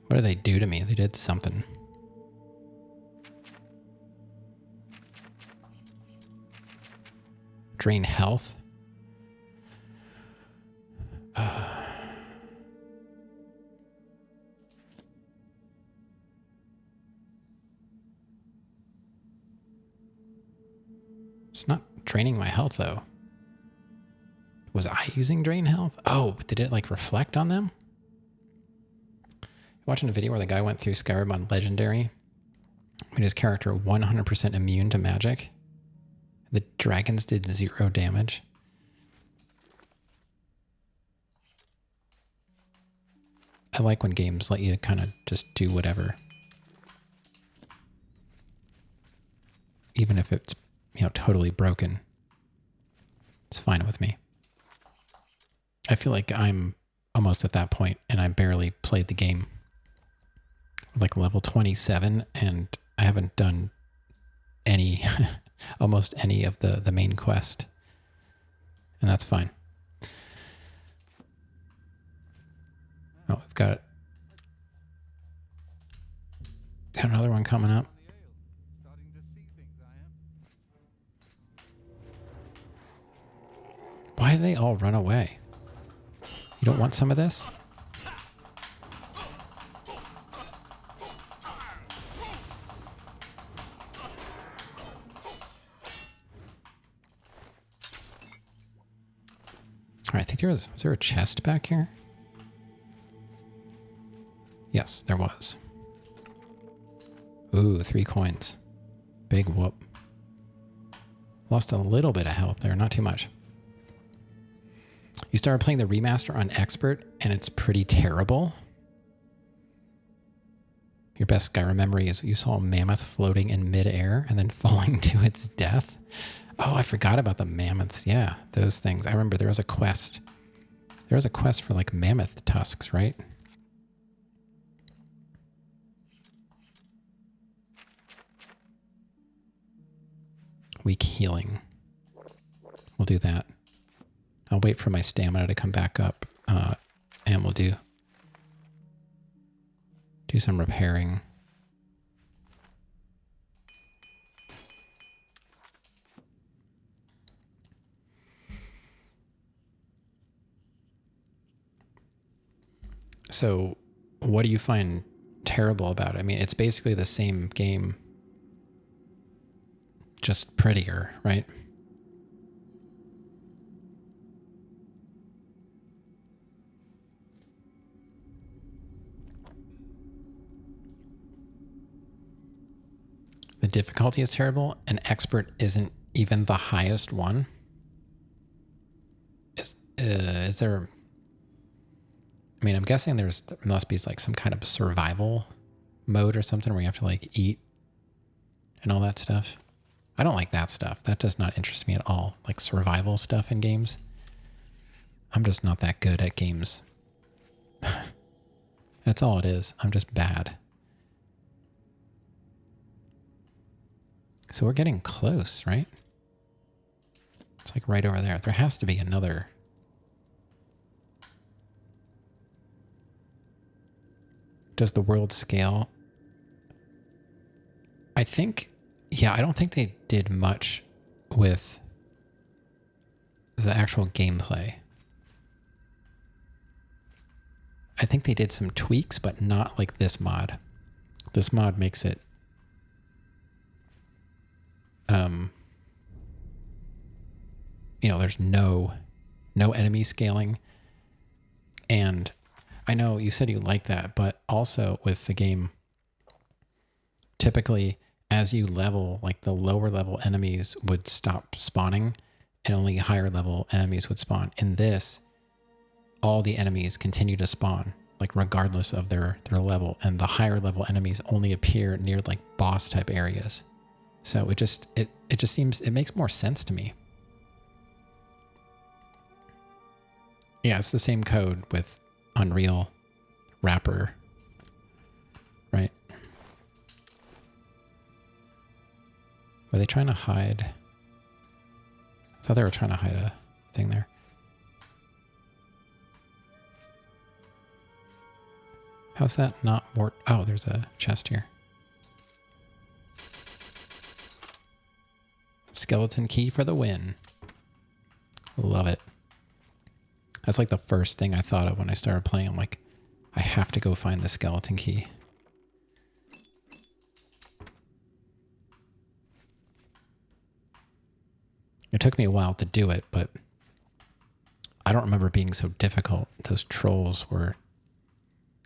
What did they do to me? They did something. Drain health? It's not draining my health, though. Was I using drain health? Oh, did it, like, reflect on them? Watching a video where the guy went through Skyrim on Legendary, made his character 100% immune to magic. The dragons did 0 damage. I like when games let you kind of just do whatever. Even if it's, totally broken. It's fine with me. I feel like I'm almost at that point and I barely played the game. Like level 27 and I haven't done any, almost any of the main quest. And that's fine. Oh, we've got another one coming up. Why do they all run away? You don't want some of this? All right, I think was there a chest back here? Yes, there was. Ooh, 3 coins. Big whoop. Lost a little bit of health there, not too much. You started playing the remaster on Expert, and it's pretty terrible. Your best Skyrim memory is you saw a mammoth floating in midair and then falling to its death. Oh, I forgot about the mammoths. Yeah, those things. I remember there was a quest. There was a quest for like mammoth tusks, right? Weak healing. We'll do that. I'll wait for my stamina to come back up, and we'll do some repairing. So, what do you find terrible about it? I mean, it's basically the same game, just prettier, right? The difficulty is terrible, and Expert isn't even the highest one. Is there... I mean, I'm guessing there must be like some kind of survival mode or something where you have to like eat and all that stuff. I don't like that stuff. That does not interest me at all. Like survival stuff in games. I'm just not that good at games. That's all it is. I'm just bad. So we're getting close, right? It's like right over there. There has to be another. Does the world scale? I think, yeah, I don't think they did much with the actual gameplay. I think they did some tweaks, but not like this mod. This mod makes it you know, there's no enemy scaling. And I know you said you like that, but also with the game, typically as you level, like the lower level enemies would stop spawning and only higher level enemies would spawn. In this, all the enemies continue to spawn, like regardless of their level, and the higher level enemies only appear near like boss type areas. So it just seems, it makes more sense to me. Yeah, it's the same code with Unreal wrapper, right? Were they trying to hide? I thought they were trying to hide a thing there. How's that not more? Oh, there's a chest here. Skeleton key for the win. Love it. That's like the first thing I thought of when I started playing. I'm like, I have to go find the skeleton key. It took me a while to do it, but I don't remember it being so difficult. Those trolls were...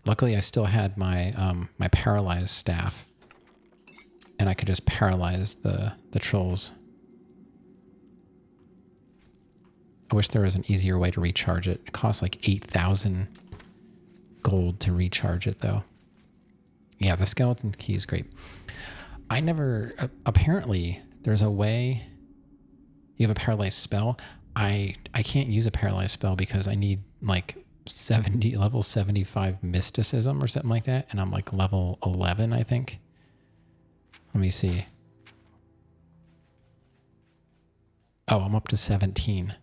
Luckily, I still had my my paralyzed staff, and I could just paralyze the trolls. I wish there was an easier way to recharge it. It costs like 8,000 gold to recharge it, though. Yeah, the skeleton key is great. I never... apparently, there's a way... You have a paralyzed spell. I can't use a paralyzed spell because I need like level 75 mysticism or something like that, and I'm like level 11, I think. Let me see. Oh, I'm up to 17.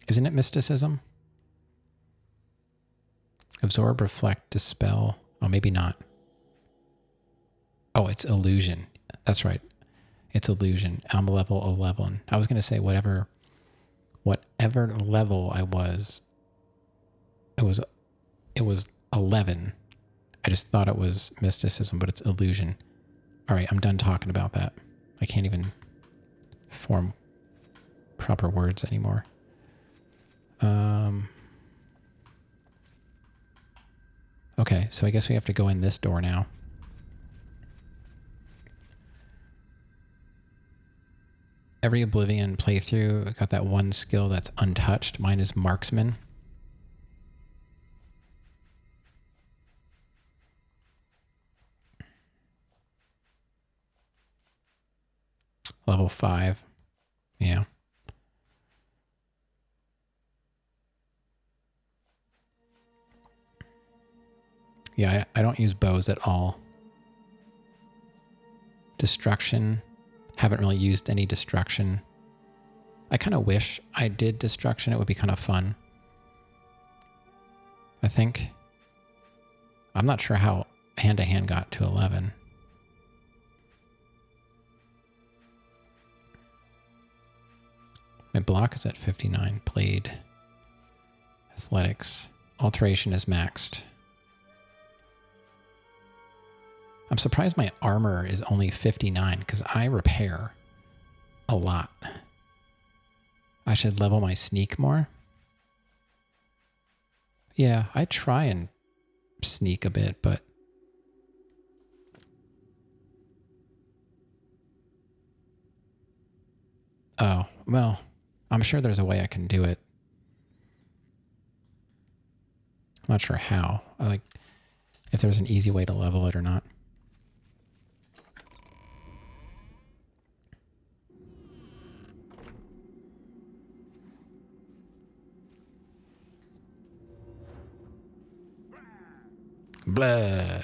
Isn't it mysticism? Absorb, reflect, dispel. Oh, maybe not. Oh, it's illusion. That's right. It's illusion. I'm level 11. I was going to say whatever level I was, it was 11. I just thought it was mysticism, but it's illusion. All right, I'm done talking about that. I can't even form proper words anymore. Okay, so I guess we have to go in this door now. Every Oblivion playthrough, I got that one skill that's untouched. Mine is Marksman. Level 5. Yeah. Yeah, I don't use bows at all. Destruction. Haven't really used any destruction. I kind of wish I did destruction. It would be kind of fun. I think. I'm not sure how hand-to-hand got to 11. My block is at 59. Played. Athletics. Alteration is maxed. I'm surprised my armor is only 59 because I repair a lot. I should level my sneak more. Yeah, I try and sneak a bit, but oh, well, I'm sure there's a way I can do it. I'm not sure how. Like if there's an easy way to level it or not. Blah.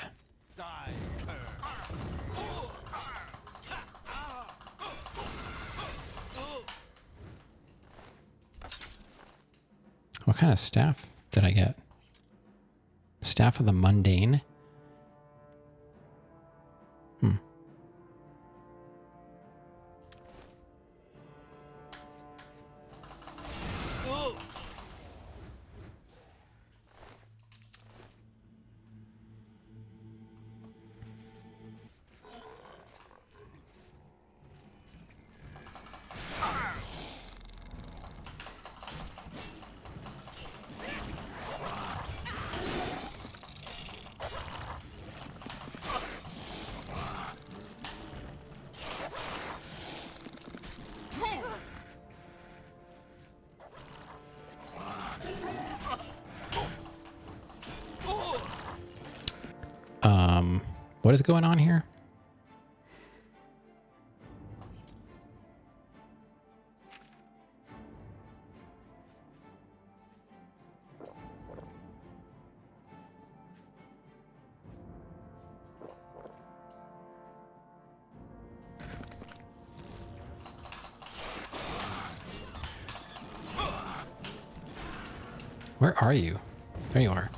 What kind of staff did I get? Staff of the Mundane? What is going on here? Where are you? There you are.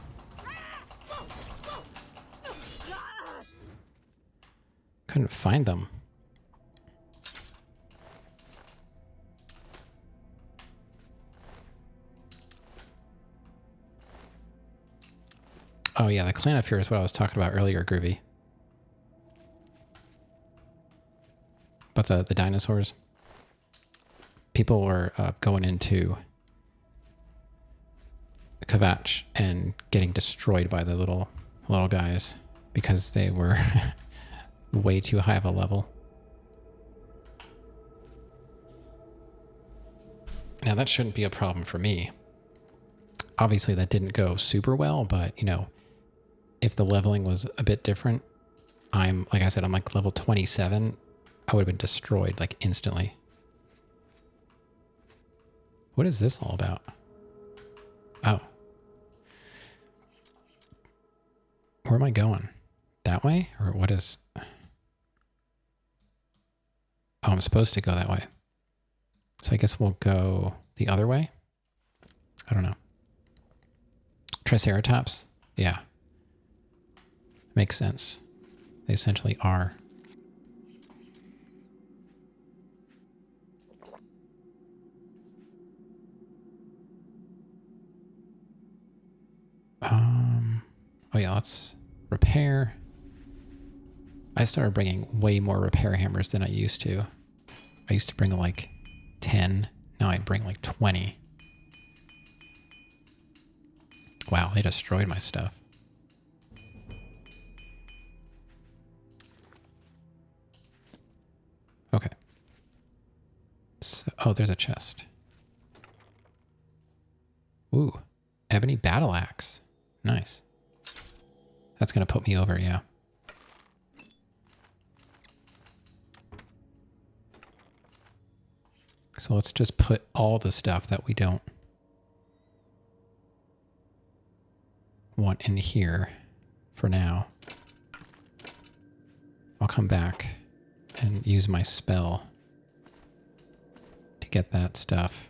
Couldn't find them. Oh yeah, the Clan of Fear is what I was talking about earlier, Groovy. But the dinosaurs. People were going into Kvatch and getting destroyed by the little guys because they were way too high of a level. Now that shouldn't be a problem for me. Obviously that didn't go super well, but you know, if the leveling was a bit different, like I said, I'm like level 27. I would have been destroyed like instantly. What is this all about? Oh. Where am I going? That way? Or what is... Oh, I'm supposed to go that way. So I guess we'll go the other way? I don't know. Triceratops? Yeah. Makes sense. They essentially are. Oh yeah, let's repair. I started bringing way more repair hammers than I used to. I used to bring like 10. Now I bring like 20. Wow, they destroyed my stuff. Okay. So, oh, there's a chest. Ooh, ebony battle axe. Nice. That's going to put me over, yeah. So let's just put all the stuff that we don't want in here for now. I'll come back and use my spell to get that stuff.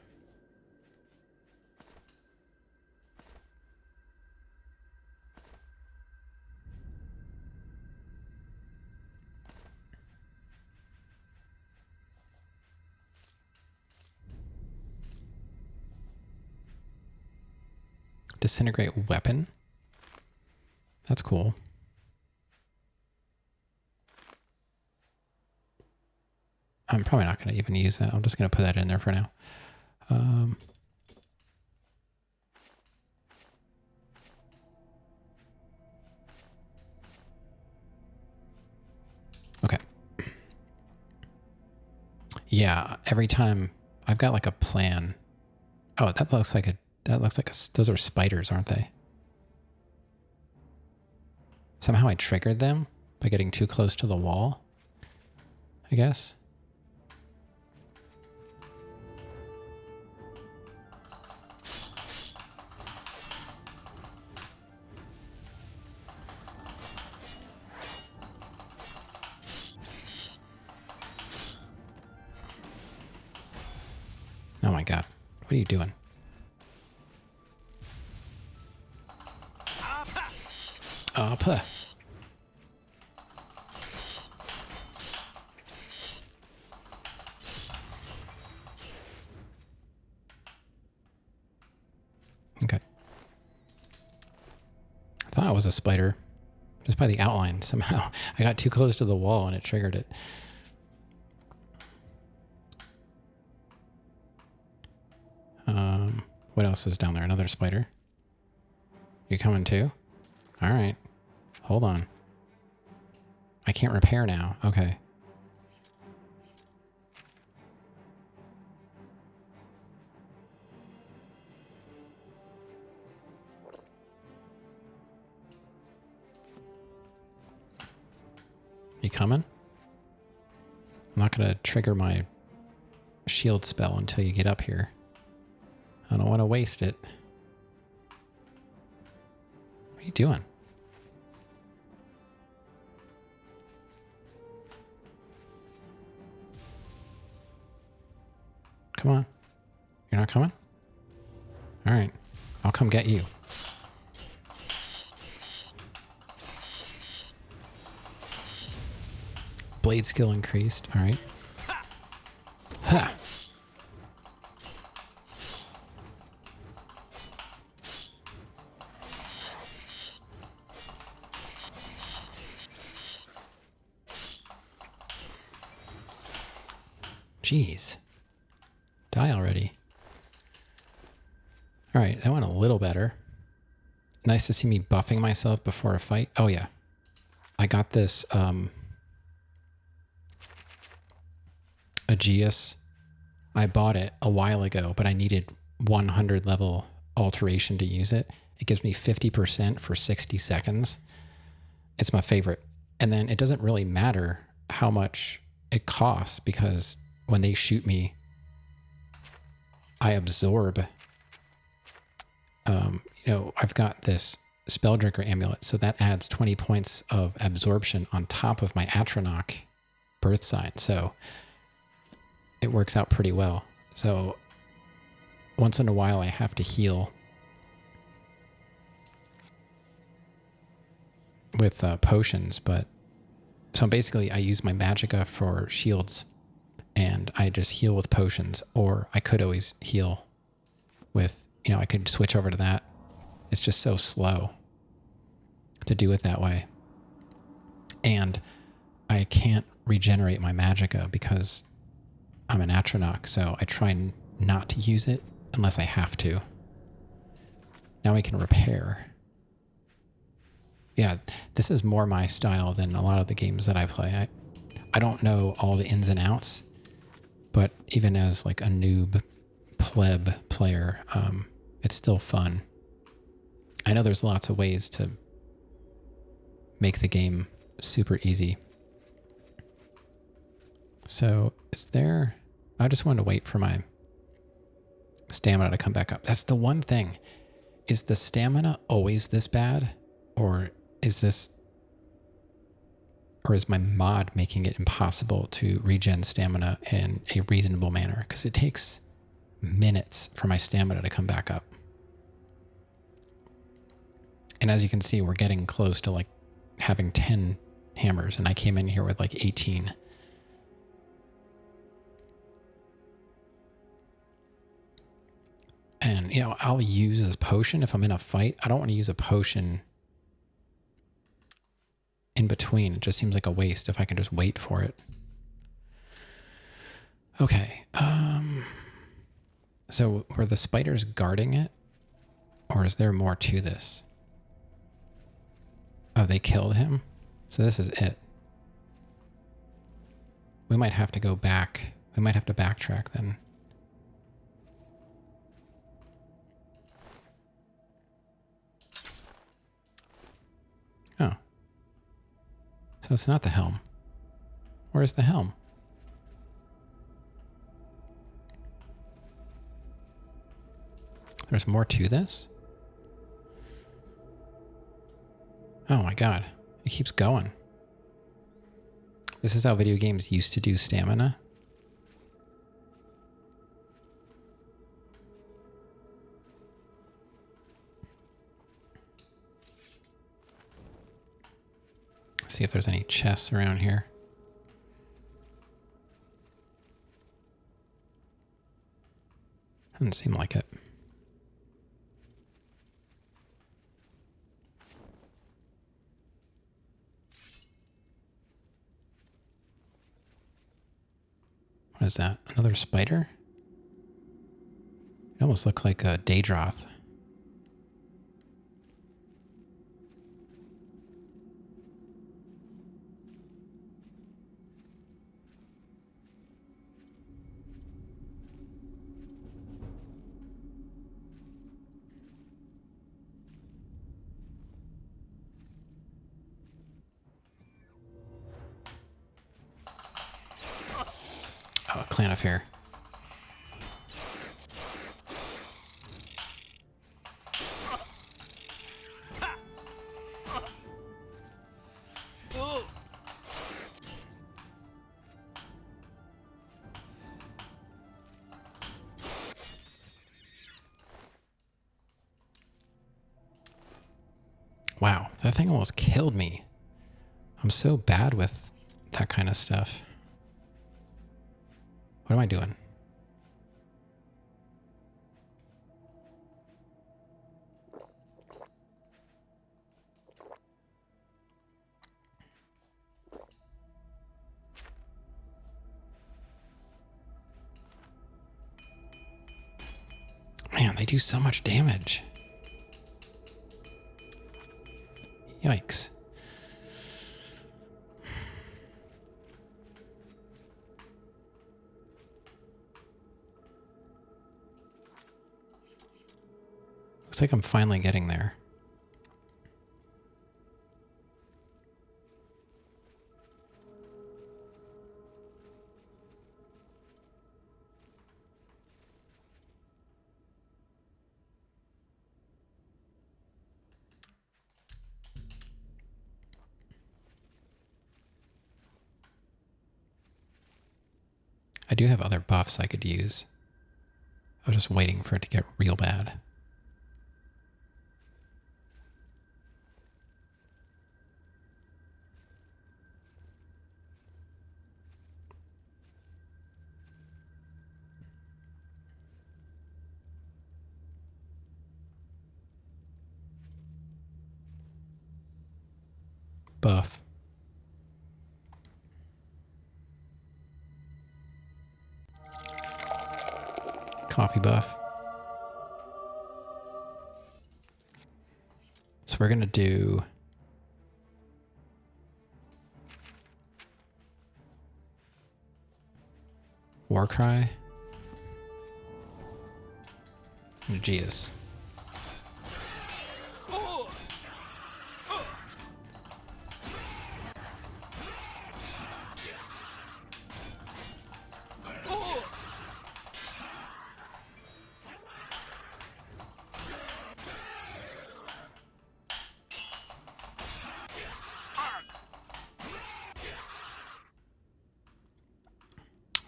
Disintegrate weapon. That's cool. I'm probably not going to even use that. I'm just going to put that in there for now. Okay. Yeah, every time I've got like a plan. Oh, that looks like a those are spiders, aren't they? Somehow I triggered them by getting too close to the wall, I guess. Oh my god. What are you doing? Up. Okay. I thought it was a spider. Just by the outline. Somehow I got too close to the wall and it triggered it. What else is down there? Another spider? You coming too? All right. Hold on. I can't repair now. Okay. You coming? I'm not going to trigger my shield spell until you get up here. I don't want to waste it. What are you doing? Come on. You're not coming? All right. I'll come get you. Blade skill increased. All right. Ha! Jeez. Die already. All right, that went a little better. Nice to see me buffing myself before a fight. Oh yeah. I got this Aegeus. I bought it a while ago, but I needed 100 level alteration to use it. It gives me 50% for 60 seconds. It's my favorite. And then it doesn't really matter how much it costs because when they shoot me, I absorb. I've got this Spelldrinker amulet, so that adds 20 points of absorption on top of my Atronach birth sign. So it works out pretty well. So once in a while, I have to heal with potions, but so basically I use my magicka for shields and I just heal with potions, or I could always heal with, I could switch over to that. It's just so slow to do it that way. And I can't regenerate my magicka because I'm an Atronach, so I try not to use it unless I have to. Now I can repair. Yeah, this is more my style than a lot of the games that I play. I don't know all the ins and outs, but even as like a noob pleb player, it's still fun. I know there's lots of ways to make the game super easy. So I just wanted to wait for my stamina to come back up. That's the one thing. Is the stamina always this bad? Or is my mod making it impossible to regen stamina in a reasonable manner? Because it takes minutes for my stamina to come back up. And as you can see, we're getting close to like having 10 hammers, and I came in here with like 18. And, I'll use this potion if I'm in a fight. I don't want to use a potion in between. It just seems like a waste if I can just wait for it. Okay. So were the spiders guarding it? Or is there more to this? Oh, they killed him? So this is it. We might have to go back. We might have to backtrack then. Oh. So it's not the helm. Where's the helm? There's more to this? Oh my god. It keeps going. This is how video games used to do stamina. See if there's any chests around here. Doesn't seem like it. What is that? Another spider? It almost looked like a Daedroth. Oh, a clan of hair. Wow, that thing almost killed me. I'm so bad with that kind of stuff. What am I doing? Man, they do so much damage. Yikes. Looks like I'm finally getting there. I do have other buffs I could use. I was just waiting for it to get real bad. Buff. Coffee buff. So we're going to do Warcry. Geas.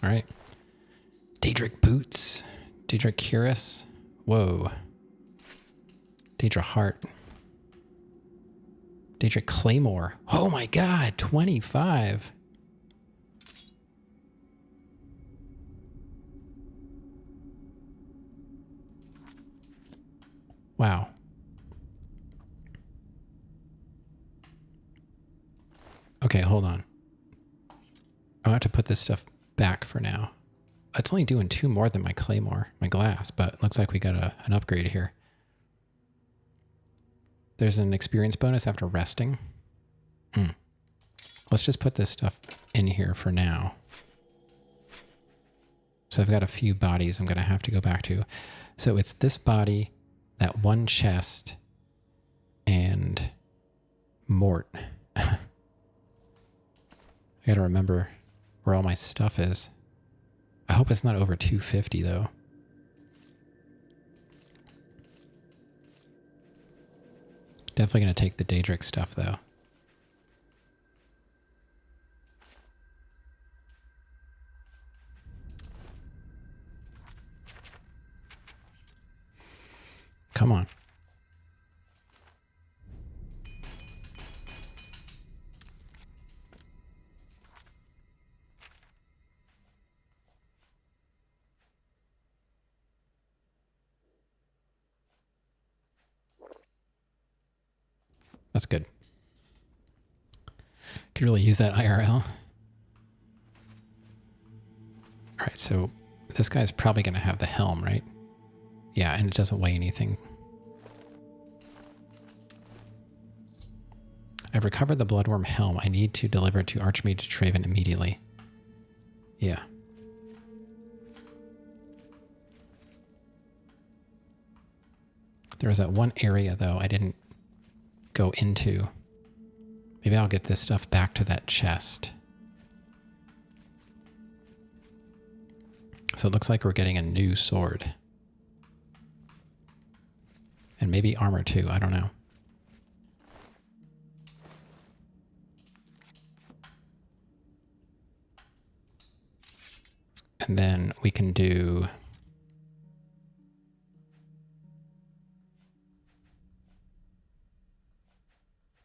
All right. Daedric Boots. Daedric Cuirass. Whoa. Daedra Heart. Daedric Claymore. Oh my god, 25. Wow. Okay, hold on. I have to put this stuff back for now. It's only doing 2 more than my Claymore, my glass, but it looks like we got an upgrade here. There's an experience bonus after resting. Let's just put this stuff in here for now. So I've got a few bodies I'm going to have to go back to. So it's this body, that one chest, and Mort. I got to remember where all my stuff is. I hope it's not over 250 though. Definitely going to take the Daedric stuff though. Come on. That's good. Could really use that IRL. All right, so this guy's probably going to have the helm, right? Yeah, and it doesn't weigh anything. I've recovered the Bloodworm helm. I need to deliver it to Archmage Traven immediately. Yeah. There was that one area, though, I didn't go into. Maybe I'll get this stuff back to that chest. So it looks like we're getting a new sword. And maybe armor too, I don't know. And then we can do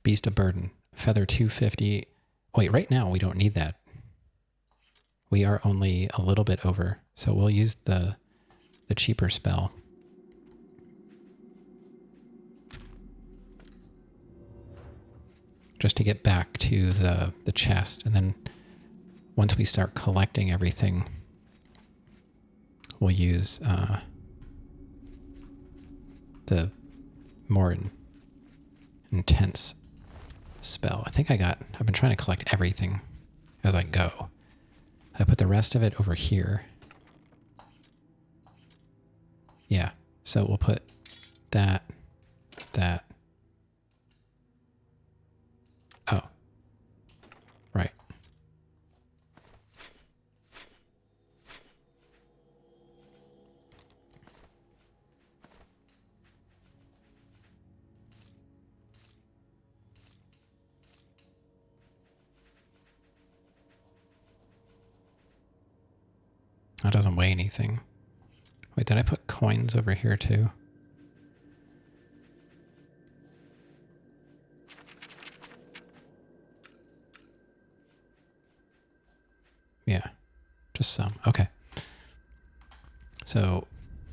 Beast of Burden, Feather 250. Wait, right now we don't need that. We are only a little bit over, so we'll use the cheaper spell. Just to get back to the chest, and then once we start collecting everything, we'll use the more intense spell. I think I've been trying to collect everything as I go. I put the rest of it over here. Yeah, so we'll put that. Oh, right. That doesn't weigh anything. Wait, did I put coins over here too? Yeah, just some. Okay. So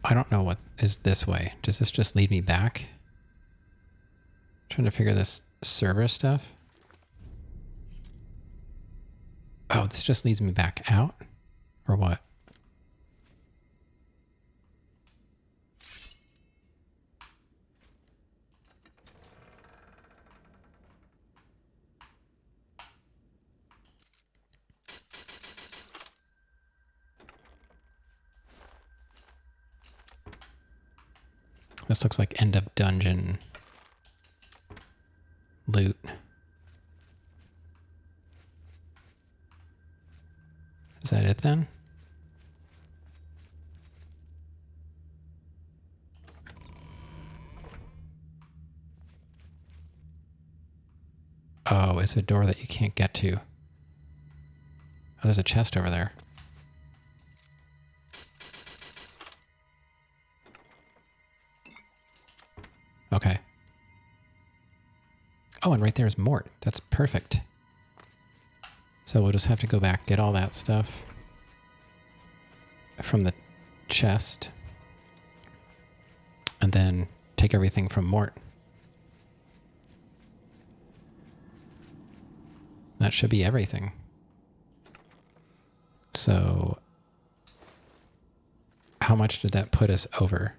I don't know what is this way. Does this just lead me back? Trying to figure this server stuff. Oh, this just leads me back out? Or what? This looks like end of dungeon loot. Is that it then? Oh, it's a door that you can't get to. Oh, there's a chest over there. Okay. Oh, and right there is Mort. That's perfect. So we'll just have to go back, get all that stuff from the chest, and then take everything from Mort. That should be everything. So how much did that put us over?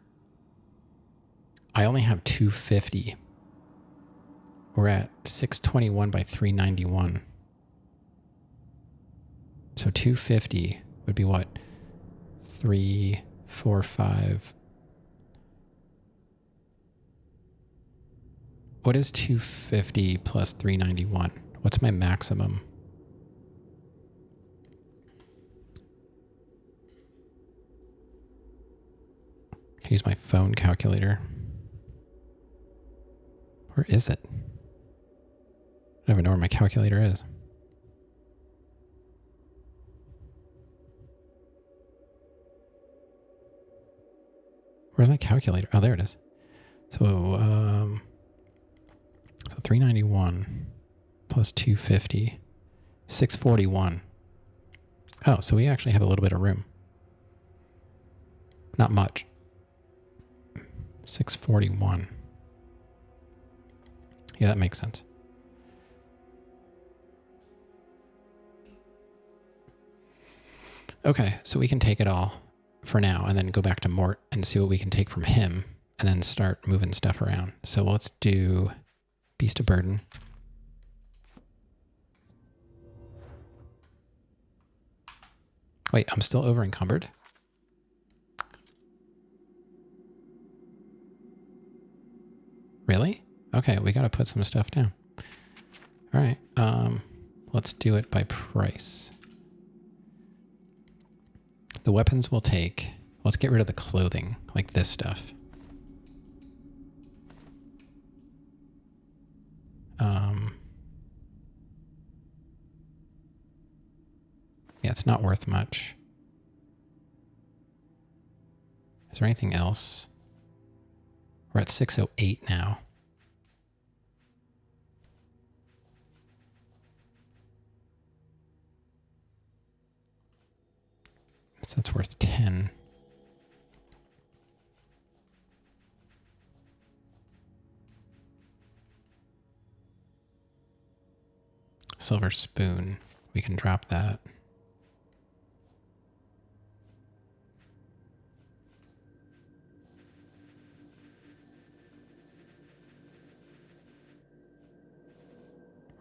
I only have 250. We're at 621 by 391. So 250 would be what? 3, 4, 5. What is 250 plus 391? What's my maximum? I can use my phone calculator. Where is it? I don't even know where my calculator is. Where's my calculator? Oh, there it is. So 391 plus 250, 641. Oh, so we actually have a little bit of room. Not much. 641. Yeah, that makes sense. Okay, so we can take it all for now and then go back to Mort and see what we can take from him and then start moving stuff around. So let's do Beast of Burden. Wait, I'm still over encumbered? Really? Okay, we gotta put some stuff down. All right, let's do it by price. The weapons we'll take. Let's get rid of the clothing, like this stuff. Yeah, it's not worth much. Is there anything else? We're at 608 now. So that's worth 10. Silver spoon. We can drop that.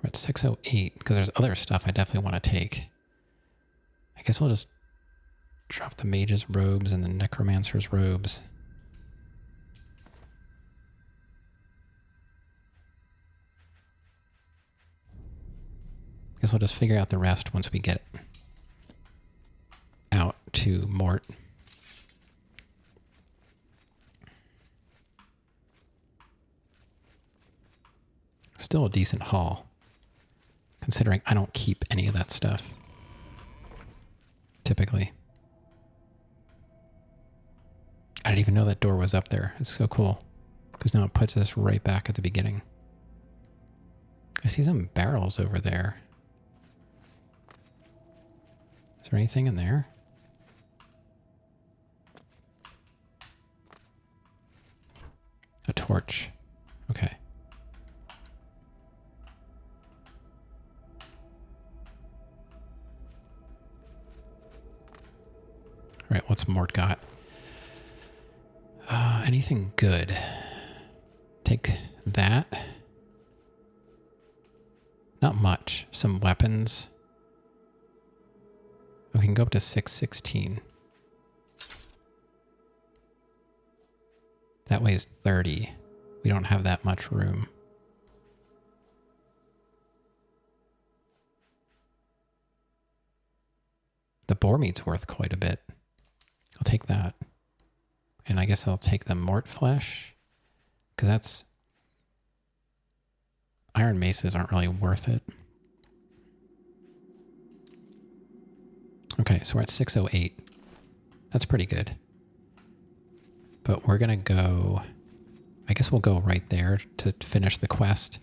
We're at 608 because there's other stuff I definitely want to take. I guess we'll just drop the mage's robes and the necromancer's robes. Guess we'll just figure out the rest once we get out to Mort. Still a decent haul, considering I don't keep any of that stuff, typically. I didn't even know that door was up there. It's so cool. Because now it puts us right back at the beginning. I see some barrels over there. Is there anything in there? A torch. Okay. All right, what's Mort got? Anything good? Take that. Not much. Some weapons. We can go up to 616. That weighs 30. We don't have that much room. The boar meat's worth quite a bit. I'll take that. And I guess I'll take the Mort flesh. Because that's... Iron maces aren't really worth it. Okay, so we're at 608. That's pretty good. But we're going to go... I guess we'll go right there to finish the quest.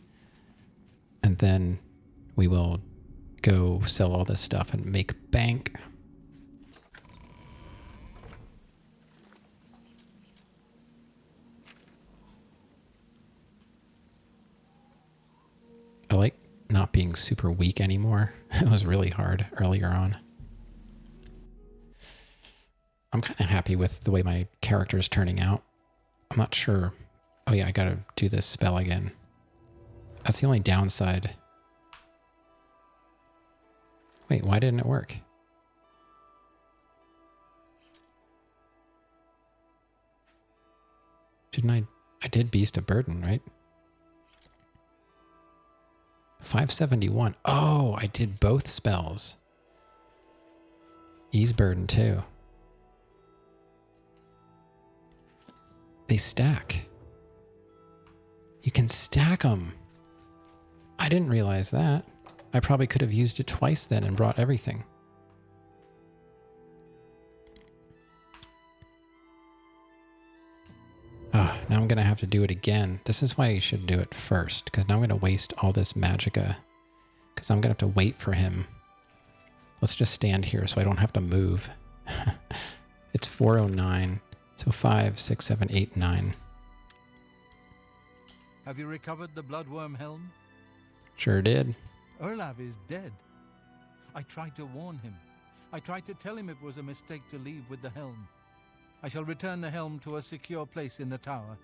And then we will go sell all this stuff and make bank. I like not being super weak anymore. It was really hard earlier on. I'm kind of happy with the way my character is turning out. I'm not sure. Oh yeah, I gotta do this spell again. That's the only downside. Wait, why didn't it work? Didn't I did Beast of Burden, right? 571. Oh, I did both spells. Ease Burden too. They stack. You can stack them. I didn't realize that. I probably could have used it twice then and brought everything. Oh, now I'm going to have to do it again. This is why you should do it first, because now I'm going to waste all this magicka, because I'm going to have to wait for him. Let's just stand here so I don't have to move. It's 409, so 5, 6, 7, 8, 9. Have you recovered the bloodworm helm? Sure did. Erlav is dead. I tried to warn him. I tried to tell him it was a mistake to leave with the helm. I shall return the helm to a secure place in the tower.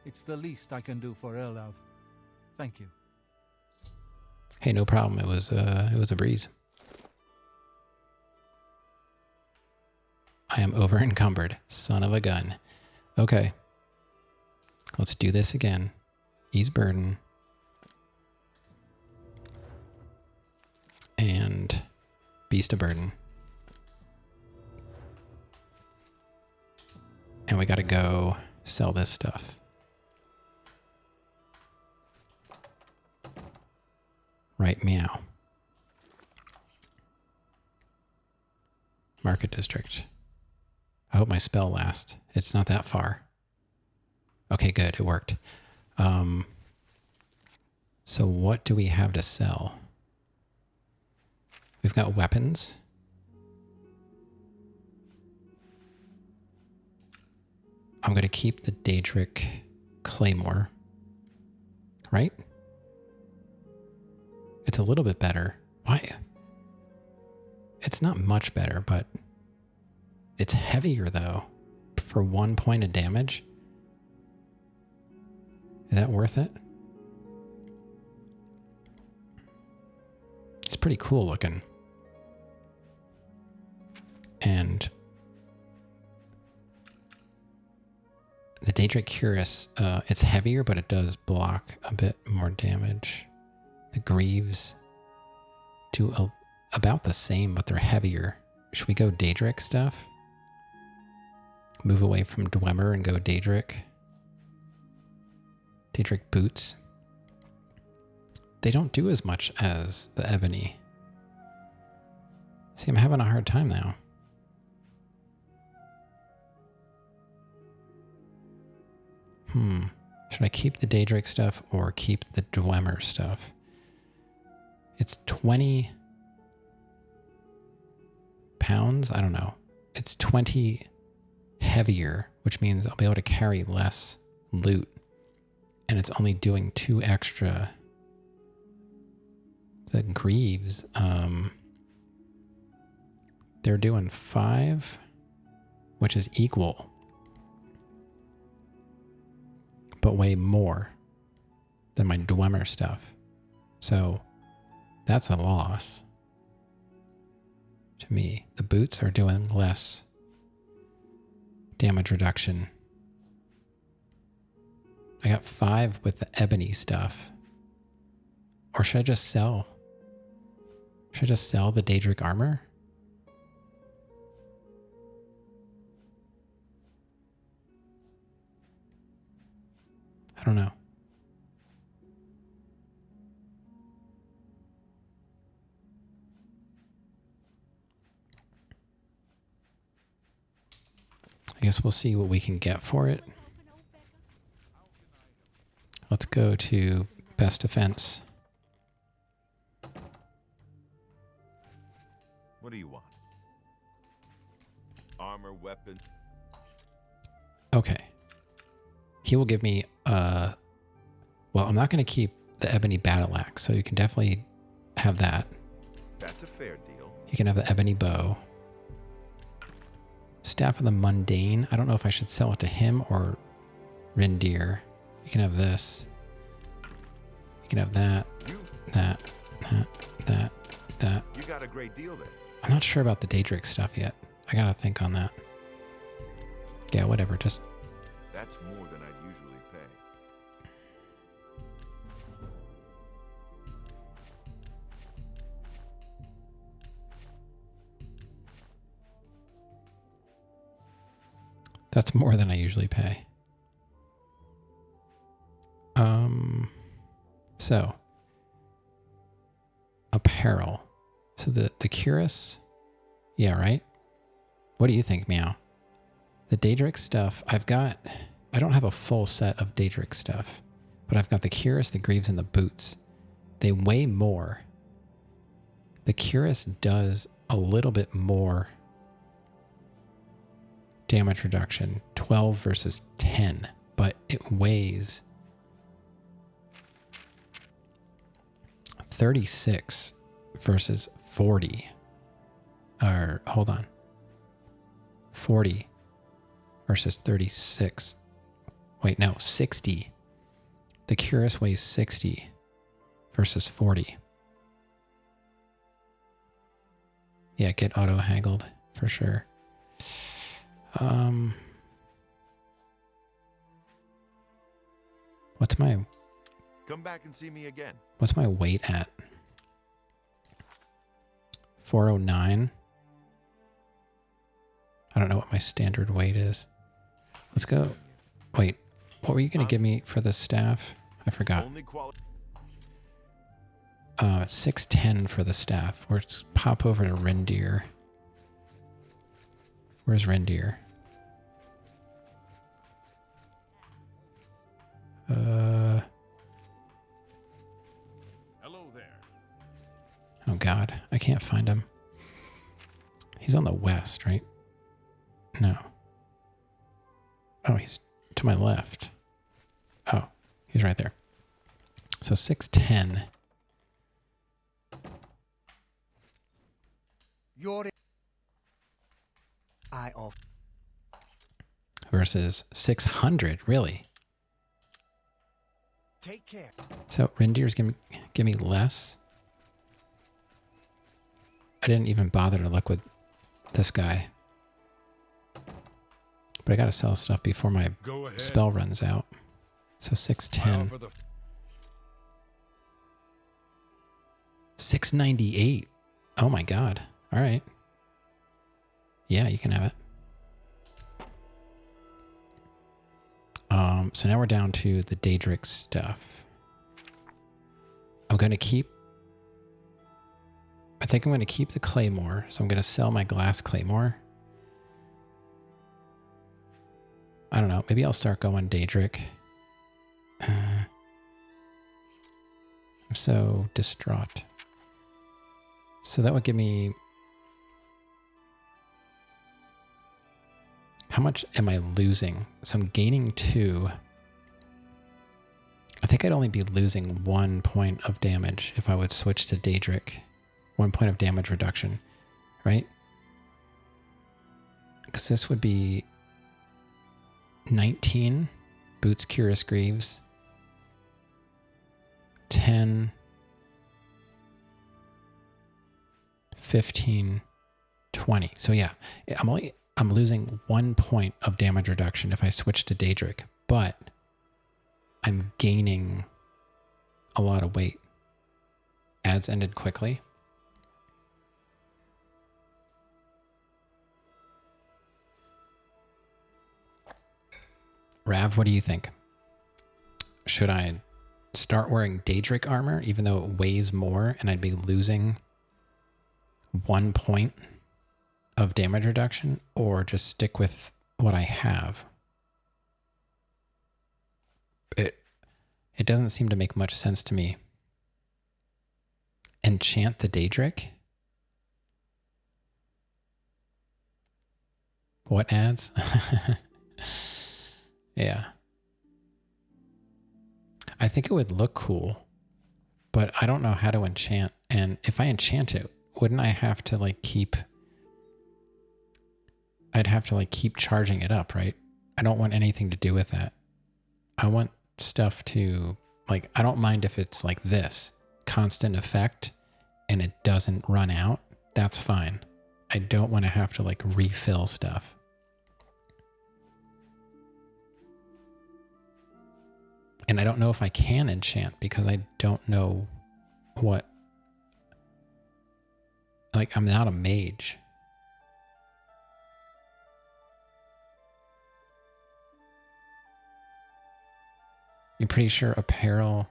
It's the least I can do for Erlav. Thank you. Hey, no problem. It was a breeze. I am over encumbered. Son of a gun. Okay. Let's do this again. Ease Burden. And Beast of Burden. And we got to go sell this stuff. Right, meow. Market District. I hope my spell lasts. It's not that far. Okay, good. It worked. So what do we have to sell? We've got weapons. I'm going to keep the Daedric Claymore. Right? It's a little bit better. Why? It's not much better, but it's heavier though. For 1 point of damage. Is that worth it? It's pretty cool looking. And the Daedric Cuirass, it's heavier, but it does block a bit more damage. The Greaves do about the same, but they're heavier. Should we go Daedric stuff? Move away from Dwemer and go Daedric. Daedric boots. They don't do as much as the Ebony. See, I'm having a hard time now. Should I keep the Daedric stuff or keep the Dwemer stuff? It's 20 pounds? I don't know. It's 20 heavier, which means I'll be able to carry less loot. And it's only doing 2 extra. The Greaves, they're doing 5, which is equal, but way more than my Dwemer stuff. So that's a loss to me. The boots are doing less damage reduction. I got 5 with the ebony stuff. Or should I just sell? Should I just sell the Daedric armor? I don't know. I guess we'll see what we can get for it. Let's go to best defense. What do you want? Armor, weapon? Okay. He will give me, well, I'm not going to keep the ebony battle axe, so you can definitely have that. That's a fair deal. You can have the ebony bow. Staff of the Mundane. I don't know if I should sell it to him or Rindir. You can have this. You can have that, that. You got a great deal there. I'm not sure about the Daedric stuff yet. I gotta think on that. Yeah, whatever. Just That's more than I'd usually pay. that's more than I usually pay. So apparel. So the cuirass. Yeah, right? What do you think, Meow? The Daedric stuff, I don't have a full set of Daedric stuff, but I've got the cuirass, the greaves, and the boots. They weigh more. The cuirass does a little bit more damage reduction, 12 versus 10, but it weighs 36 versus 40. Or, hold on. 40 versus 36. Wait, no, 60. The cuirass weighs 60 versus 40. Yeah, get auto haggled for sure. What's my Come back and see me again. What's my weight at? 409. I don't know what my standard weight is. Let's go. Wait, what were you going to give me for the staff? I forgot. Only quality. 610 for the staff. Let's pop over to Rindir. Where's Rindir? Hello there. Oh God, I can't find him. He's on the west, right? No. Oh, he's to my left. Oh, he's right there. So 610. You're I off. Versus 600, really? Take care. So Rindir's gonna give me less. I didn't even bother to look with this guy. But I gotta sell stuff before my Go ahead. spell runs out. So I 610. offer the 698. Oh my God. All right. Yeah, you can have it. So now we're down to the Daedric stuff. I think I'm going to keep the Claymore. So I'm going to sell my glass Claymore. I don't know. Maybe I'll start going Daedric. I'm so distraught. So that would give me... How much am I losing? So I'm gaining 2. I think I'd only be losing 1 point of damage if I would switch to Daedric. 1 point of damage reduction, right? Because this would be 19 Boots Curious Greaves, 10, 15, 20. So yeah, I'm losing 1 point of damage reduction if I switch to Daedric, but I'm gaining a lot of weight. Ads ended quickly. Rav, what do you think? Should I start wearing Daedric armor even though it weighs more and I'd be losing 1 point of damage reduction, or just stick with what I have? It doesn't seem to make much sense to me. Enchant the Daedric? What ads? Yeah. I think it would look cool, but I don't know how to enchant. And if I enchant it, wouldn't I have to like keep... I'd have to like keep charging it up, right? I don't want anything to do with that. I want stuff to, like, I don't mind if it's like this, constant effect, and it doesn't run out. That's fine. I don't want to have to like refill stuff. And I don't know if I can enchant because I don't know what... Like, I'm not a mage. I'm pretty sure apparel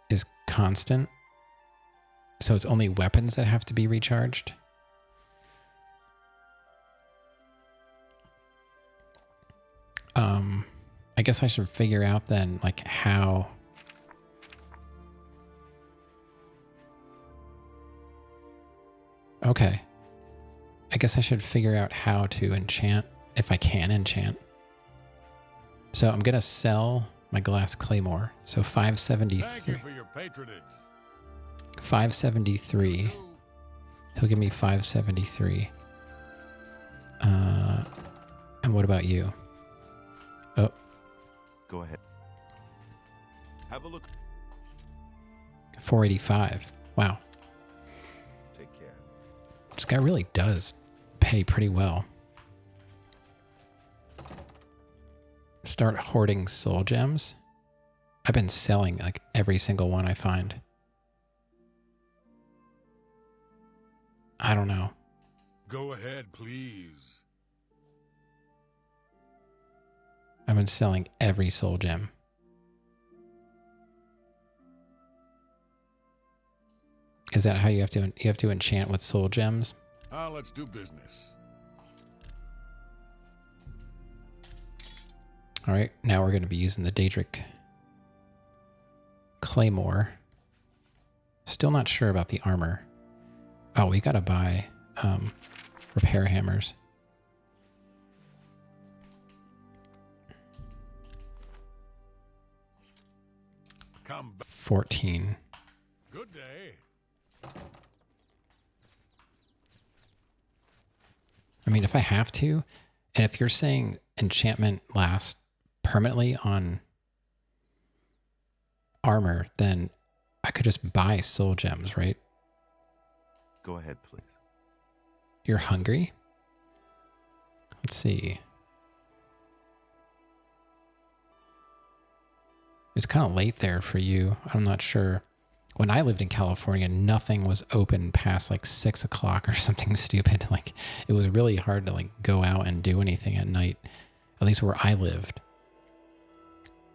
is constant. So it's only weapons that have to be recharged. I guess I should figure out then, like, how... Okay. I guess I should figure out how to enchant, if I can enchant. So I'm going to sell my glass claymore. So 573. Thank you for your patronage. 573. He'll give me 573. And what about you? Oh, Go ahead. Have a look. 485. Wow. Take care. This guy really does pay pretty well. Start hoarding soul gems. I've been selling like every single one I find. I don't know. Go ahead, please. I've been selling every soul gem. Is that how you have to enchant with soul gems? Let's do business. All right, now we're going to be using the Daedric Claymore. Still not sure about the armor. Oh, we got to buy repair hammers. Come back. 14. Good day. I mean, if I have to, and if you're saying enchantment lasts permanently on armor, then I could just buy soul gems, right? Go ahead, please. You're hungry? Let's see. It's kind of late there for you. I'm not sure. When I lived in California, nothing was open past like 6 o'clock or something stupid. Like, it was really hard to like go out and do anything at night, at least where I lived.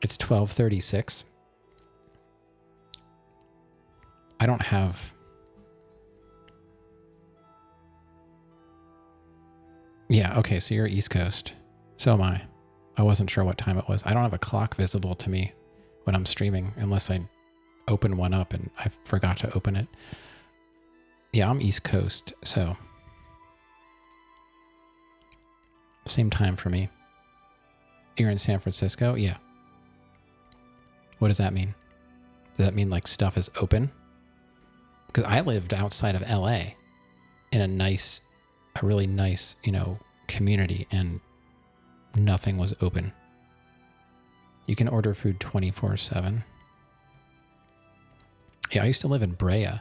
It's 12:36. I don't have... Yeah, okay, so you're East Coast. So am I. I wasn't sure what time it was. I don't have a clock visible to me when I'm streaming unless I open one up and I forgot to open it. Yeah, I'm East Coast, so same time for me. You're in San Francisco? Yeah. What does that mean? Does that mean like stuff is open? Because I lived outside of LA in a really nice, community, and nothing was open. You can order food 24/7. Yeah, I used to live in Brea.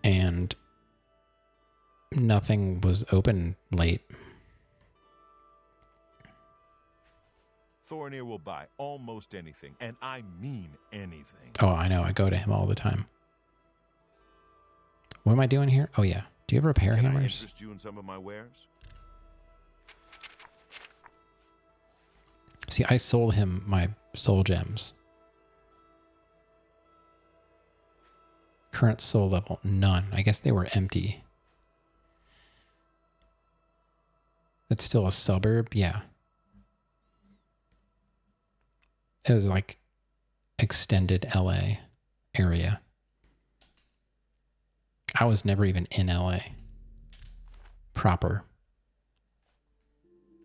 And nothing was open late. Thornir will buy almost anything, and I mean anything. Oh, I know. I go to him all the time. What am I doing here? Oh, yeah. Do you have repair Can I hammers? interest you in some of my wares? See, I sold him my soul gems. Current soul level, none. I guess they were empty. That's still a suburb? Yeah. It was like extended LA area. I was never even in LA proper.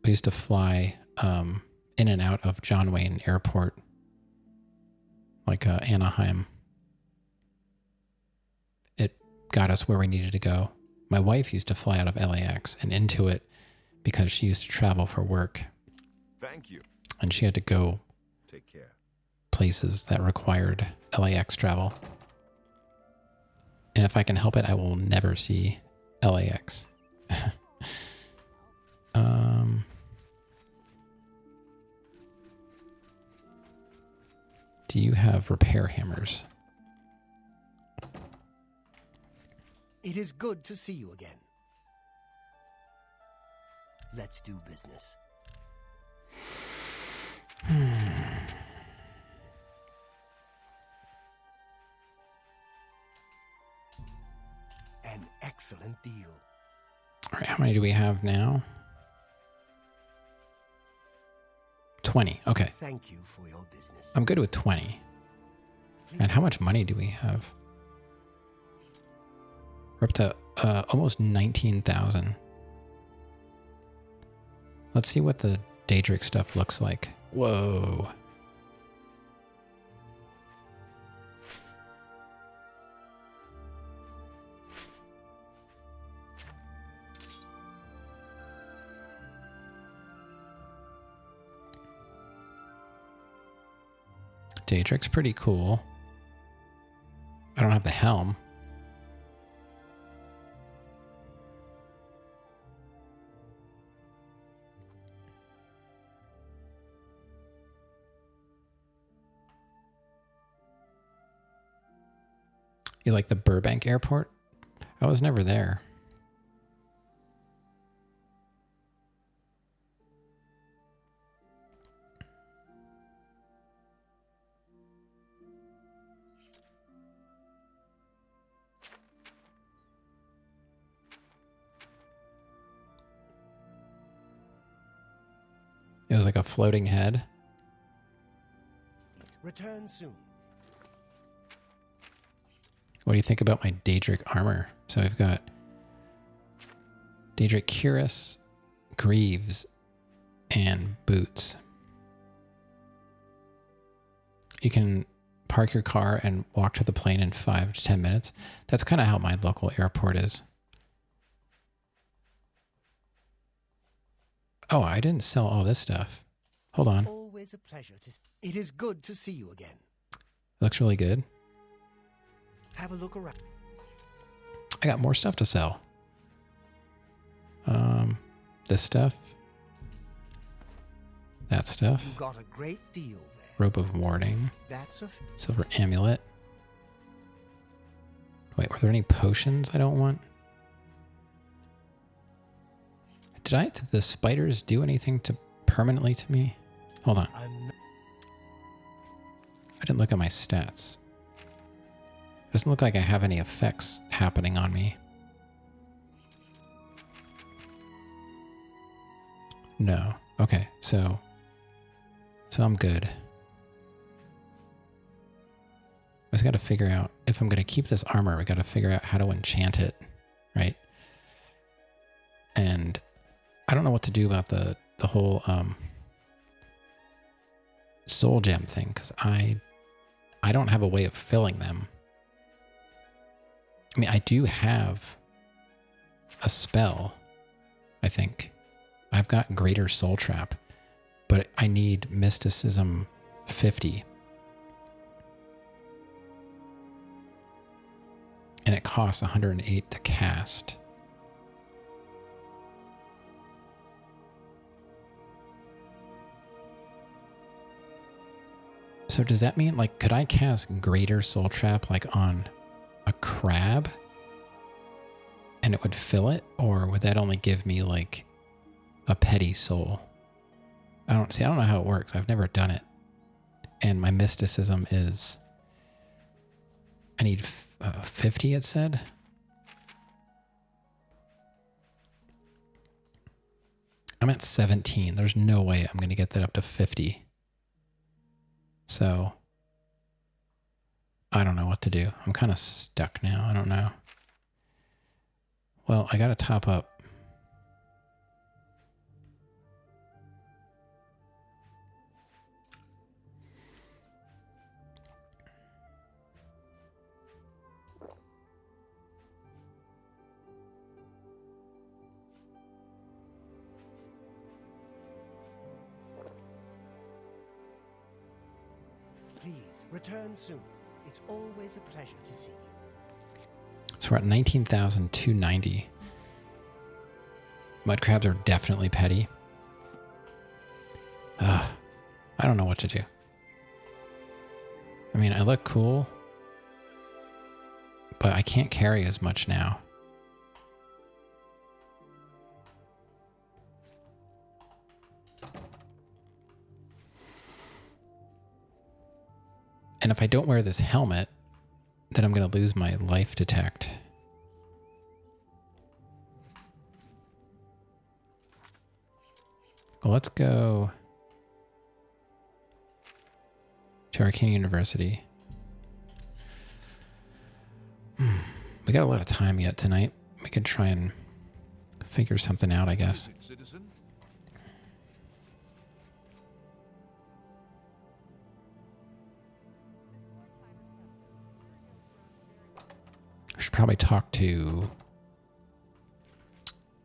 We used to fly in and out of John Wayne Airport, like Anaheim. It got us where we needed to go. My wife used to fly out of LAX and into it because she used to travel for work. Thank you. And she had to go Take care. places that required LAX travel. And if I can help it, I will never see LAX. Do you have repair hammers? It is good to see you again. Let's do business. An excellent deal. All right, how many do we have now? 20. Okay. Thank you for your business. I'm good with 20. And how much money do we have? We're up to almost 19,000. Let's see what the Daedric stuff looks like. Whoa. Daedric's pretty cool. I don't have the helm. You like the Burbank airport? I was never there. It was like a floating head. Return soon. What do you think about my Daedric armor? So I've got Daedric cuirass, greaves, and boots. You can park your car and walk to the plane in 5 to 10 minutes. That's kind of how my local airport is. Oh, I didn't sell all this stuff. Hold on. Always a pleasure to. It is good to see you again. Looks really good. Have a look around. I got more stuff to sell. This stuff. That stuff. You got a great deal there. Rope of Warning. That's a. Silver amulet. Wait, were there any potions I don't want? Did the spiders do anything permanently to me? Hold on. I didn't look at my stats. Doesn't look like I have any effects happening on me. No. Okay, so I'm good. I just got to figure out if I'm going to keep this armor. We got to figure out how to enchant it, right? And I don't know what to do about the whole soul gem thing, because I don't have a way of filling them. I mean, I do have a spell, I think. I've got Greater Soul Trap, but I need Mysticism 50. And it costs 108 to cast. So does that mean, like, could I cast Greater Soul Trap, like, on a crab? And it would fill it? Or would that only give me, like, a petty soul? I don't know how it works. I've never done it. And my mysticism is... I need 50, it said? I'm at 17. There's no way I'm going to get that up to 50. So, I don't know what to do. I'm kind of stuck now. I don't know. Well, I got to top up. Please, return soon. It's always a pleasure to see you. So we're at 19,290. Mud crabs are definitely petty. I don't know what to do. I mean, I look cool, but I can't carry as much now. And if I don't wear this helmet, then I'm going to lose my life detect. Well, let's go to Arcane University. We got a lot of time yet tonight. We could try and figure something out, I guess. Citizen? I should probably talk to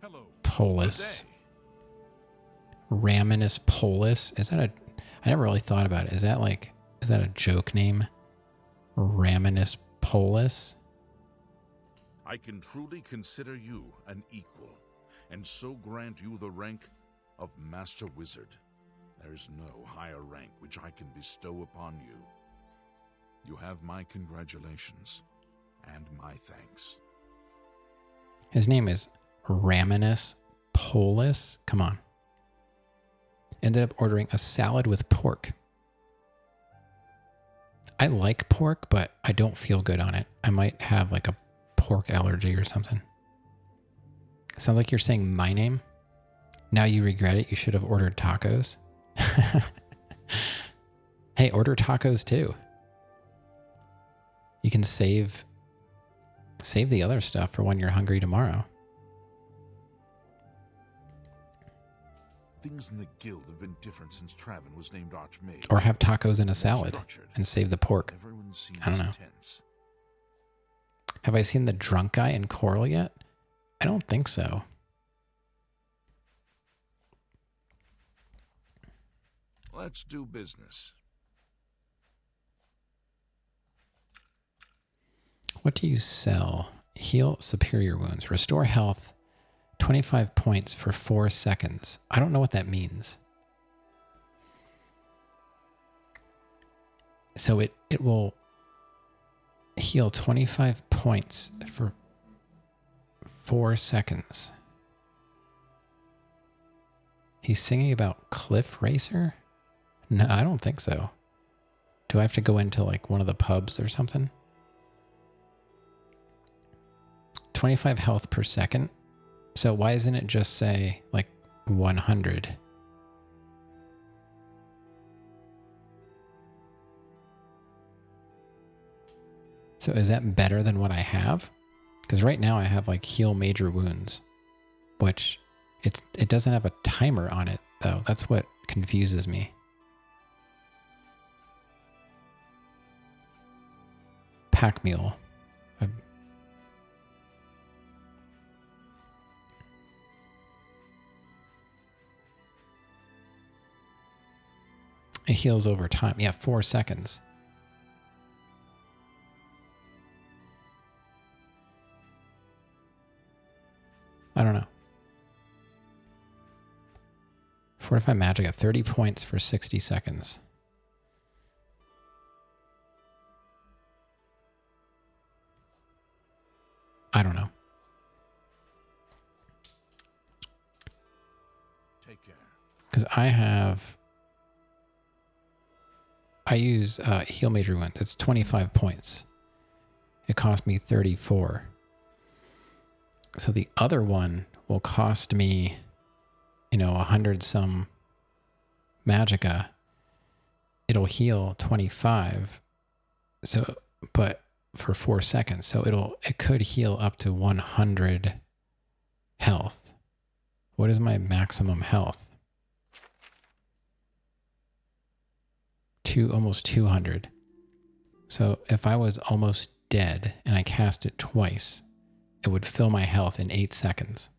Hello. Polis. Good day. Raminus Polis. Is that a... I never really thought about it. Is that a joke name? Raminus Polis? I can truly consider you an equal, and so grant you the rank of Master Wizard. There is no higher rank which I can bestow upon you. You have my congratulations and my thanks. His name is Raminus Polis. Come on. Ended up ordering a salad with pork. I like pork, but I don't feel good on it. I might have like a pork allergy or something. Sounds like you're saying my name. Now you regret it. You should have ordered tacos. Hey, order tacos too. You can save the other stuff for when you're hungry tomorrow. Things in the guild have been different since Traven was named Archmage. Or have tacos in a salad Structured. and save the pork. Everyone seems I don't know. tense. Have I seen the drunk guy in Coral yet? I don't think so. Let's do business. What do you sell? Heal superior wounds. Restore health 25 points for 4 seconds. I don't know what that means. So it will heal 25 points for 4 seconds. He's singing about Cliff Racer? No, I don't think so. Do I have to go into like one of the pubs or something? 25 health per second. So why doesn't it just say like 100? So is that better than what I have? Because right now I have like heal major wounds, which it doesn't have a timer on it though. That's what confuses me. Pack mule. It heals over time. Yeah, 4 seconds. I don't know. Fortify magic at 30 points for 60 seconds. I don't know. Take care. Because I use heal major wounds. It's 25 points. It cost me 34. So the other one will cost me, 100 some magicka. It'll heal 25. So, but for 4 seconds. So it could heal up to 100 health. What is my maximum health? Almost 200. So if I was almost dead and I cast it twice, it would fill my health in 8 seconds.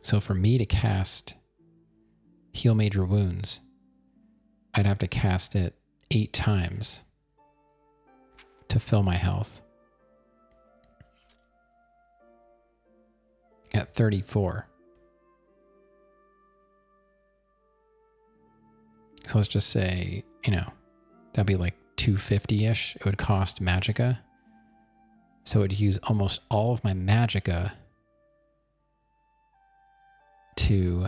So for me to cast Heal Major Wounds, I'd have to cast it 8 times to fill my health. At 34. So let's just say, that'd be like 250-ish. It would cost magicka. So it would use almost all of my magicka to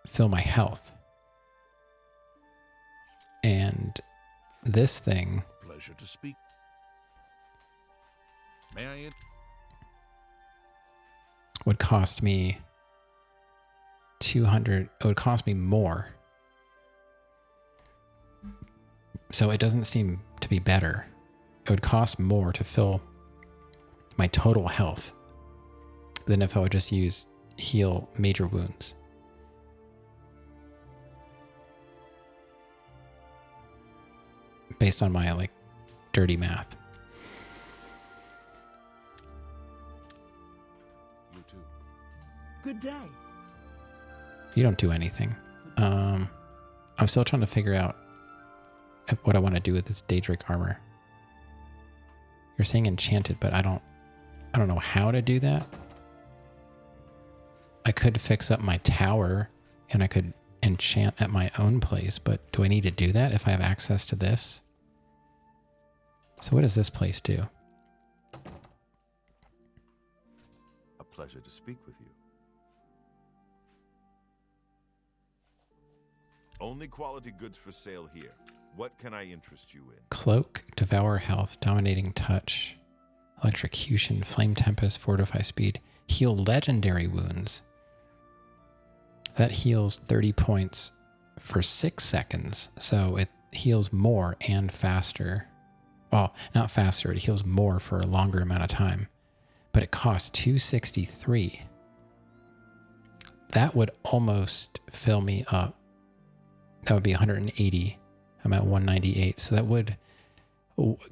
fill my health. And this thing... Pleasure to speak. May I... would cost me 200... It would cost me more. So it doesn't seem to be better. It would cost more to fill my total health than if I would just use heal major wounds. Based on my dirty math. You too. Good day. You don't do anything. I'm still trying to figure out what I want to do with this Daedric armor. You're saying enchanted, but I don't know how to do that. I could fix up my tower and I could enchant at my own place, but do I need to do that if I have access to this? So what does this place do? A pleasure to speak with you. Only quality goods for sale here. What can I interest you in? Cloak, Devour Health, Dominating Touch, Electrocution, Flame Tempest, Fortify Speed, Heal Legendary Wounds. That heals 30 points for 6 seconds, so it heals more and faster. Well, not faster, it heals more for a longer amount of time. But it costs 263. That would almost fill me up. That would be 180. I'm at 198. So that would,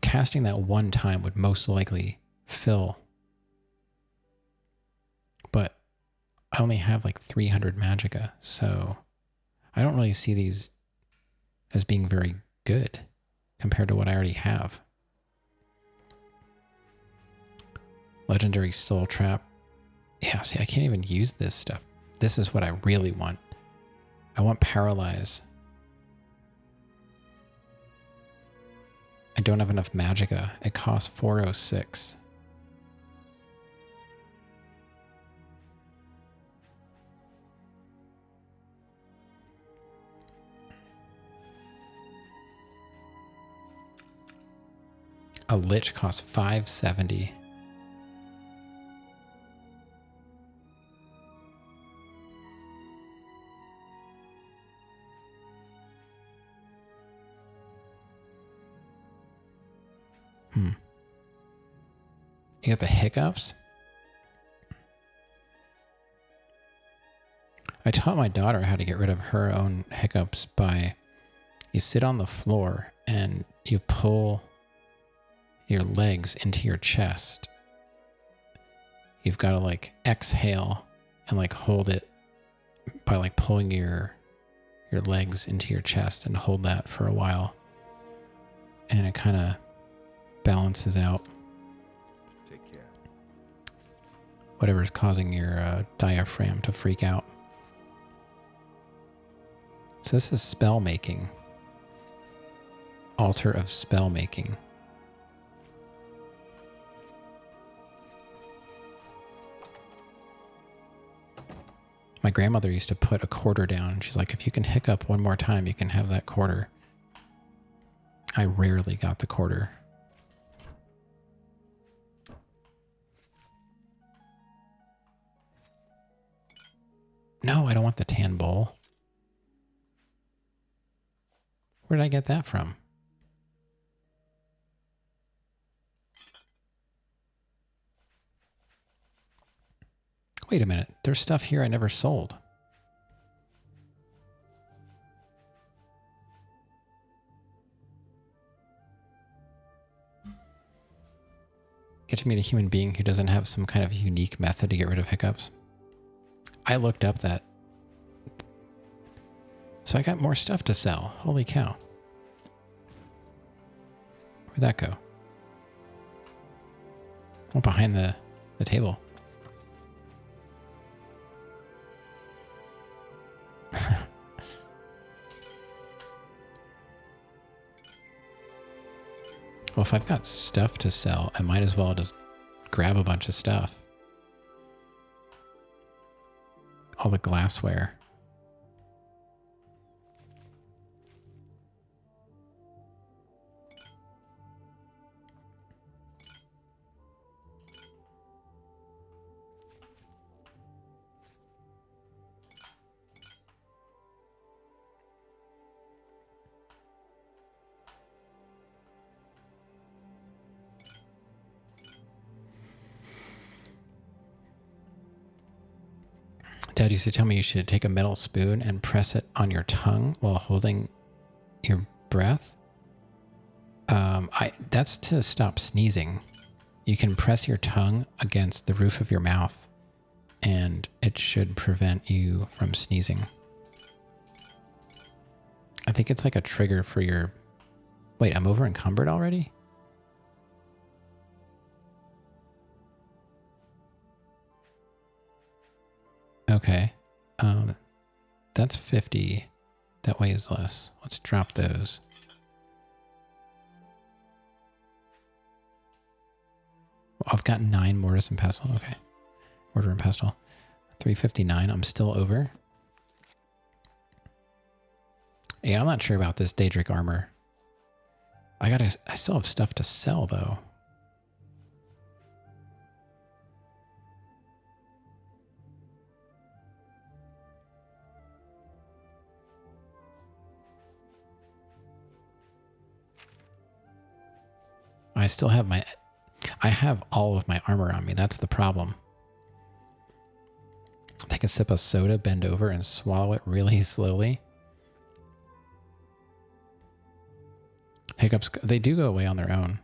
casting that one time would most likely fill. But I only have 300 magicka, so I don't really see these as being very good compared to what I already have. Legendary Soul Trap. Yeah, see, I can't even use this stuff. This is what I really want. I want Paralyze. I don't have enough magicka. It costs 406. A Lich costs 570. You got the hiccups? I taught my daughter how to get rid of her own hiccups by you sit on the floor and you pull your legs into your chest. You've got to like exhale and like hold it by like pulling your legs into your chest and hold that for a while. And it kind of balances out Take care. whatever's causing your diaphragm to freak out. So this is spell making. Altar of spell making. My grandmother used to put a quarter down. She's like, if you can hiccup one more time, you can have that quarter. I rarely got the quarter. No, I don't want the tan bowl. Where did I get that from? Wait a minute. There's stuff here I never sold. Get to meet a human being who doesn't have some kind of unique method to get rid of hiccups. I looked up that. So I got more stuff to sell. Holy cow. Where'd that go? Oh, behind the table. Well, if I've got stuff to sell, I might as well just grab a bunch of stuff. All the glassware. Dad used to tell me you should take a metal spoon and press it on your tongue while holding your breath. That's to stop sneezing. You can press your tongue against the roof of your mouth and it should prevent you from sneezing. I think it's like a trigger for your... Wait, I'm over encumbered already? Okay. That's 50. That weighs less. Let's drop those. I've got 9 mortise and pestle. Okay. Mortar and pestle. 359. I'm still over. Yeah, I'm not sure about this Daedric armor. I still have stuff to sell though. I have all of my armor on me. That's the problem. Take a sip of soda, bend over, and swallow it really slowly. Hiccups, they do go away on their own.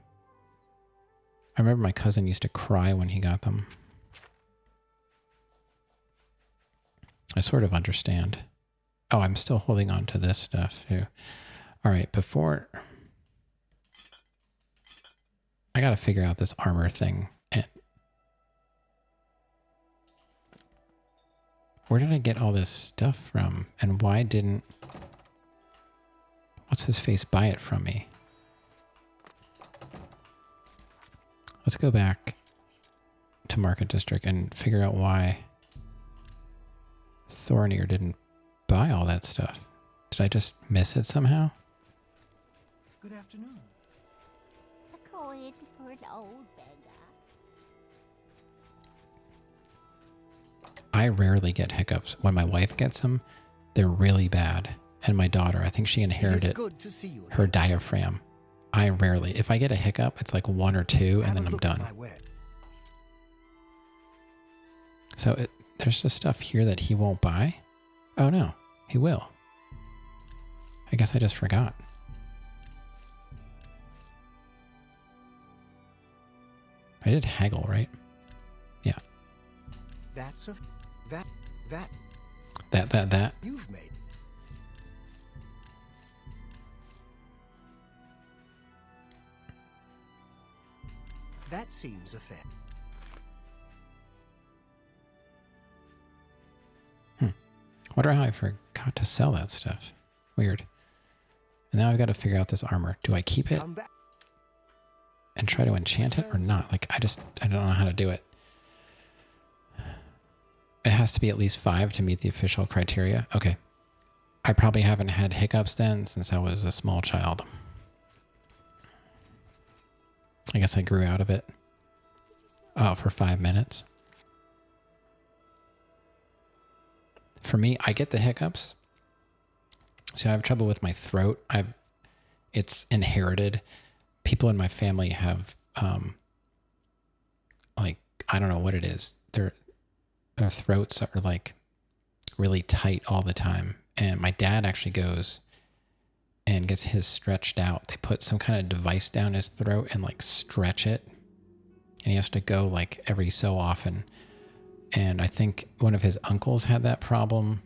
I remember my cousin used to cry when he got them. I sort of understand. Oh, I'm still holding on to this stuff too. All right, before... I gotta figure out this armor thing. And where did I get all this stuff from? And why didn't... What's his face buy it from me? Let's go back to Market District and figure out why Thornir didn't buy all that stuff. Did I just miss it somehow? Good afternoon. A coin for an old beggar. I rarely get hiccups. When my wife gets them, they're really bad. And my daughter, I think she It is inherited good to see you her again. diaphragm I rarely. If I get a hiccup, it's like 1 or 2, and then I'm done. So there's just stuff here that he won't buy? Oh no, he will. I guess I just forgot. I did haggle, right? Yeah. That's a that you've made. That seems a fair. Wonder how I forgot to sell that stuff. Weird. And now I've got to figure out this armor. Do I keep it and try to enchant it or not? Like, I don't know how to do it. It has to be at least 5 to meet the official criteria. Okay. I probably haven't had hiccups then since I was a small child. I guess I grew out of it. Oh, for 5 minutes. For me, I get the hiccups. So I have trouble with my throat. It's inherited. People in my family have, like, I don't know what it is. Their throats are like really tight all the time. And my dad actually goes and gets his stretched out. They put some kind of device down his throat and like stretch it. And he has to go like every so often. And I think one of his uncles had that problem,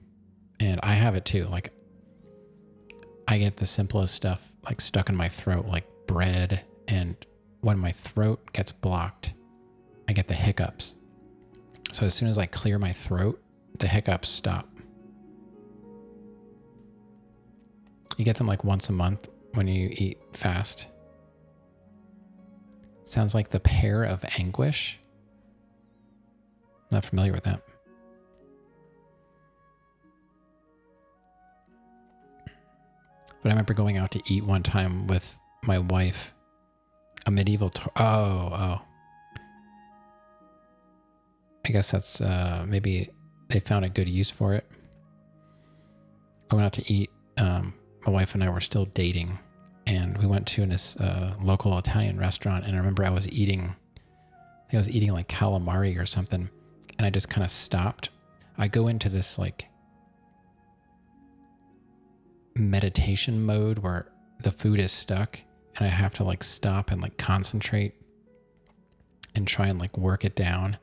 and I have it too. Like, I get the simplest stuff like stuck in my throat, like bread, and when my throat gets blocked, I get the hiccups. So as soon as I clear my throat, the hiccups stop. You get them like once a month when you eat fast. Sounds like the pear of anguish. Not familiar with that. But I remember going out to eat one time with my wife. A medieval... Oh. I guess that's... maybe they found a good use for it. I went out to eat. My wife and I were still dating. And we went to this local Italian restaurant. And I remember I was eating like calamari or something. And I just kind of stopped. I go into this like meditation mode where the food is stuck and I have to like stop and like concentrate and try and like work it down.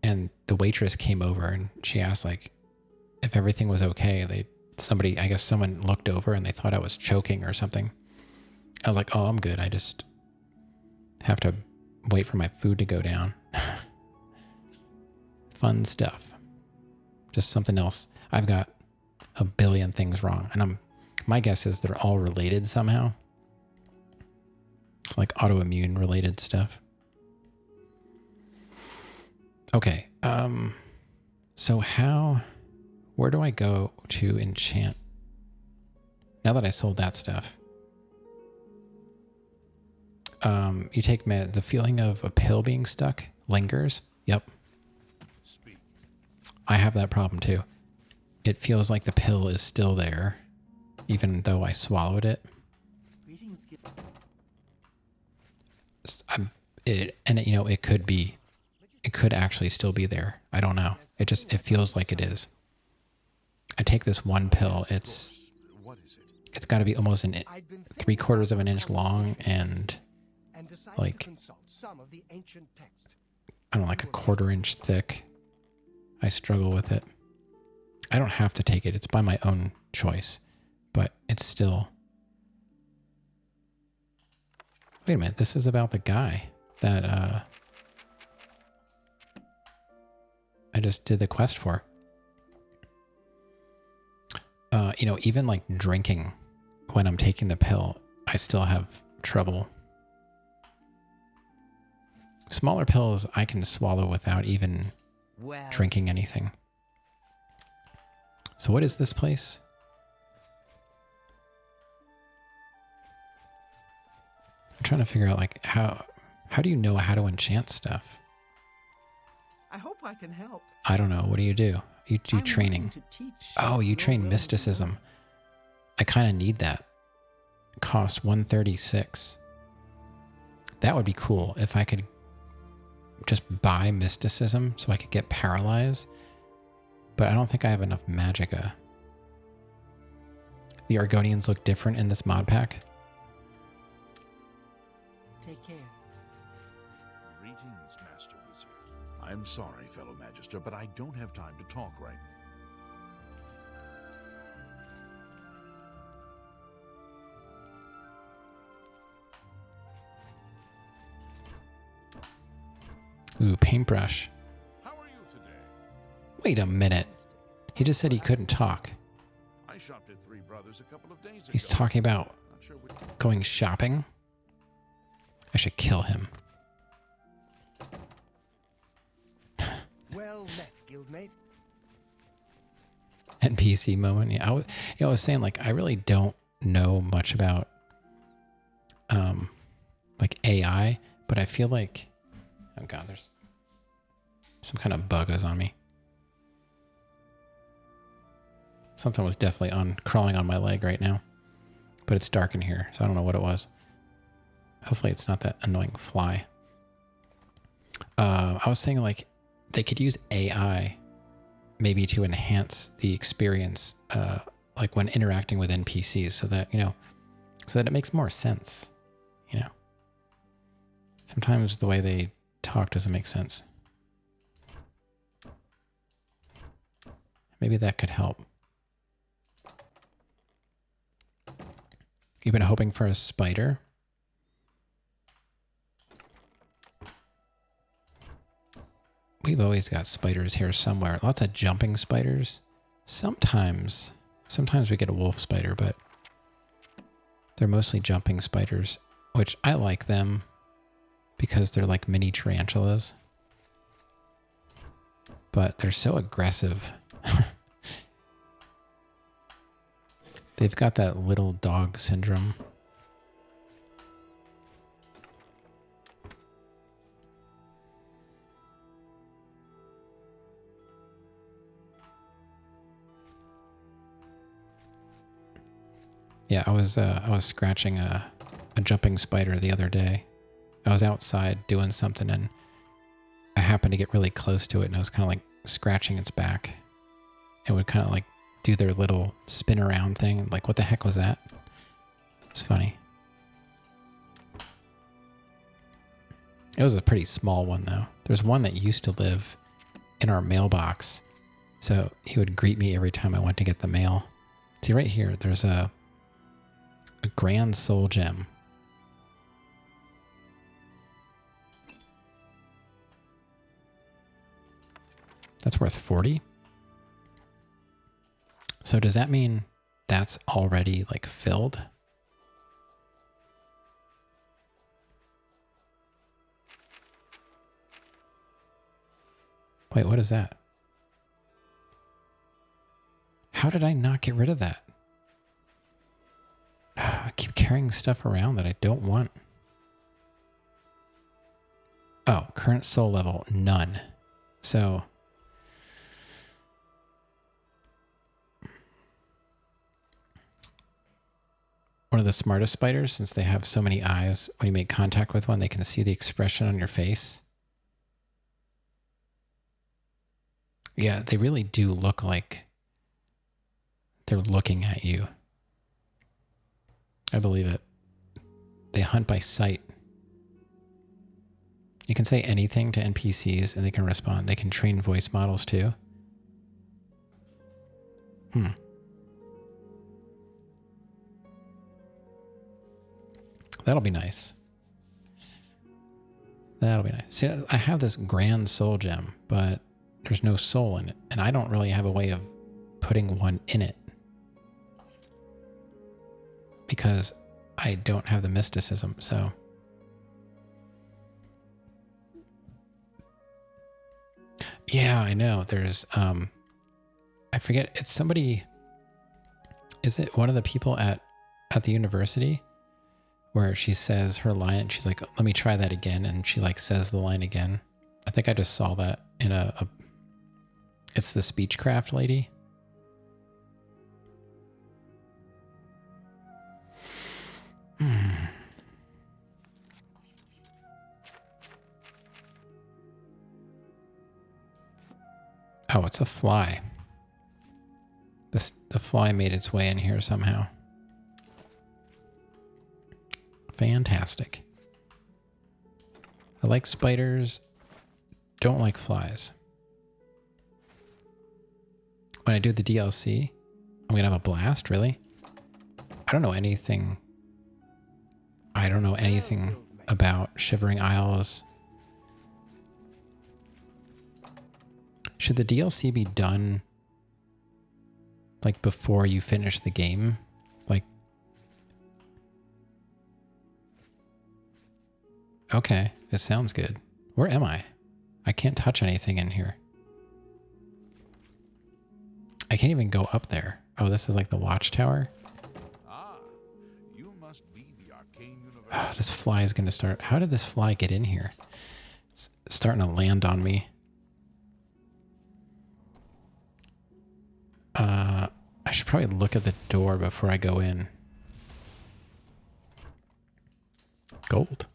And the waitress came over and she asked like if everything was okay. I guess someone looked over and they thought I was choking or something. I was like, oh, I'm good. I just have to wait for my food to go down. Fun stuff. Just something else. I've got a billion things wrong. And my guess is they're all related somehow. It's like autoimmune related stuff. Okay. So where do I go to enchant? Now that I sold that stuff. You take the feeling of a pill being stuck lingers. Yep. I have that problem too. It feels like the pill is still there, even though I swallowed it. It could actually still be there. I don't know. It feels like it is. I take this one pill. It's got to be almost 3/4 of an inch long and like, I don't know, like a 1/4 inch thick. I struggle with it. I don't have to take it. It's by my own choice, but it's still... Wait a minute. This is about the guy that I just did the quest for. Even like drinking when I'm taking the pill, I still have trouble. Smaller pills I can swallow without even drinking anything. So what is this place? I'm trying to figure out like how do you know how to enchant stuff? I hope I can help. I don't know. What do? You do training. Oh, you train mysticism. I kind of need that. cost 136. That would be cool if I could just buy mysticism so I could get paralyzed. But I don't think I have enough magicka. The Argonians look different in this mod pack. Take care. Greetings, Master Wizard. I'm sorry, fellow Magister, but I don't have time to talk right now. Ooh, paintbrush. How are you today? Wait a minute. He just said he couldn't talk. I shopped at Three Brothers a couple of days ago. He's talking about Not sure which... going shopping. I should kill him. Well met, guildmate. NPC moment. Yeah, I was saying, like, I really don't know much about like AI, but I feel like, oh god, there's some kind of bug is on me. Something was definitely crawling on my leg right now, but it's dark in here, so I don't know what it was. Hopefully it's not that annoying fly. I was saying, like, they could use AI maybe to enhance the experience, like when interacting with NPCs, so that, you know, so that it makes more sense, you know. Sometimes the way they talk doesn't make sense. Maybe that could help. You've been hoping for a spider? We've always got spiders here somewhere. Lots of jumping spiders. Sometimes we get a wolf spider, but they're mostly jumping spiders, which I like them because they're like mini tarantulas. But they're so aggressive. They've got that little dog syndrome. Yeah, I was scratching a jumping spider the other day. I was outside doing something and I happened to get really close to it and I was kind of like scratching its back. It would kind of like do their little spin around thing. Like, what the heck was that? It's funny. It was a pretty small one though. There's one that used to live in our mailbox. So he would greet me every time I went to get the mail. See right here, there's a grand soul gem. That's worth 40. So does that mean that's already like filled? Wait, what is that? How did I not get rid of that? I keep carrying stuff around that I don't want. Oh, current soul level, none. So one of the smartest spiders, since they have so many eyes, when you make contact with one, they can see the expression on your face. Yeah, they really do look like they're looking at you. I believe it. They hunt by sight. You can say anything to NPCs and they can respond. They can train voice models too. That'll be nice. That'll be nice. See, I have this grand soul gem, but there's no soul in it. And I don't really have a way of putting one in it. Because I don't have the mysticism, so. Yeah, I know. There's, I forget, it's somebody, is it one of the people at the university where she says her line and she's like, let me try that again. And she like says the line again. I think I just saw that in it's the speechcraft lady. Oh, it's a fly. The fly made its way in here somehow. Fantastic. I like spiders. Don't like flies. When I do the DLC, I'm gonna have a blast, really? I don't know anything. I don't know anything about Shivering Isles. Should the DLC be done like before you finish the game? Like, okay, it sounds good. Where am I? I can't touch anything in here. I can't even go up there. Oh, this is like the watchtower. Ah, you must be the arcane universe. Oh, this fly is going to start. How did this fly get in here? It's starting to land on me. I should probably look at the door before I go in. Gold.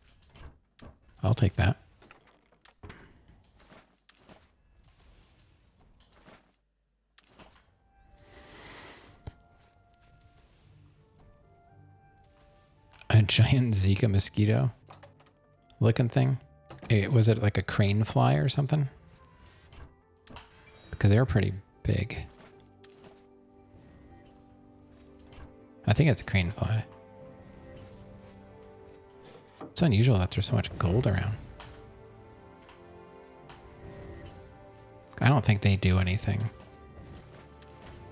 I'll take that. A giant Zika mosquito looking thing. Was it like a crane fly or something? Because they're pretty big. I think it's a crane fly. It's unusual that there's so much gold around. I don't think they do anything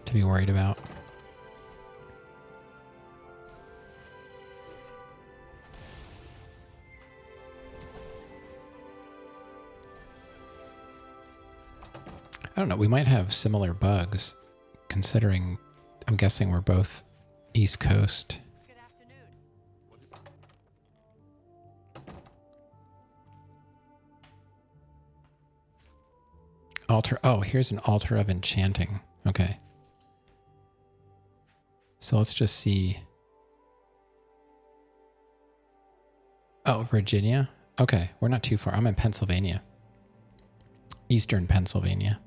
to be worried about. I don't know. We might have similar bugs, considering I'm guessing we're both East Coast. Good afternoon. Altar. Oh, here's an altar of enchanting. Okay. So let's just see. Oh, Virginia. Okay, we're not too far. I'm in Pennsylvania. Eastern Pennsylvania.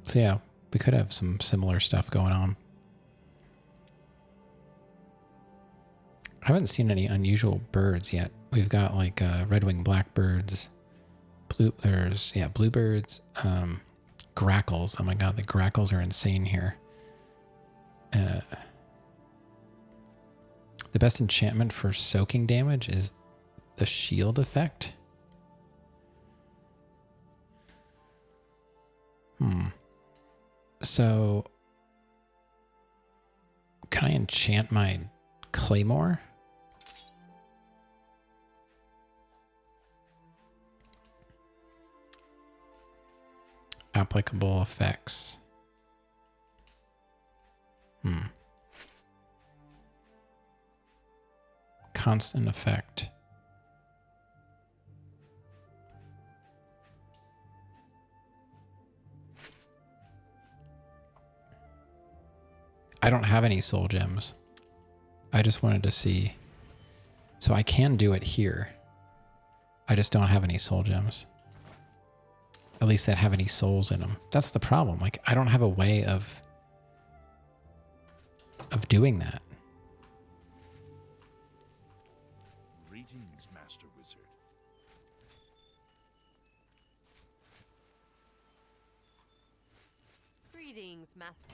So yeah, we could have some similar stuff going on. I haven't seen any unusual birds yet. We've got like red-winged blackbirds, bluebirds, grackles. Oh my god, the grackles are insane here. The best enchantment for soaking damage is the shield effect. So, can I enchant my claymore? Applicable effects. Constant effect. I don't have any soul gems. I just wanted to see. So I can do it here. I just don't have any soul gems. At least that have any souls in them. That's the problem. Like, I don't have a way of doing that. Greetings, Master Wizard. Greetings, Master.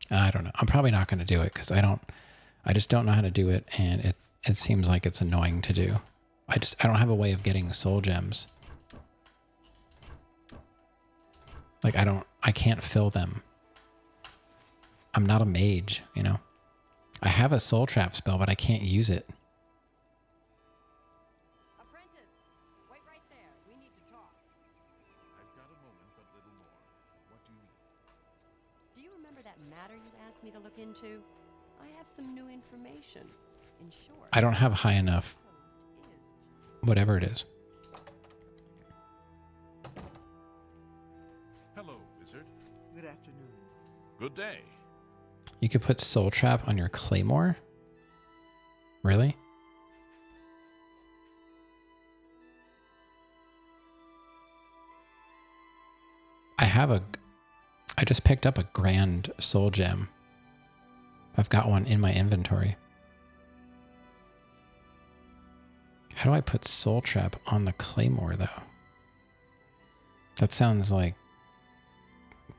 I don't know. I'm probably not going to do it because I just don't know how to do it, and it seems like it's annoying to do. I don't have a way of getting soul gems. Like I can't fill them. I'm not a mage, you know. I have a soul trap spell, but I can't use it. Apprentice, wait right there. We need to talk. I've got a moment, but little more. What do you need? Do you remember that matter you asked me to look into? I have some new information. In short, I don't have high enough, whatever it is. Hello, Wizard. Good afternoon. Good day. You could put soul trap on your claymore? Really? I just picked up a grand soul gem. I've got one in my inventory. How do I put soul trap on the claymore though? That sounds like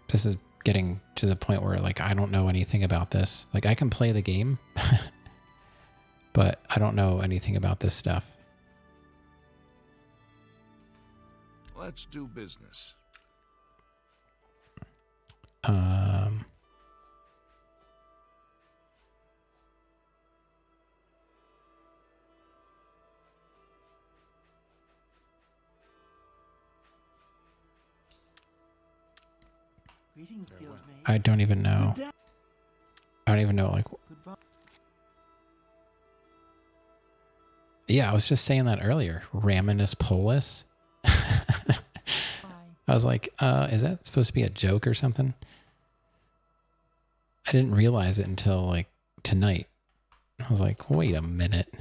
this is getting to the point where like I don't know anything about this. Like I can play the game, but I don't know anything about this stuff. Let's do business. Greetings, Guildmate. I don't even know. I don't even know, like... Goodbye. Yeah, I was just saying that earlier. Raminus polus. I was like, is that supposed to be a joke or something? I didn't realize it until, like, tonight. I was like, wait a minute.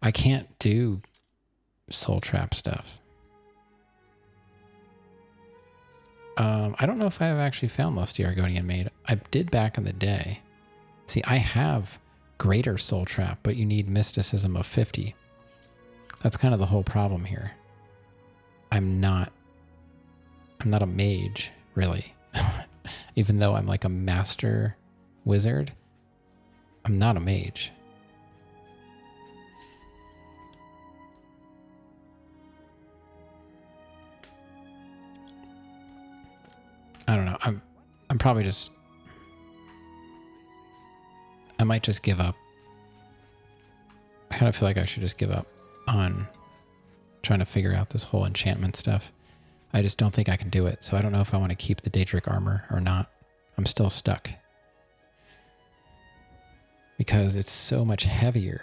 I can't do soul trap stuff. I don't know if I've actually found Lusty Argonian Maid. I did back in the day. See, I have greater soul trap, but you need mysticism of 50. That's kind of the whole problem here. I'm not a mage, really. Even though I'm like a master wizard, I'm not a mage. I don't know. I'm probably just... I might just give up. I kind of feel like I should just give up on trying to figure out this whole enchantment stuff. I just don't think I can do it. So I don't know if I want to keep the Daedric armor or not. I'm still stuck. Because it's so much heavier.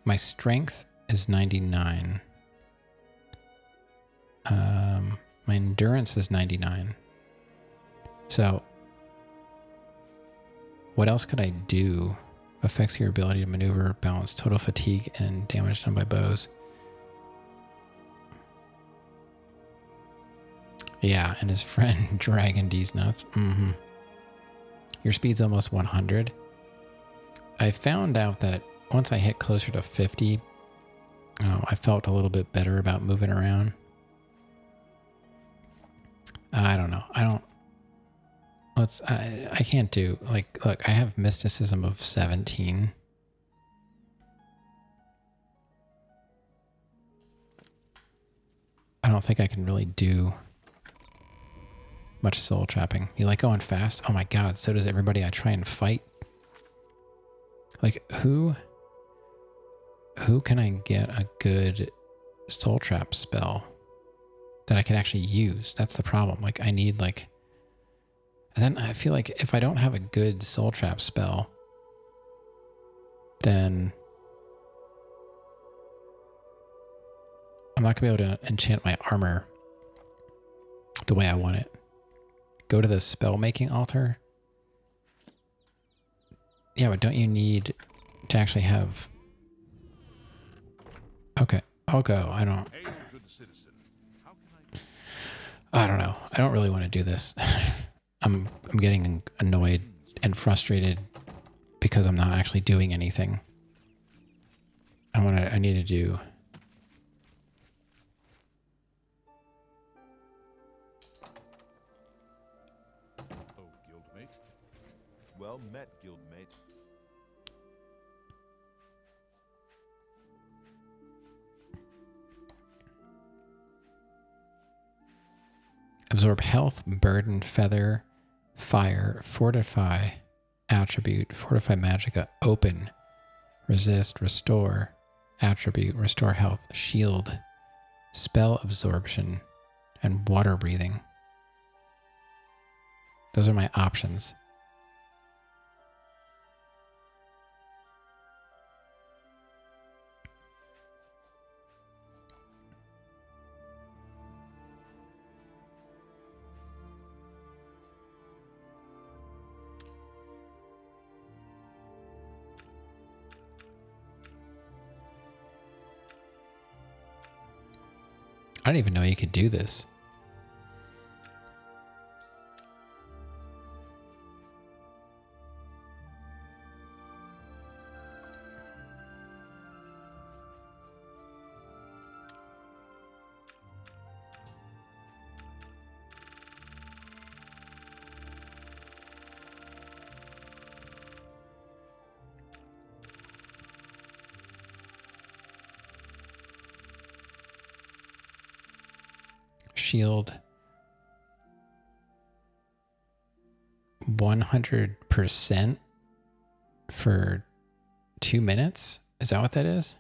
My strength is 99. My endurance is 99. So, what else could I do? Affects your ability to maneuver, balance, total fatigue, and damage done by bows. Yeah, and his friend Dragon D's nuts. Your speed's almost 100. I found out that once I hit closer to 50, I felt a little bit better about moving around. I don't know. I can't do, like, look, I have mysticism of 17. I don't think I can really do much soul trapping. You like going fast? Oh my god, so does everybody I try and fight. Like, who can I get a good soul trap spell that I can actually use? That's the problem. Like, I need, like... And then I feel like if I don't have a good soul trap spell, then I'm not going to be able to enchant my armor the way I want it. Go to the spell making altar. Yeah, but don't you need to actually have... Okay, I'll go. I don't know. I don't really want to do this. I'm getting annoyed and frustrated because I'm not actually doing anything. I need to do... Oh, guildmate. Well met, guildmate. Absorb health, burden, feather, fire, fortify, attribute, fortify magicka, open, resist, restore, attribute, restore health, shield, spell absorption, and water breathing. Those are my options. I didn't even know you could do this. Shield 100% for 2 minutes? Is that what that is?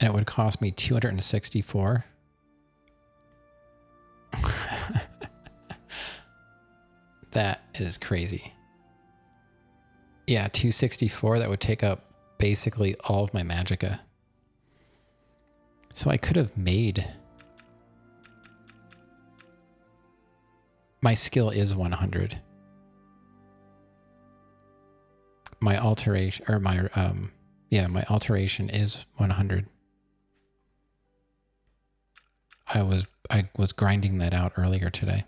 And it would cost me 264. That is crazy. Yeah, 264, that would take up basically all of my magicka. So I could have made... My skill is 100. My alteration, or my, my alteration is 100. I was grinding that out earlier today.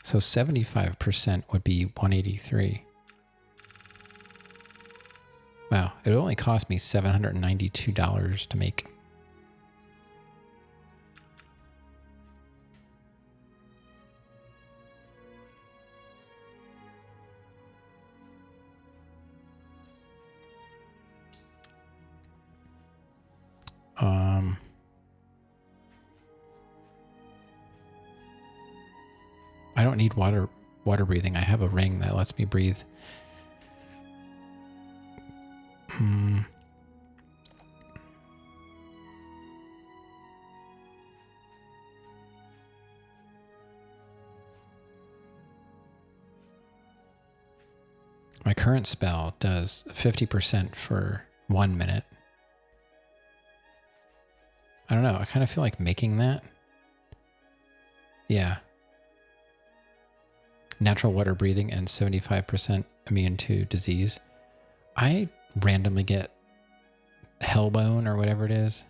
So 75% would be 183. Wow, it only cost me $792 to make. I don't need water breathing. I have a ring that lets me breathe. My current spell does 50% for 1 minute. I don't know. I kind of feel like making that. Yeah. Natural water breathing and 75% immune to disease. I randomly get hellbone or whatever it is.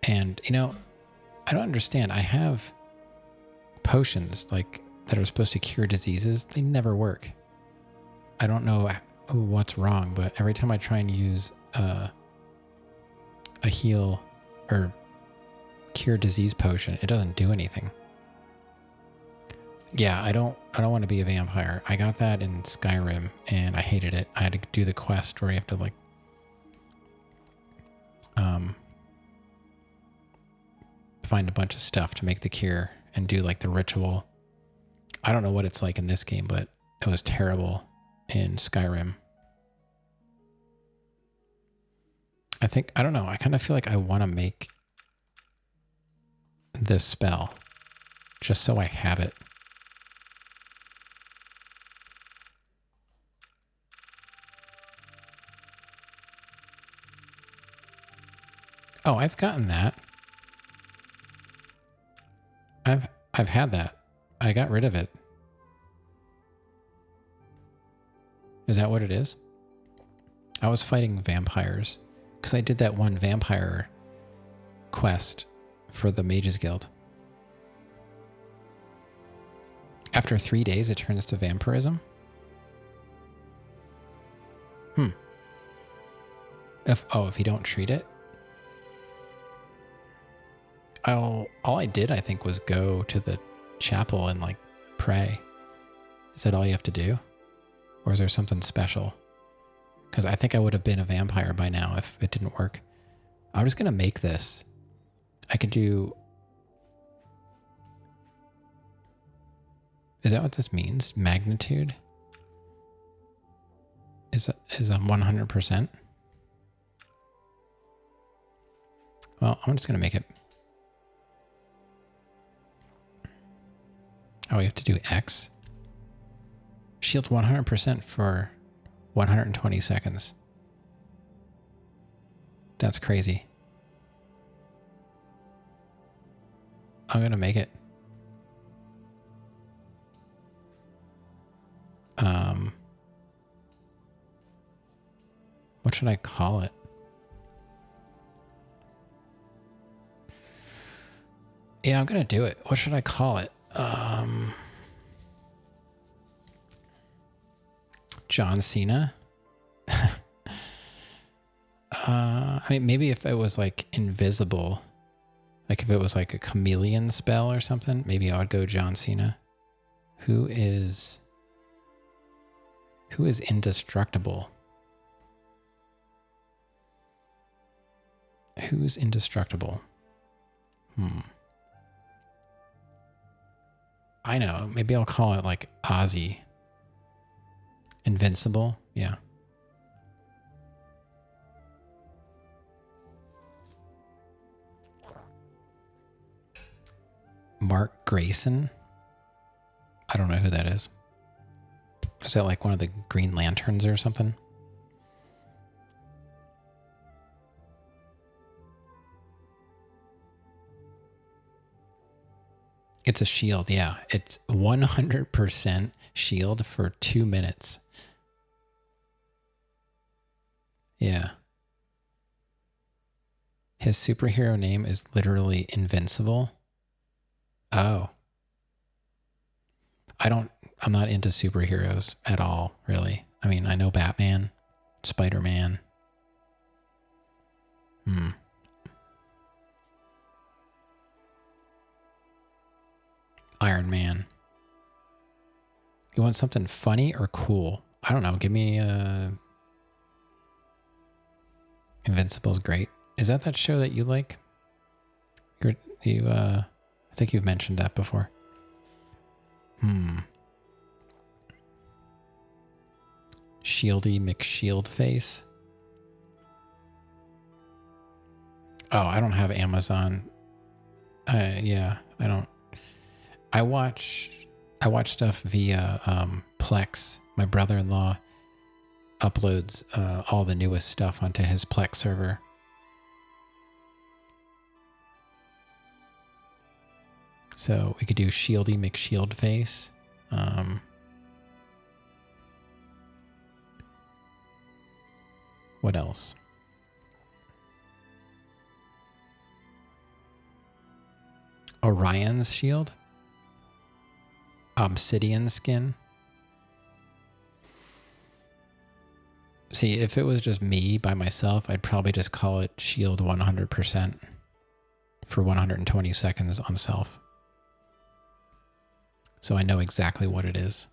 And, you know, I don't understand. I have potions like that are supposed to cure diseases. They never work. I don't know what's wrong, but every time I try and use a heal or cure disease potion, it doesn't do anything. Yeah, I don't want to be a vampire. I got that in Skyrim and I hated it. I had to do the quest where you have to like find a bunch of stuff to make the cure and do like the ritual. I don't know what it's like in this game, but it was terrible in Skyrim. I don't know. I kind of feel like I want to make this spell just so I have it. Oh, I've gotten that. I've had that. I got rid of it. Is that what it is? I was fighting vampires because I did that one vampire quest for the Mages Guild. After 3 days, it turns to vampirism? If you don't treat it? All I did, I think, was go to the chapel and, like, pray. Is that all you have to do? Or is there something special? Because I think I would have been a vampire by now if it didn't work. I'm just going to make this. I could do... Is that what this means? Magnitude? Is a 100%? Well, I'm just going to make it. Oh, we have to do X. Shields 100% for 120 seconds. That's crazy. I'm gonna make it. What should I call it? Yeah, I'm gonna do it. What should I call it? John Cena? I mean, maybe if it was like invisible, like if it was like a chameleon spell or something, maybe I would go John Cena. Who is indestructible? Who's indestructible? I know. Maybe I'll call it like Ozzy. Invincible? Yeah. Mark Grayson? I don't know who that is. Is that like one of the Green Lanterns or something? It's a shield, yeah. It's 100% shield for 2 minutes. Yeah. His superhero name is literally Invincible. Oh. I'm not into superheroes at all, really. I mean, I know Batman, Spider-Man. Iron Man. You want something funny or cool? I don't know. Give me Invincible's great. Is that show that you like? I think you've mentioned that before. Shieldy McShieldface. Oh, I don't have Amazon. Yeah, I don't. I watch stuff via Plex. My brother-in-law uploads all the newest stuff onto his Plex server. So we could do Shieldy McShieldface. What else? Orion's shield? Obsidian skin? See, if it was just me by myself, I'd probably just call it shield 100% for 120 seconds on self. So I know exactly what it is.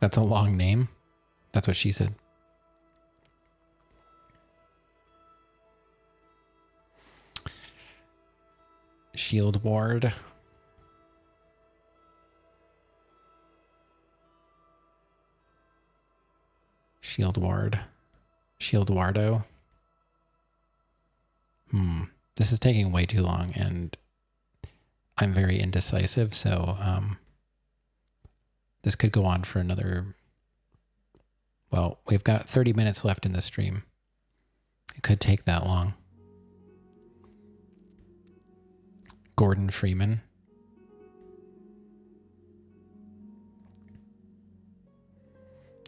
That's a long name. That's what she said. Shield Ward. Shield Ward. Shield Wardo. This is taking way too long, and I'm very indecisive, so this could go on for another... Well, we've got 30 minutes left in the stream. It could take that long. Gordon Freeman.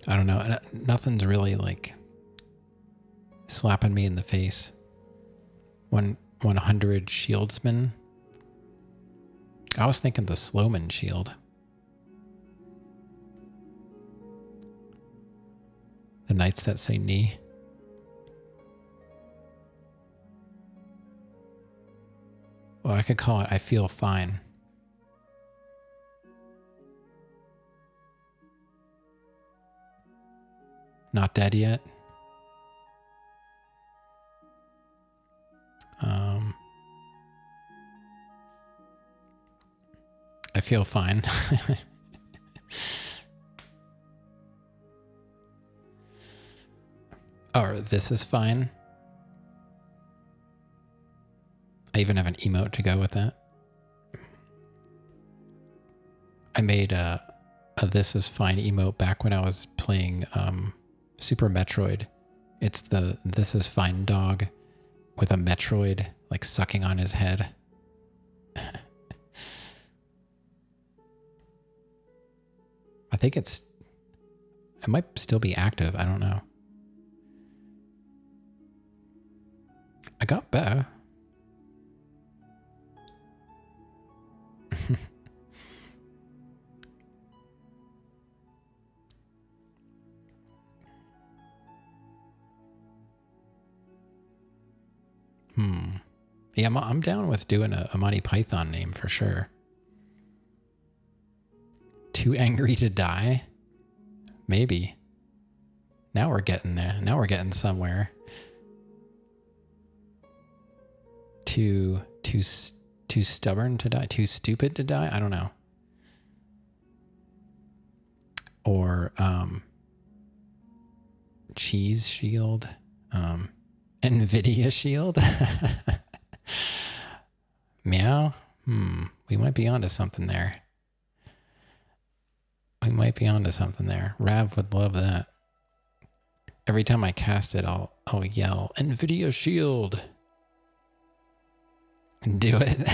I don't know. Nothing's really like slapping me in the face. 100 Shieldsman. I was thinking the Slowman shield. The Knights That Say Knee. Well, I could call it I Feel Fine. Not dead yet. I feel fine. Or this is fine. I even have an emote to go with that. I made a This Is Fine emote back when I was playing Super Metroid It's the This Is Fine dog with a Metroid like sucking on his head. I think it might still be active. I don't know. I got better. Yeah, I'm down with doing a Monty Python name for sure. Too angry to die? Maybe. Now we're getting there. Now we're getting somewhere. Too stubborn to die? Too stupid to die? I don't know. Or cheese shield? Nvidia shield? Meow? We might be onto something there. We might be onto something there. Rav would love that. Every time I cast it, I'll yell, Nvidia shield! And do it.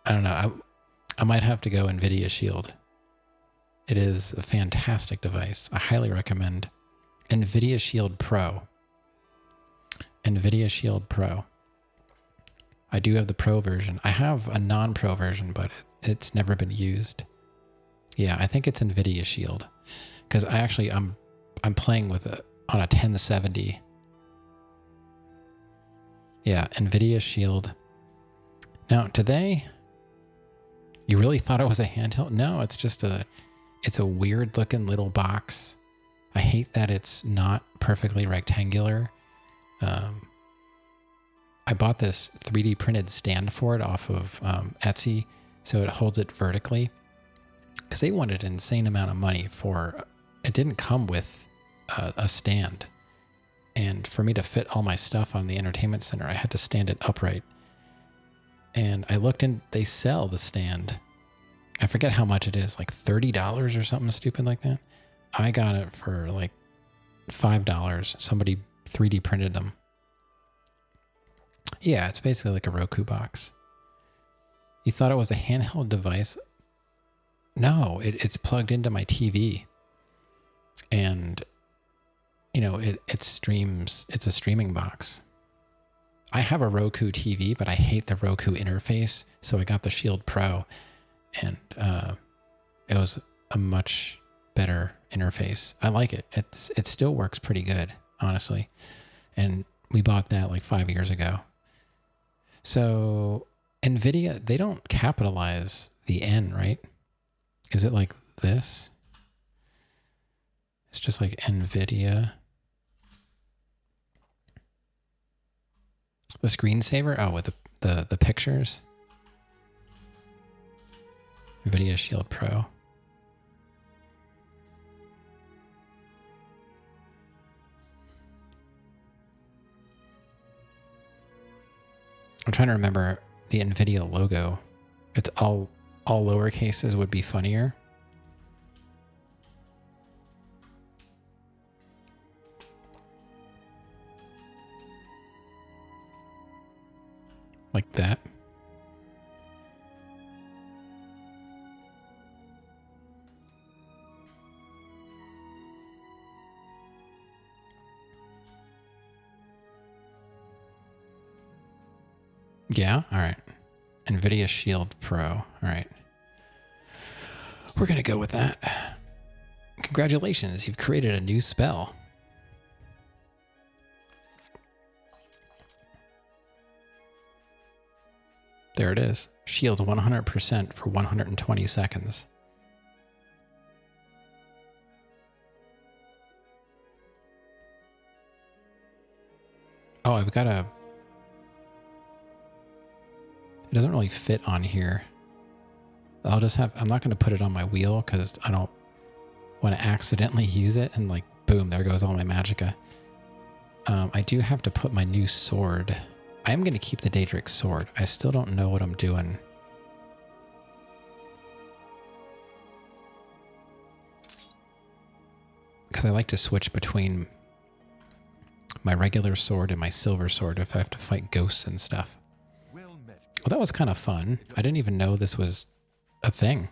I don't know. I might have to go Nvidia shield. It is a fantastic device. I highly recommend Nvidia Shield Pro. Nvidia Shield Pro. I do have the Pro version. I have a non-Pro version, but it's never been used. Yeah, I think it's Nvidia Shield, because I'm playing with it on a 1070. Yeah, Nvidia Shield. Now, you really thought it was a handheld? No, it's just it's a weird looking little box. I hate that it's not perfectly rectangular. I bought this 3D printed stand for it off of Etsy, so it holds it vertically. Because they wanted an insane amount of money for it. Didn't come with a stand. And for me to fit all my stuff on the entertainment center, I had to stand it upright. And I looked in, they sell the stand. I forget how much it is, like $30 or something stupid like that. I got it for like $5. Somebody 3D printed them. Yeah, it's basically like a Roku box. You thought it was a handheld device? No, it's plugged into my TV. And, it streams. It's a streaming box. I have a Roku TV, but I hate the Roku interface. So I got the Shield Pro. And it was a much better interface. I like it. It still works pretty good, honestly. And we bought that like 5 years ago. So Nvidia, they don't capitalize the N, right? Is it like this? It's just like Nvidia. The screensaver? Oh, with the pictures. Nvidia Shield Pro. I'm trying to remember the Nvidia logo. It's all lowercases would be funnier. Like that. Yeah, all right. Nvidia Shield Pro. All right. We're going to go with that. Congratulations, you've created a new spell. There it is. Shield 100% for 120 seconds. Oh, I've got a... It doesn't really fit on here. I'm not going to put it on my wheel because I don't want to accidentally use it and like, boom, there goes all my magicka. I do have to put my new sword. I am going to keep the Daedric sword. I still don't know what I'm doing. Because I like to switch between my regular sword and my silver sword if I have to fight ghosts and stuff. Well met. Well, that was kind of fun. I didn't even know this was a thing.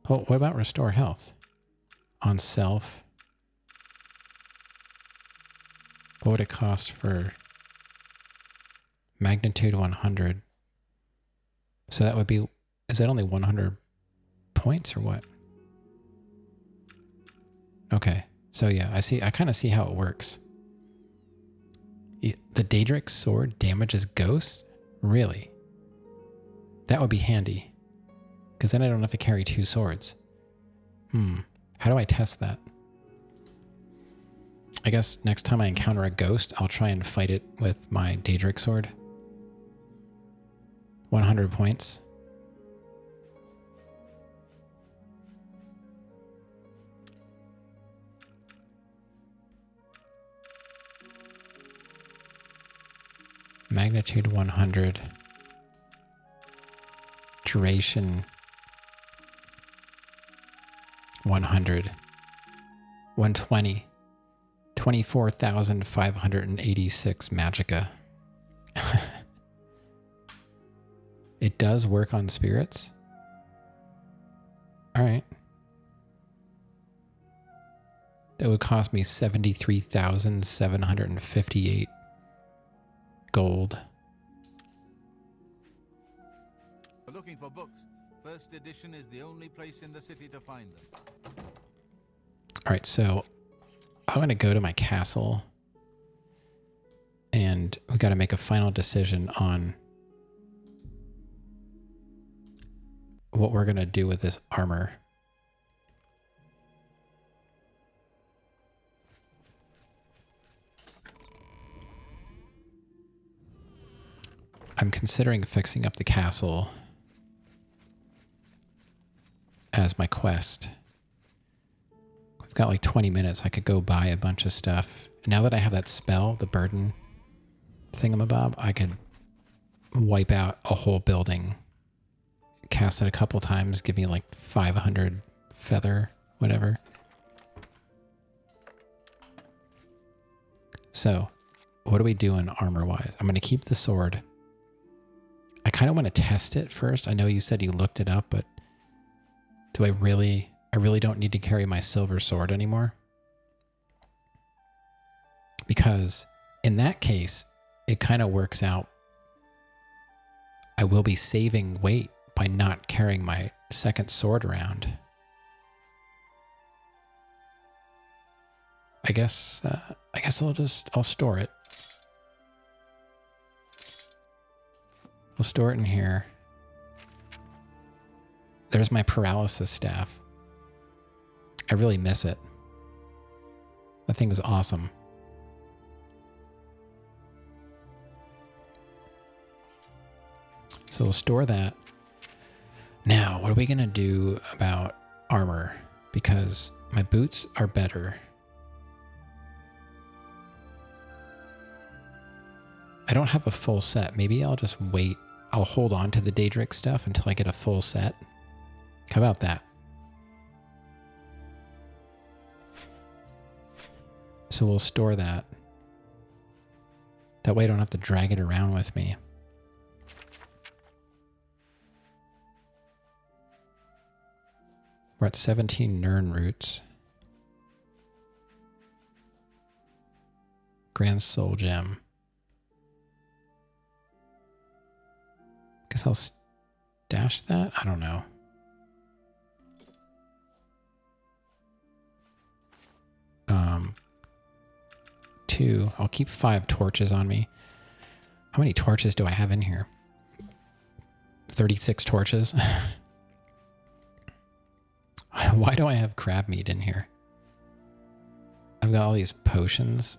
Oh, what about restore health? On self. What would it cost for magnitude 100? So that would be, is that only 100 points or what? Okay. So yeah, I kind of see how it works. The Daedric sword damages ghosts? Really? That would be handy. Because then I don't have to carry 2 swords. How do I test that? I guess next time I encounter a ghost, I'll try and fight it with my Daedric sword. 100 points. Magnitude 100. Duration 100. 120. 24,586 magicka. It does work on spirits? Alright. That would cost me 73,758 gold. For looking for books, first edition is the only place in the city to find them. Alright, so I'm going to go to my castle and we got to make a final decision on what we're going to do with this armor. I'm considering fixing up the castle as my quest. We've got like 20 minutes. I could go buy a bunch of stuff. Now that I have that spell, the burden thingamabob, I could wipe out a whole building, cast it a couple times, give me like 500 feather, whatever. So, what are we doing armor-wise? I'm going to keep the sword. I kind of want to test it first. I know you said you looked it up, but do I really don't need to carry my silver sword anymore? Because in that case, it kind of works out. I will be saving weight by not carrying my second sword around. I guess I'll store it. I'll store it in here. There's my paralysis staff. I really miss it. That thing was awesome. So we'll store that. Now, what are we going to do about armor? Because my boots are better. I don't have a full set. Maybe I'll just wait. I'll hold on to the Daedric stuff until I get a full set. How about that? So we'll store that. That way I don't have to drag it around with me. We're at 17 Nern roots. Grand Soul Gem. Guess I'll stash that? I don't know. Two. I'll keep 5 torches on me. How many torches do I have in here? 36 torches. Why do I have crab meat in here? I've got all these potions.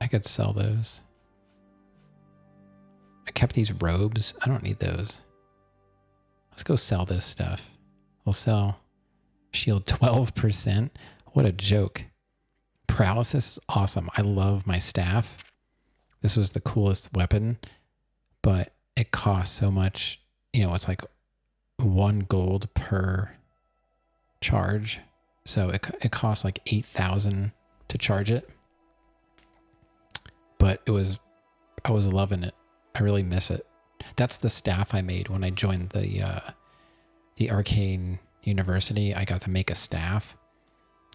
I could sell those. I kept these robes. I don't need those. Let's go sell this stuff. We'll sell shield 12%. What a joke. Paralysis is awesome. I love my staff. This was the coolest weapon, but it costs so much. You know, it's like 1 gold per charge. So it costs like 8,000 to charge it. But I was loving it. I really miss it. That's the staff I made when I joined the Arcane University. I got to make a staff,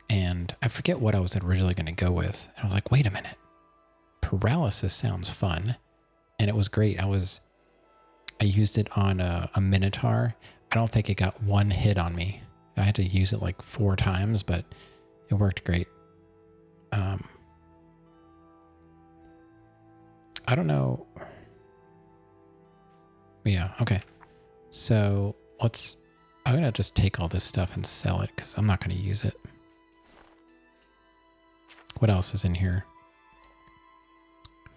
and I forget what I was originally going to go with. And I was like, wait a minute, paralysis sounds fun, and it was great. I used it on a Minotaur. I don't think it got one hit on me. I had to use it like 4 times, but it worked great. I don't know. Yeah, okay. So I'm going to just take all this stuff and sell it because I'm not going to use it. What else is in here?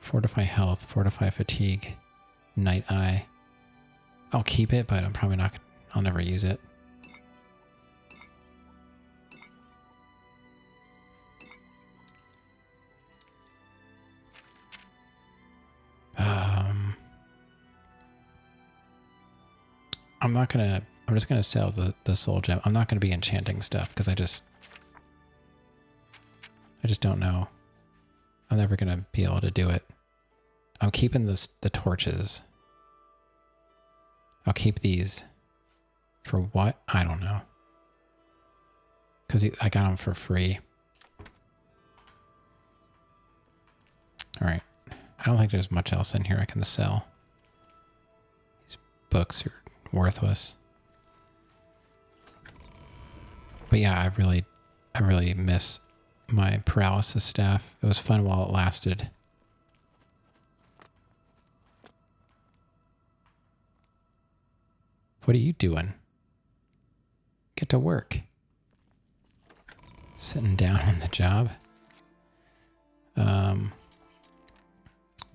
Fortify health, fortify fatigue, night eye. I'll keep it, but I'm probably not, I'll never use it. I'm just gonna sell the soul gem. I'm not gonna be enchanting stuff because I just don't know. I'm never gonna be able to do it. I'm keeping the torches. I'll keep these. For what? I don't know. Because I got them for free. Alright. I don't think there's much else in here I can sell. These books are worthless. But yeah, I really miss my paralysis staff. It was fun while it lasted. What are you doing? Get to work. Sitting down on the job.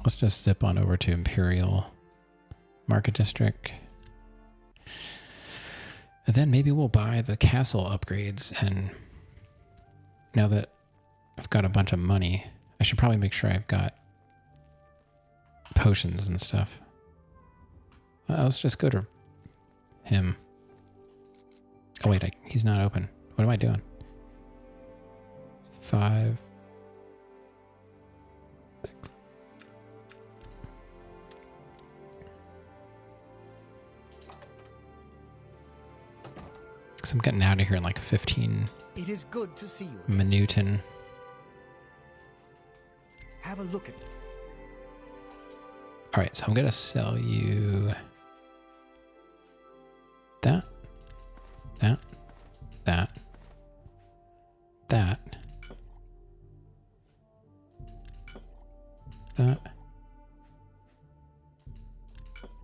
Let's just zip on over to Imperial Market District. And then maybe we'll buy the castle upgrades. And now that I've got a bunch of money, I should probably make sure I've got potions and stuff. Well, let's just go to him. Oh wait, he's not open. What am I doing? 5. Because I'm getting out of here in like 15 It is good to see you. Minutin. Have a look at me. All right, so I'm gonna sell you that, that, that, that, that,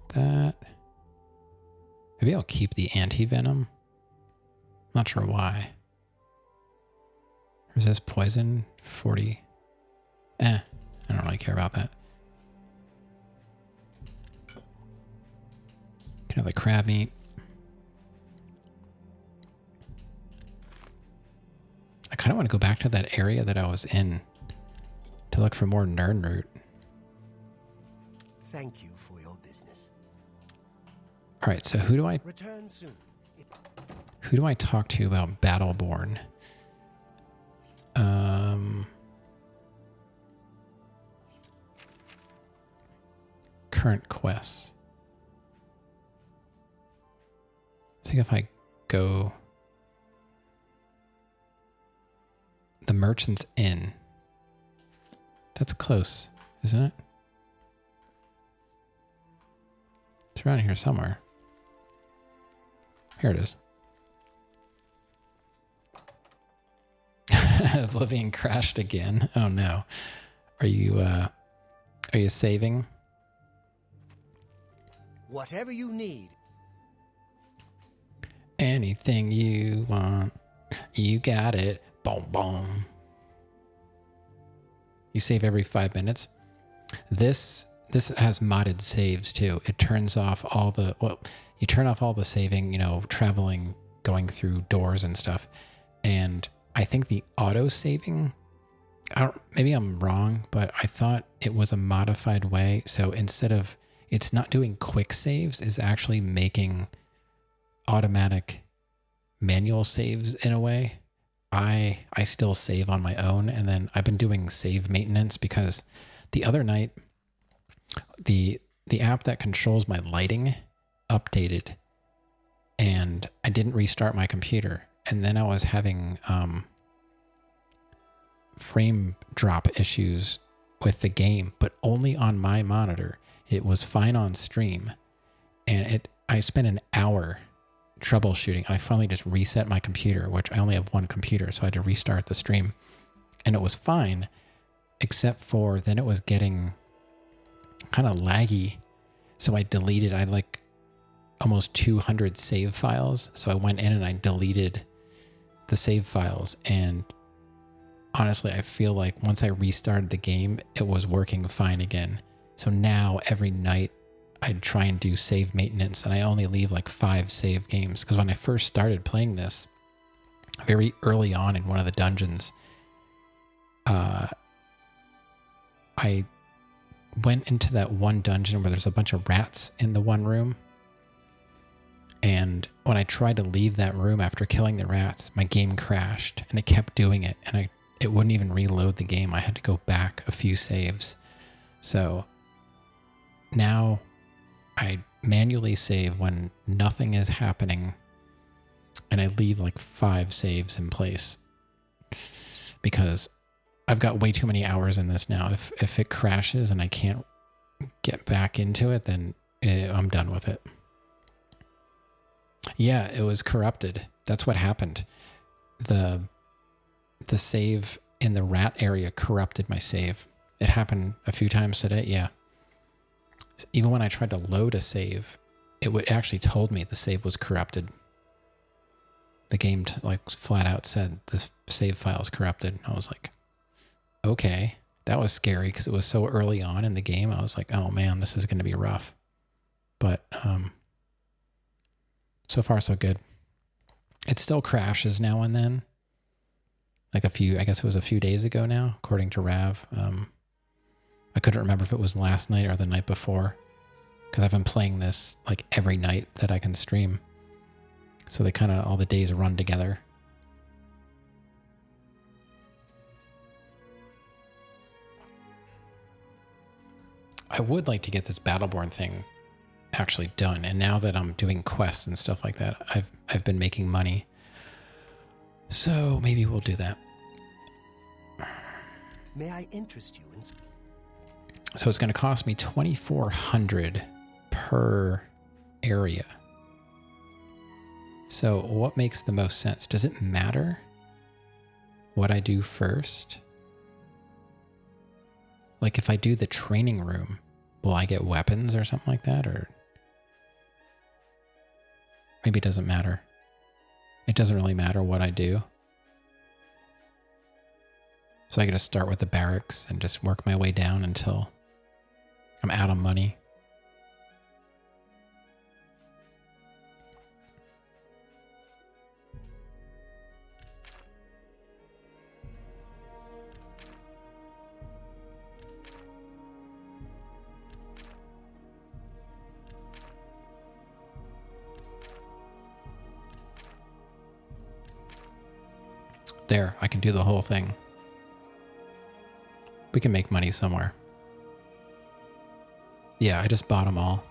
that. Maybe I'll keep the anti-venom. Not sure why. Resist poison, 40. I don't really care about that. Can have the crab meat. I kind of want to go back to that area that I was in to look for more Nirnroot. Thank you for your business. All right, so who do I Return soon. talk to about Battleborn? Current quests. I think if I go the Merchant's Inn. That's close, isn't it? It's around here somewhere. Here it is. Oblivion crashed again. Oh no. Are you saving? Whatever you need. Anything you want, you got it. Boom, boom. You save every 5 minutes. This has modded saves too. It turns off all the, you turn off all the saving, traveling, going through doors and stuff. And I think the auto saving, maybe I'm wrong, but I thought it was a modified way. So instead of, it's not doing quick saves, it's actually making automatic manual saves in a way. I still save on my own, and then I've been doing save maintenance because the other night the app that controls my lighting updated, and I didn't restart my computer, and then I was having frame drop issues with the game, but only on my monitor. It was fine on stream, and I spent an hour troubleshooting. I finally just reset my computer, which I only have one computer, so I had to restart the stream, and it was fine, except for then it was getting kind of laggy, so I had like almost 200 save files, so I went in and I deleted the save files, and honestly, I feel like once I restarted the game, it was working fine again. So now every night I try and do save maintenance, and I only leave like 5 save games. Because when I first started playing this, very early on in one of the dungeons, I went into that one dungeon where there's a bunch of rats in the one room. And when I tried to leave that room after killing the rats, my game crashed, and it kept doing it. And it wouldn't even reload the game. I had to go back a few saves. So now I manually save when nothing is happening, and I leave like 5 saves in place because I've got way too many hours in this now. If it crashes and I can't get back into it, then I'm done with it. Yeah, it was corrupted. That's what happened. The save in the rat area corrupted my save. It happened a few times today, yeah. Even when I tried to load a save, it actually told me the save was corrupted. The game like flat out said the save file is corrupted. I was like, okay, that was scary because it was so early on in the game. I was like, oh man, this is going to be rough. But so far so good. It still crashes now and then. Like I guess it was a few days ago now, according to Rav. I couldn't remember if it was last night or the night before, because I've been playing this like every night that I can stream. So they kind of, all the days run together. I would like to get this Battleborn thing actually done. And now that I'm doing quests and stuff like that, I've been making money. So maybe we'll do that. May I interest you in... So it's going to cost me $2,400 per area. So what makes the most sense? Does it matter what I do first? Like if I do the training room, will I get weapons or something like that? Or maybe it doesn't matter. It doesn't really matter what I do. So I got to start with the barracks and just work my way down until I'm out of money. There, I can do the whole thing. We can make money somewhere. Yeah, I just bought them all.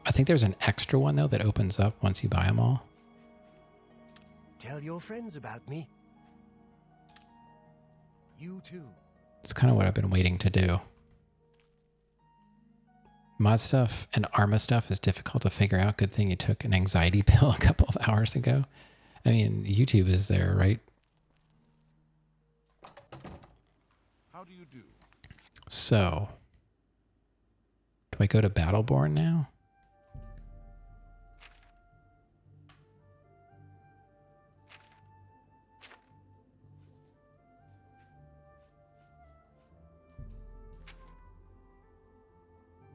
I think there's an extra one, though, that opens up once you buy them all. Tell your friends about me. You too. It's kind of what I've been waiting to do. Mod stuff and Arma stuff is difficult to figure out. Good thing you took an anxiety pill a couple of hours ago. I mean, YouTube is there, right? How do you do? So, do I go to Battleborn now?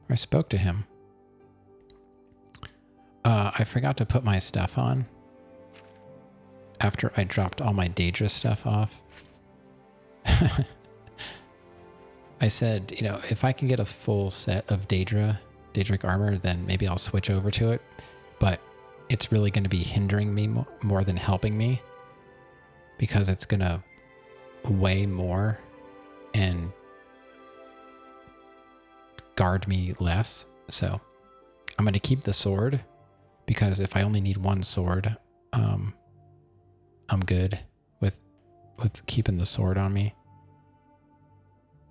I spoke to him. I forgot to put my stuff on after I dropped all my Daedra stuff off. I said, you know, if I can get a full set of Daedric armor, then maybe I'll switch over to it. But it's really going to be hindering me more than helping me, because it's going to weigh more and guard me less. So I'm going to keep the sword, because if I only need one sword, I'm good with keeping the sword on me.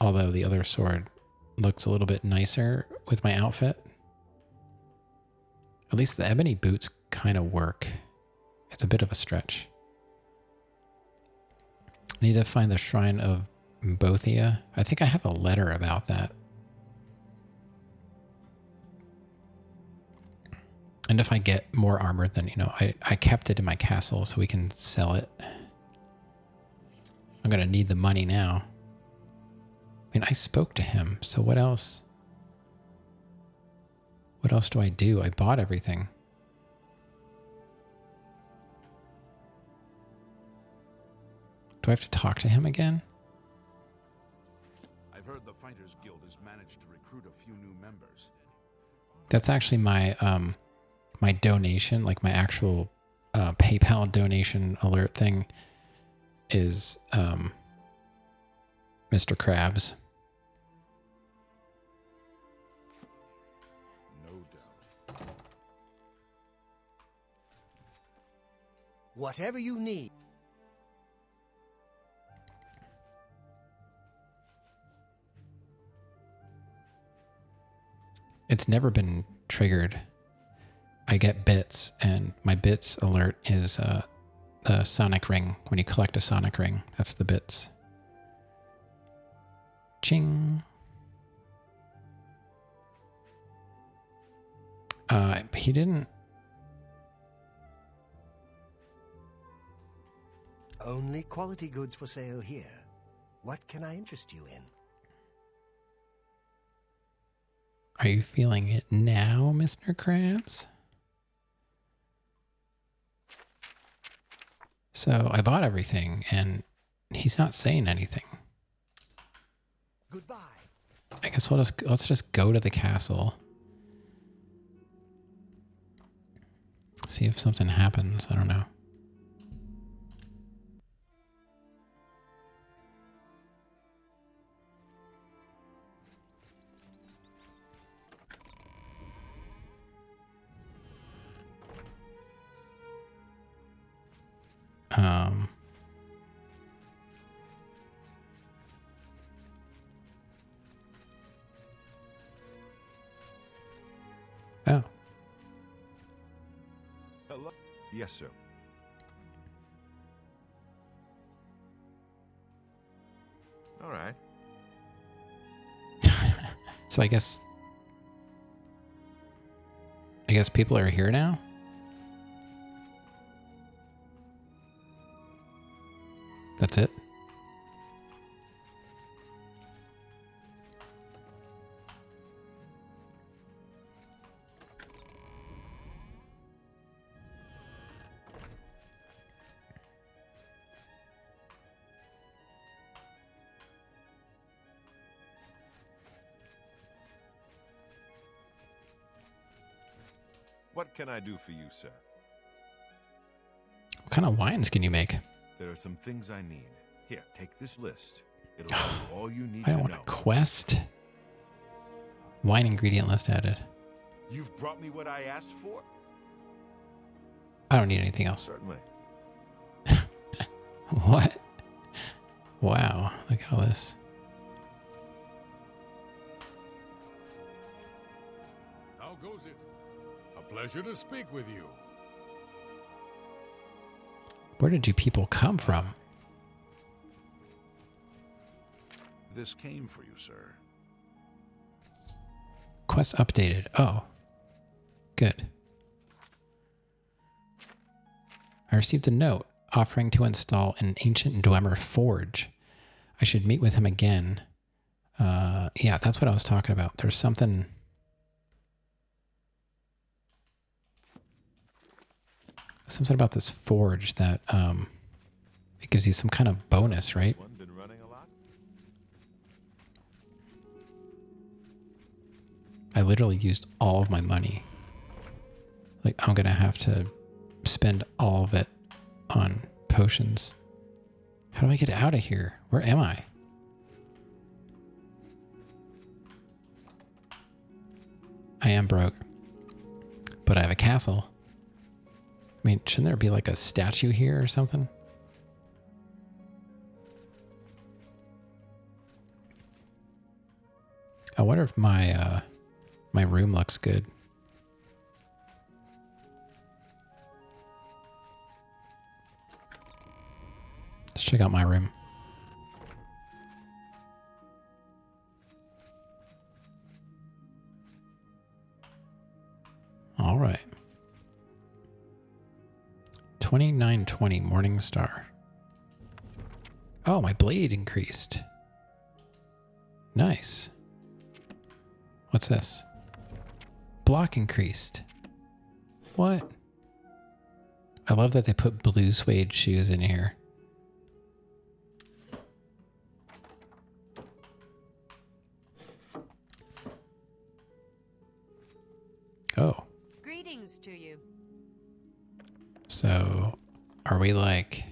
Although the other sword looks a little bit nicer with my outfit. At least the ebony boots kind of work. It's a bit of a stretch. I need to find the Shrine of Bothia. I think I have a letter about that. And if I get more armor, then, you know, I kept it in my castle so we can sell it. I'm going to need the money now. I mean, I spoke to him, so what else? What else do I do? I bought everything. Do I have to talk to him again? I've heard the Fighters Guild has managed to recruit a few new members. That's actually my my donation, like my actual PayPal donation alert thing is Mr. Krabs. No doubt. Whatever you need. It's never been triggered. I get bits, and my bits alert is the sonic ring. When you collect a sonic ring, that's the bits. Ching. He didn't. Only quality goods for sale here. What can I interest you in? Are you feeling it now, Mr. Krabs? So I bought everything, and he's not saying anything. Goodbye. I guess let's just go to the castle. See if something happens. I don't know. Oh. Hello? Yes, sir. All right. So I guess people are here now? That's it? What can I do for you, sir? What kind of wines can you make? There are some things I need. Here, take this list. It'll tell you all you need I to don't want know. a quest. Wine ingredient list added. You've brought me what I asked for? I don't need anything else. Certainly. What? Wow, look at all this. How goes it? A pleasure to speak with you. Where did you people come from? This came for you, sir. Quest updated. Oh, good. I received a note offering to install an ancient Dwemer forge. I should meet with him again. Yeah, that's what I was talking about. There's something... Something about this forge that it gives you some kind of bonus, right? One been running a lot? I literally used all of my money. Like, I'm going to have to spend all of it on potions. How do I get out of here? Where am I? I am broke. But I have a castle. I mean, shouldn't there be like a statue here or something? I wonder if my my room looks good. Let's check out my room. All right. 2920 Morning Star. Oh, my blade increased. Nice. What's this? Block increased. What? I love that they put blue suede shoes in here. Oh. Greetings to you. So, are we like...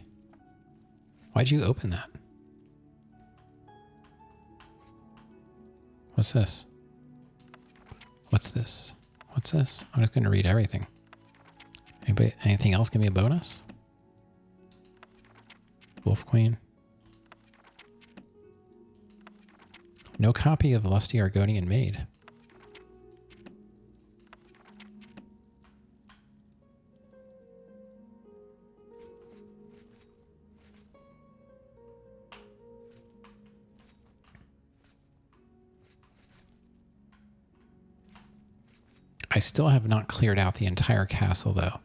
Why'd you open that? What's this? What's this? What's this? I'm just going to read everything. Anybody, anything else give me a bonus? Wolf Queen. No copy of Lusty Argonian Maid. I still have not cleared out the entire castle, though.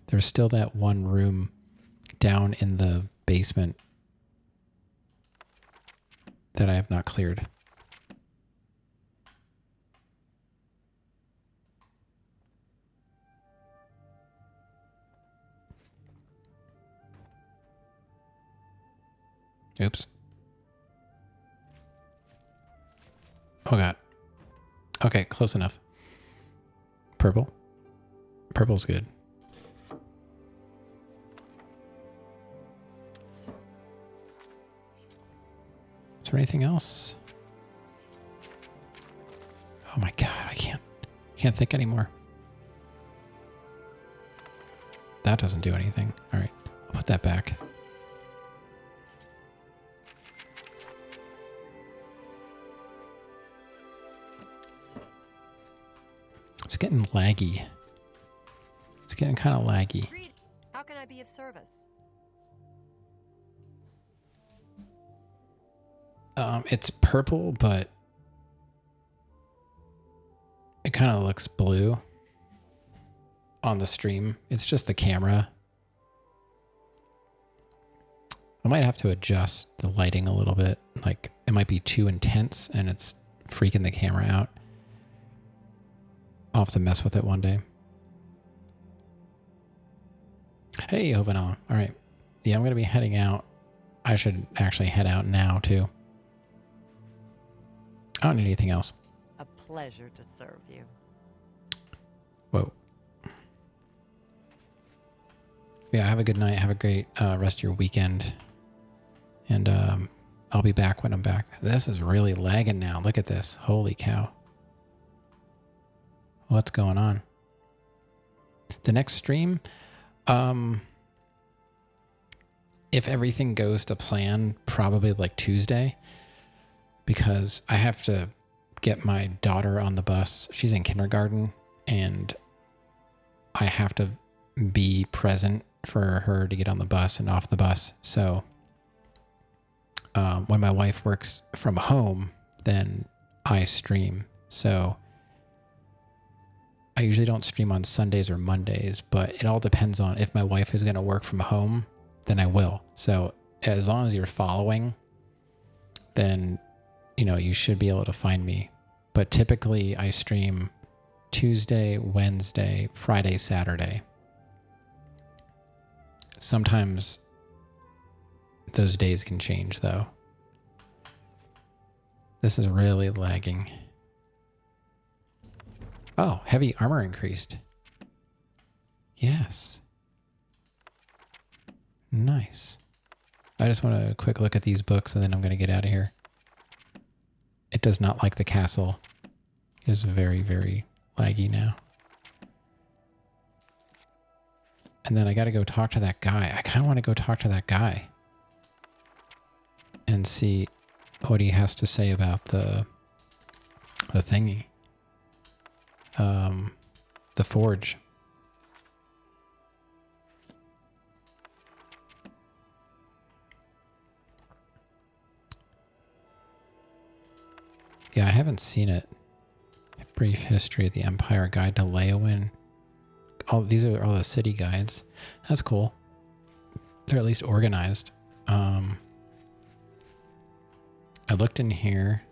There's still that one room down in the basement that I have not cleared. Oops. Oh, God. Okay, close enough. Purple. Purple's good. Is there anything else? Oh my God, I can't think anymore. That doesn't do anything. All right, I'll put that back. It's getting laggy. It's getting kind of laggy. How can I be of service? It's purple, but it kind of looks blue on the stream. It's just the camera. I might have to adjust the lighting a little bit. Like, it might be too intense and it's freaking the camera out. I'll have to mess with it one day. Hey, Ovanon. All right. Yeah, I'm going to be heading out. I should actually head out now, too. I don't need anything else. A pleasure to serve you. Whoa. Yeah, have a good night. Have a great rest of your weekend. And I'll be back when I'm back. This is really lagging now. Look at this. Holy cow. What's going on? The next stream, if everything goes to plan, probably like Tuesday, because I have to get my daughter on the bus. She's in kindergarten, and I have to be present for her to get on the bus and off the bus. So when my wife works from home, then I stream. So I usually don't stream on Sundays or Mondays, but it all depends on if my wife is going to work from home, then I will. So as long as you're following, then, you know, you should be able to find me. But typically I stream Tuesday, Wednesday, Friday, Saturday. Sometimes those days can change, though. This is really lagging. Oh, heavy armor increased. Yes. Nice. I just want a quick look at these books and then I'm going to get out of here. It does not like the castle. It's very, very laggy now. And then I got to go talk to that guy. I kind of want to go talk to that guy and see what he has to say about the thingy. The forge. Yeah, I haven't seen it. A brief history of the Empire Guide to Leowin. Oh, these are all the city guides. That's cool. They're at least organized. I looked in here.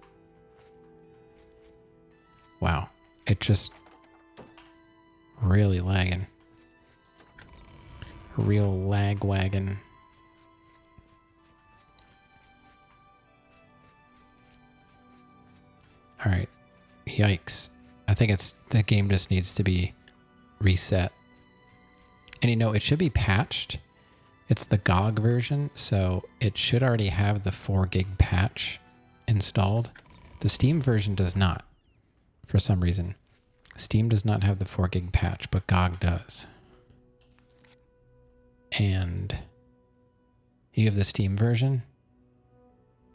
Wow. It just really lagging. Real lag wagon. All right. Yikes. I think the game just needs to be reset. And you know, it should be patched. It's the GOG version, so it should already have the 4 gig patch installed. The Steam version does not, for some reason. Steam does not have the 4 gig patch, but GOG does. And you have the Steam version?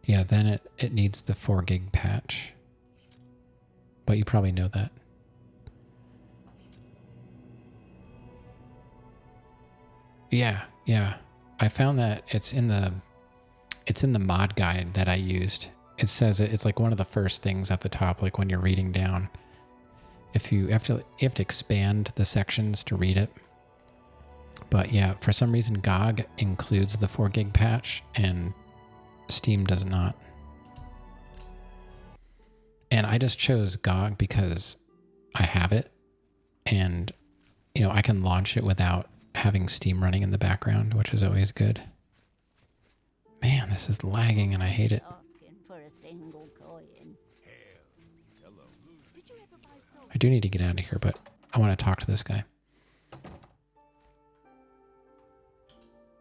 Yeah, then it needs the 4 gig patch. But you probably know that. Yeah. I found that it's in the mod guide that I used. It says it's like one of the first things at the top, like when you're reading down. If you have to expand the sections to read it. But yeah, for some reason GOG includes the 4 gig patch and Steam does not. And I just chose GOG because I have it and you know, I can launch it without having Steam running in the background, which is always good. Man, this is lagging and I hate it. I do need to get out of here, but I want to talk to this guy.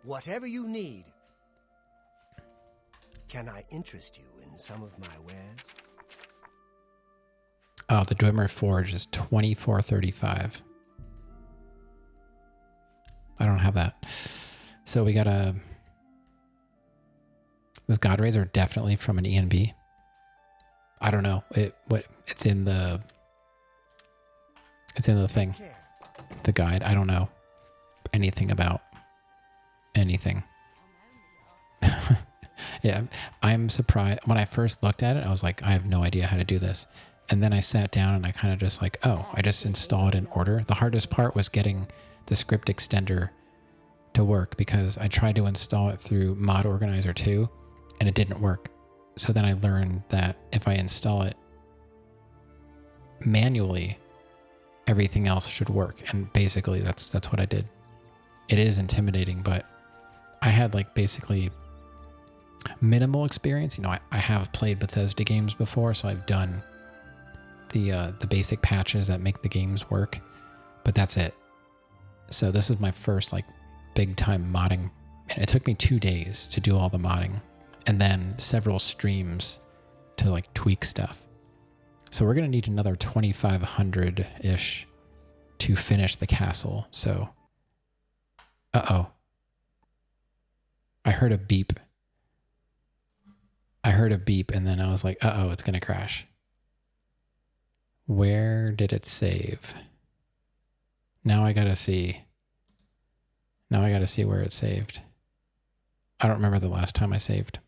Whatever you need. Can I interest you in some of my wares? Oh, the Dwemer Forge is $24.35. I don't have that. So we got this God Razor definitely from an ENB. I don't know. It's in the thing. The guide. I don't know anything about anything. Yeah, I'm surprised. When I first looked at it, I was like, I have no idea how to do this. And then I sat down and I kind of just like, oh, I just installed in order. The hardest part was getting the script extender to work because I tried to install it through Mod Organizer 2 and it didn't work. So then I learned that if I install it manually, everything else should work. And basically that's what I did. It is intimidating, but I had like basically minimal experience. You know, I have played Bethesda games before, so I've done the basic patches that make the games work, but that's it. So this is my first like big time modding, and it took me 2 days to do all the modding and then several streams to like tweak stuff. So we're going to need another 2,500-ish to finish the castle. So, uh-oh. I heard a beep. And then I was like, uh-oh, it's going to crash. Where did it save? Now I got to see. Now I got to see where it saved. I don't remember the last time I saved.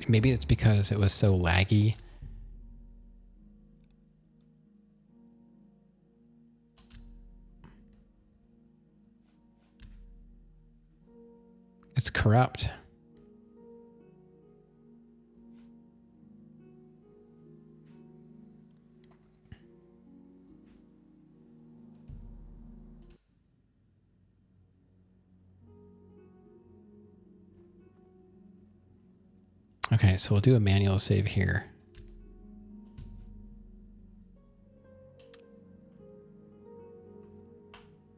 Maybe it's because it was so laggy. It's corrupt. Okay, so we'll do a manual save here.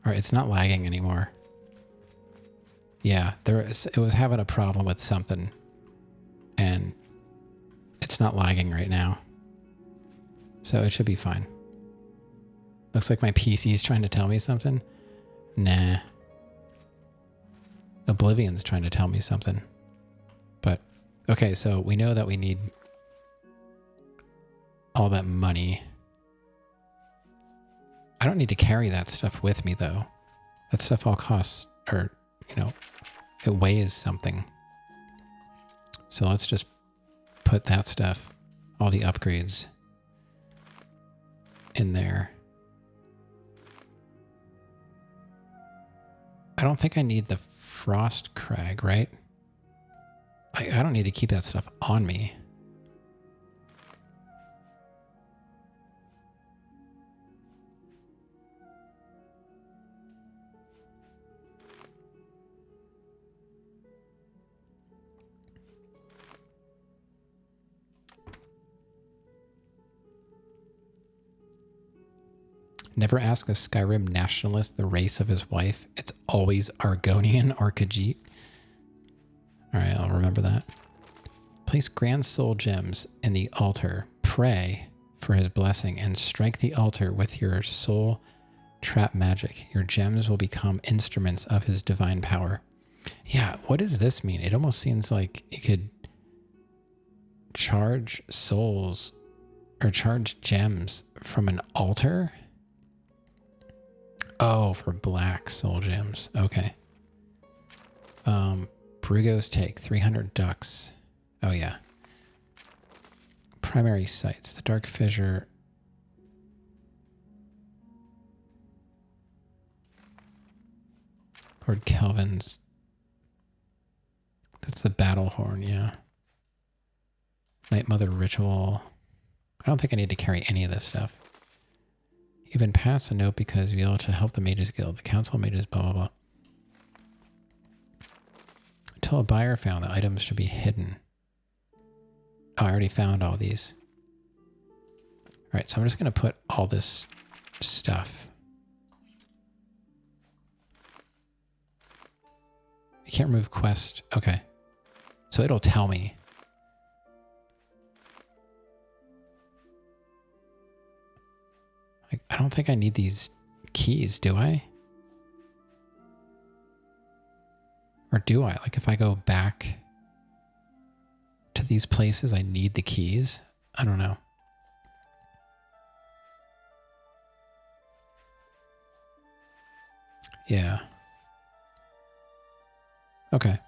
All right, it's not lagging anymore. Yeah, it was having a problem with something, and it's not lagging right now. So it should be fine. Looks like my PC's trying to tell me something. Nah. Oblivion's trying to tell me something. But, okay, so we know that we need all that money. I don't need to carry that stuff with me, though. That stuff all costs, or, you know, it weighs something. So let's just put that stuff, all the upgrades, in there. I don't think I need the frost crag, right? I don't need to keep that stuff on me. Never ask a Skyrim nationalist the race of his wife. It's always Argonian or Khajiit. Alright, I'll remember that. Place grand soul gems in the altar. Pray for his blessing and strike the altar with your soul trap magic. Your gems will become instruments of his divine power. Yeah, what does this mean? It almost seems like you could charge souls or charge gems from an altar. Oh, for black soul gems. Okay. Brugos take 300 ducks. Oh, yeah. Primary sites. The Dark Fissure. Lord Kelvin's. That's the battle horn, yeah. Night Mother Ritual. I don't think I need to carry any of this stuff. You've been passed a note because you'll be able to help the Mages Guild. The Council of Mages, blah, blah, blah. Until a buyer found, the items should be hidden. Oh, I already found all these. Alright, so I'm just going to put all this stuff. You can't remove quest. Okay. So it'll tell me. I don't think I need these keys, do I? Or do I? Like if I go back to these places, I need the keys? I don't know. Yeah. Okay.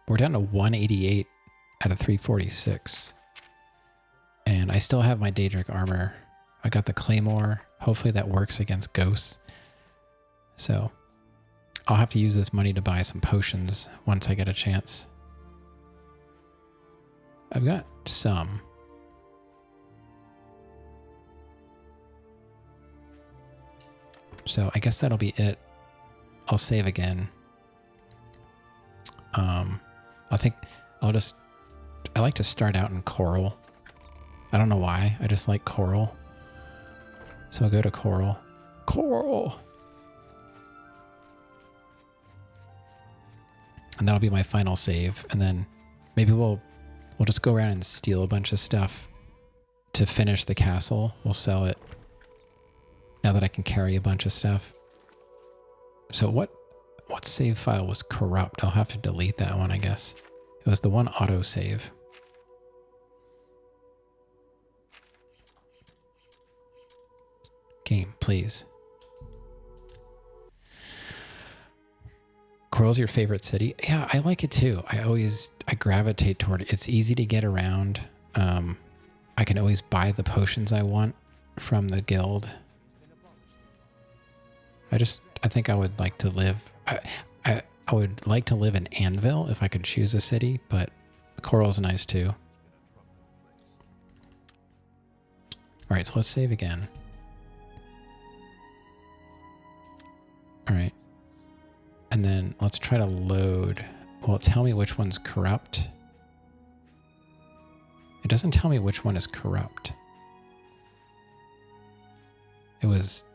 We're down to 188 out of 346. And I still have my Daedric armor. I got the Claymore. Hopefully that works against ghosts. So I'll have to use this money to buy some potions once I get a chance. I've got some. So I guess that'll be it. I'll save again. I think I like to start out in Coral. I don't know why. I just like Coral. So I'll go to Coral. Coral! And that'll be my final save. And then maybe we'll just go around and steal a bunch of stuff to finish the castle. We'll sell it now that I can carry a bunch of stuff. So what save file was corrupt? I'll have to delete that one, I guess. It was the one autosave. Game, please. Coral's your favorite city? Yeah, I like it too. I gravitate toward it. It's easy to get around. I can always buy the potions I want from the guild. I think I would like to live. I would like to live in Anvil if I could choose a city, but Coral's nice too. All right, so let's save again. All right. And then let's try to load. Well, tell me which one's corrupt. doesn't tell me which one is corrupt. It was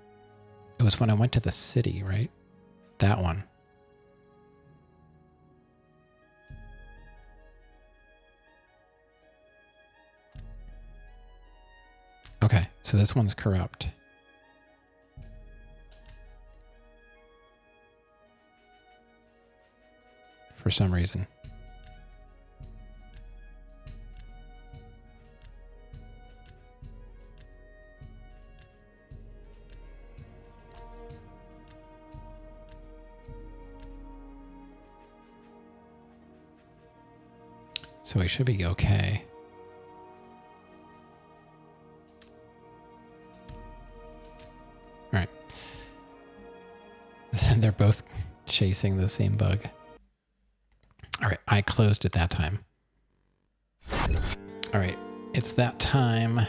when I went to the city, right? That one. Okay, so this one's corrupt. For some reason. So we should be okay. All right. They're both chasing the same bug. All right, I closed at that time. All right, it's that time. All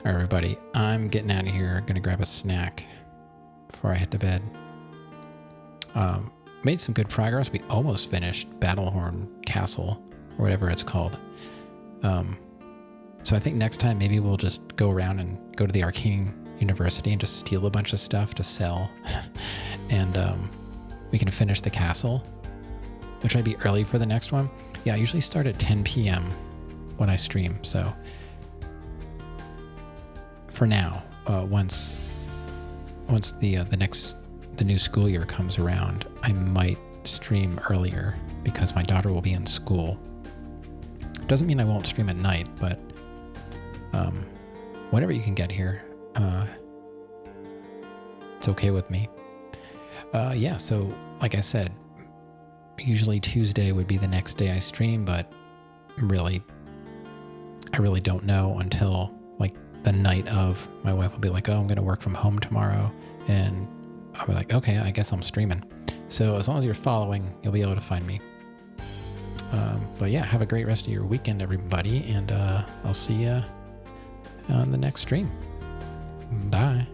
right, everybody, I'm getting out of here. Gonna grab a snack before I head to bed. Made some good progress. We almost finished Battlehorn Castle, or whatever it's called. So I think next time maybe we'll just go around and go to the Arcane University and just steal a bunch of stuff to sell. And we can finish the castle. I'll try to be early for the next one. Yeah, I usually start at 10 p.m. when I stream. So for now, once the new school year comes around, I might stream earlier because my daughter will be in school. Doesn't mean I won't stream at night, but whenever you can get here, it's okay with me. Yeah, so like I said, usually Tuesday would be the next day I stream, but I really don't know until like the night of. My wife will be like, oh, I'm going to work from home tomorrow. And I'll be like, okay, I guess I'm streaming. So as long as you're following, you'll be able to find me. But yeah, have a great rest of your weekend, everybody. And I'll see you on the next stream. Bye.